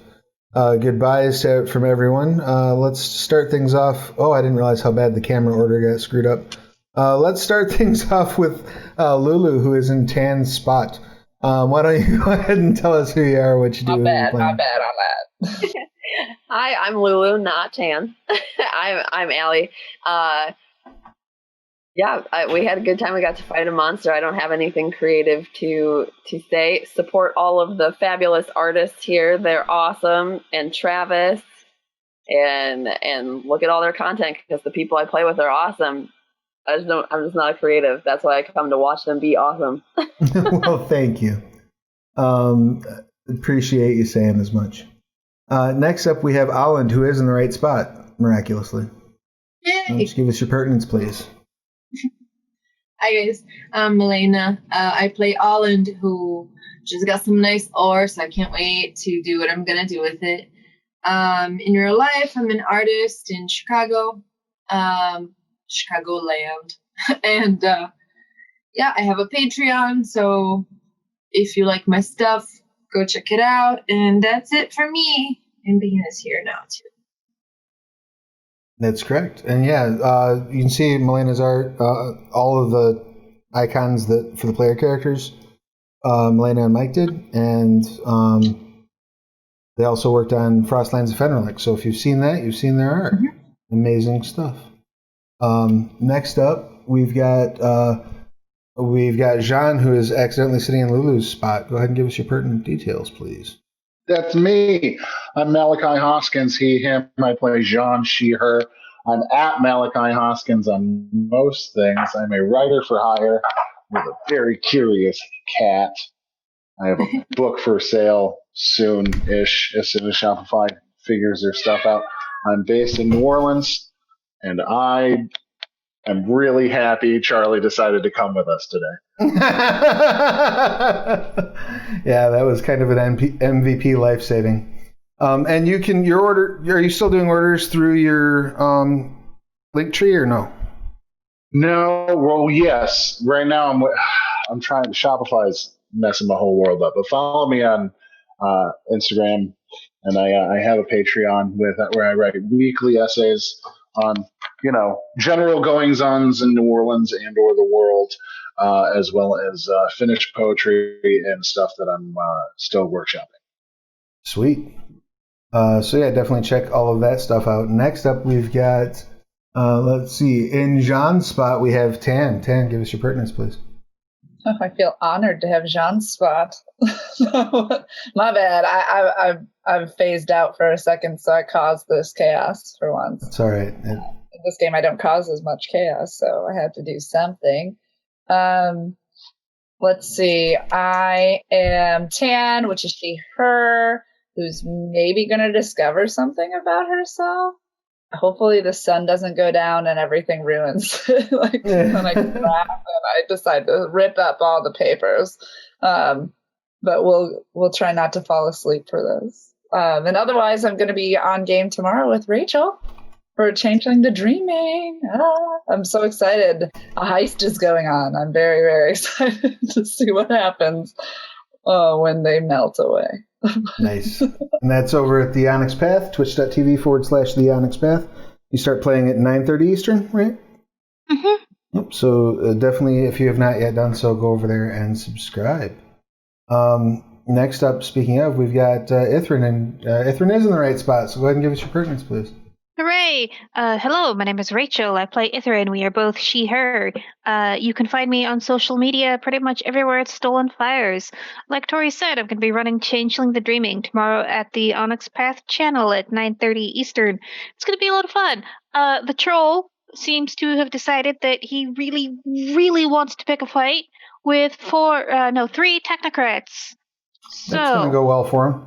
goodbyes from everyone. Let's start things off. Oh, I didn't realize how bad the camera order got screwed up. Let's start things off with Lulu, who is in Tan's spot. Why don't you go ahead and tell us who you are, what you do, My who you're bad on playing. that. Hi, I'm Lulu, not Tan. I'm Allie. We had a good time. We got to fight a monster. I don't have anything creative to say. Support all of the fabulous artists here. They're awesome. And Travis, and look at all their content because the people I play with are awesome. I'm just not a creative. That's why I come to watch them be awesome. Well, thank you. Appreciate you saying as much. Next up, we have Alan, who is in the right spot, miraculously. Yay! Just give us your pertinence, please. Hi guys, I'm Milena. I play Holland, who just got some nice ore, so I can't wait to do what I'm gonna do with it. In real life, I'm an artist in Chicago, Chicagoland, and I have a Patreon. So if you like my stuff, go check it out. And that's it for me. And Bean is here now too. That's correct. And you can see Milena's art, all of the icons that for the player characters, Milena and Mike did, and they also worked on Frostlands of Fenrirlic. So if you've seen that, you've seen their art. Mm-hmm. Amazing stuff. Next up, we've got Jean, who is accidentally sitting in Lulu's spot. Go ahead and give us your pertinent details, please. That's me. I'm Malachi Hoskins. He, him. I play Jean, she, her. I'm at Malachi Hoskins on most things. I'm a writer for hire with a very curious cat. I have a book for sale soon-ish, as soon as Shopify figures their stuff out. I'm based in New Orleans, and I am really happy Charlie decided to come with us today. Yeah, that was kind of an MVP life-saving. And you can are you still doing orders through your Linktree or no? No, well, yes. Right now I'm trying. Shopify's messing my whole world up. But follow me on Instagram, and I have a Patreon where I write weekly essays on general goings-ons in New Orleans and or the world, as well as finished poetry and stuff that I'm still workshopping. Sweet. Definitely check all of that stuff out. Next up, we've got, let's see, in Jean's spot, we have Tan. Tan, give us your pertinence, please. Oh, I feel honored to have Jean's spot. My bad. I've phased out for a second, so I caused this chaos for once. It's all right. In this game, I don't cause as much chaos, so I had to do something. Let's see. I am Tan, which is she, her, who's maybe going to discover something about herself. Hopefully the sun doesn't go down and everything ruins. Like when I get back and I decide to rip up all the papers. But we'll try not to fall asleep for this. And otherwise, I'm going to be on game tomorrow with Rachel for Changeling the Dreaming. I'm so excited. A heist is going on. I'm very, very excited to see what happens when they melt away. Nice. And that's over at the Onyx Path, twitch.tv/the Onyx Path. You start playing at 9:30 Eastern, right? Mm-hmm. Yep. So definitely, if you have not yet done so, go over there and subscribe. Next up, speaking of, we've got Ithrin, and Ithrin is in the right spot, so go ahead and give us your pertinence, please. Hooray! Hello, my name is Rachel. I play Ithrin. We are both she, her. You can find me on social media pretty much everywhere at Stolen Fires. Like Tori said, I'm going to be running Changeling the Dreaming tomorrow at the Onyx Path channel at 9:30 Eastern. It's going to be a lot of fun. The troll seems to have decided that he really, really wants to pick a fight with 3 technocrats. So, that's going to go well for him.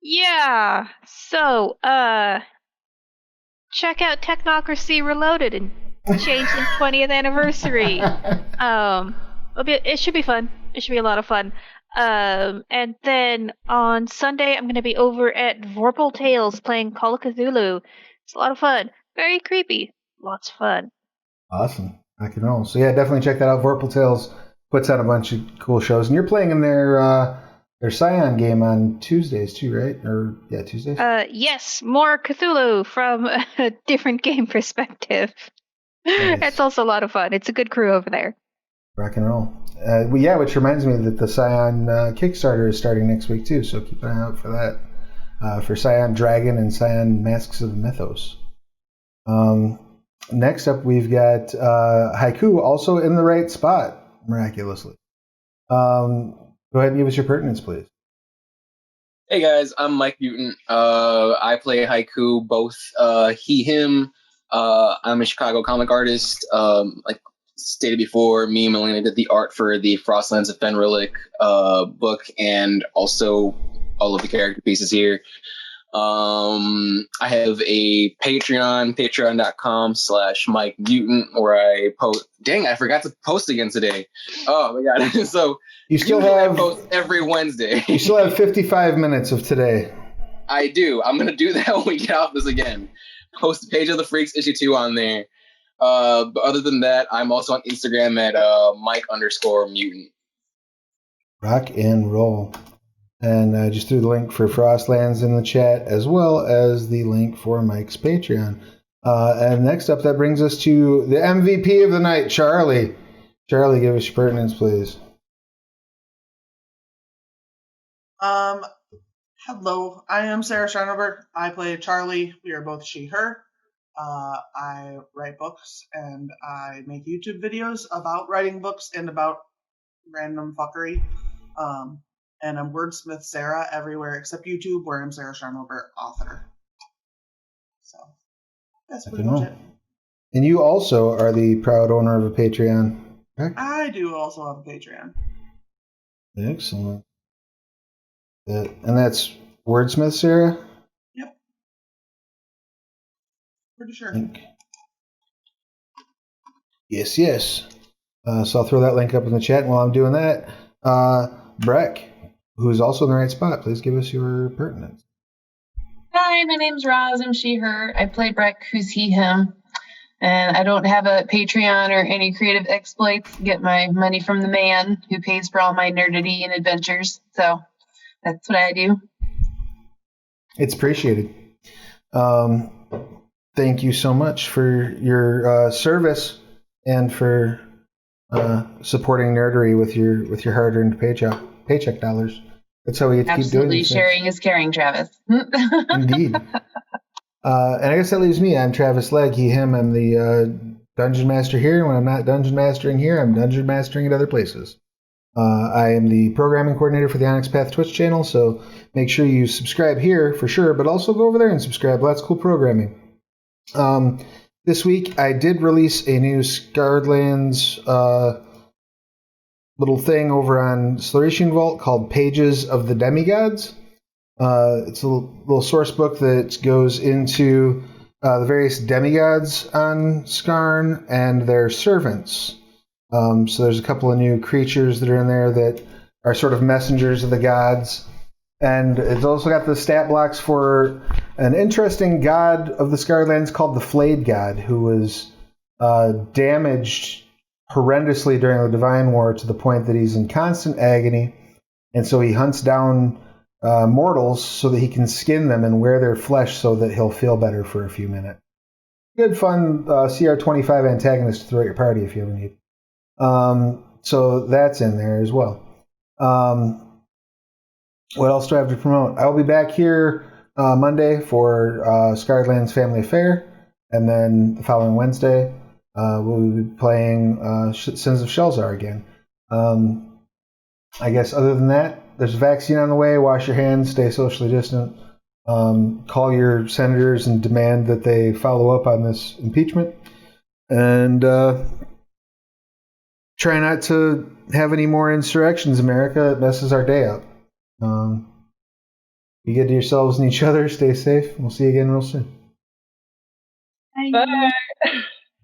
Yeah. So, check out Technocracy Reloaded and Changeling 20th anniversary. It should be fun. It should be a lot of fun. And then on Sunday, I'm going to be over at Vorpal Tales playing Call of Cthulhu. It's a lot of fun. Very creepy. Lots of fun. Awesome. I can roll. So definitely check that out. Vorpal Tales puts out a bunch of cool shows, and you're playing in their Scion game on Tuesdays too, right? Tuesdays? Yes, more Cthulhu from a different game perspective. Nice. It's also a lot of fun. It's a good crew over there. Rock and roll. Which reminds me that the Scion Kickstarter is starting next week too, so keep an eye out for that. For Scion Dragon and Scion Masks of the Mythos. Next up, we've got Haiku, also in the right spot, miraculously. Go ahead and give us your pertinence, please. Hey guys, I'm Mike Mutant. I play Haiku, both he, him. I'm a Chicago comic artist. Like stated before, me and Milena did the art for the Frostlands of Fenrilik book, and also all of the character pieces here. I have a Patreon, patreon.com/Mike Mutant, where I post. Dang, I forgot to post again today. Oh my god! So you still have post every Wednesday. You still have 55 minutes of today. I do. I'm gonna do that when we get off this again. Post the Page of the Freaks issue 2 on there. But other than that, I'm also on Instagram at Mike_Mutant. Rock and roll. And I just threw the link for Frostlands in the chat, as well as the link for Mike's Patreon. And next up, that brings us to the MVP of the night, Charlie. Charlie, give us your pertinence, please. Hello, I am Sarah Scheinerberg. I play Charlie. We are both she, her. I write books and I make YouTube videos about writing books and about random fuckery. And I'm Wordsmith Sarah everywhere except YouTube, where I'm Sarah Scheinerberg, author. So that's pretty much it. And you also are the proud owner of a Patreon, correct? I do also have a Patreon. Excellent. And that's Wordsmith Sarah? Yep. Pretty sure. Yes. So I'll throw that link up in the chat. And while I'm doing that, Breck, who's also in the right spot, please give us your pertinence. Hi, my name's Roz. I'm she, her. I play Breck, who's he, him. And I don't have a Patreon or any creative exploits. Get my money from the man who pays for all my nerdity and adventures. So that's what I do. It's appreciated. Thank you so much for your service and for supporting nerdery with your hard-earned paycheck dollars. That's how we get to keep doing this. Absolutely, sharing is caring, Travis. Indeed. And I guess that leaves me. I'm Travis Legg, he, him. I'm the dungeon master here. When I'm not dungeon mastering here, I'm dungeon mastering at other places. I am the programming coordinator for the Onyx Path Twitch channel, so make sure you subscribe here for sure, but also go over there and subscribe. Lots of cool programming. This week, I did release a new Scarredlands little thing over on Sluritian Vault called Pages of the Demigods. It's a little source book that goes into the various demigods on Skarn and their servants. So there's a couple of new creatures that are in there that are sort of messengers of the gods. And it's also got the stat blocks for an interesting god of the Scarredlands called the Flayed God, who was damaged horrendously during the Divine War to the point that he's in constant agony. And so he hunts down mortals so that he can skin them and wear their flesh so that he'll feel better for a few minutes. Good fun CR25 antagonist to throw at your party if you ever need. So that's in there as well. What else do I have to promote? I'll be back here Monday for Scarredlands Family Affair, and then the following Wednesday we'll be playing Sins of Shelzar again. I guess other than that, there's a vaccine on the way. Wash your hands, stay socially distant. Call your senators and demand that they follow up on this impeachment. And try not to have any more insurrections, America. It messes our day up. Be good to yourselves and each other. Stay safe. We'll see you again real soon. Bye. Bye.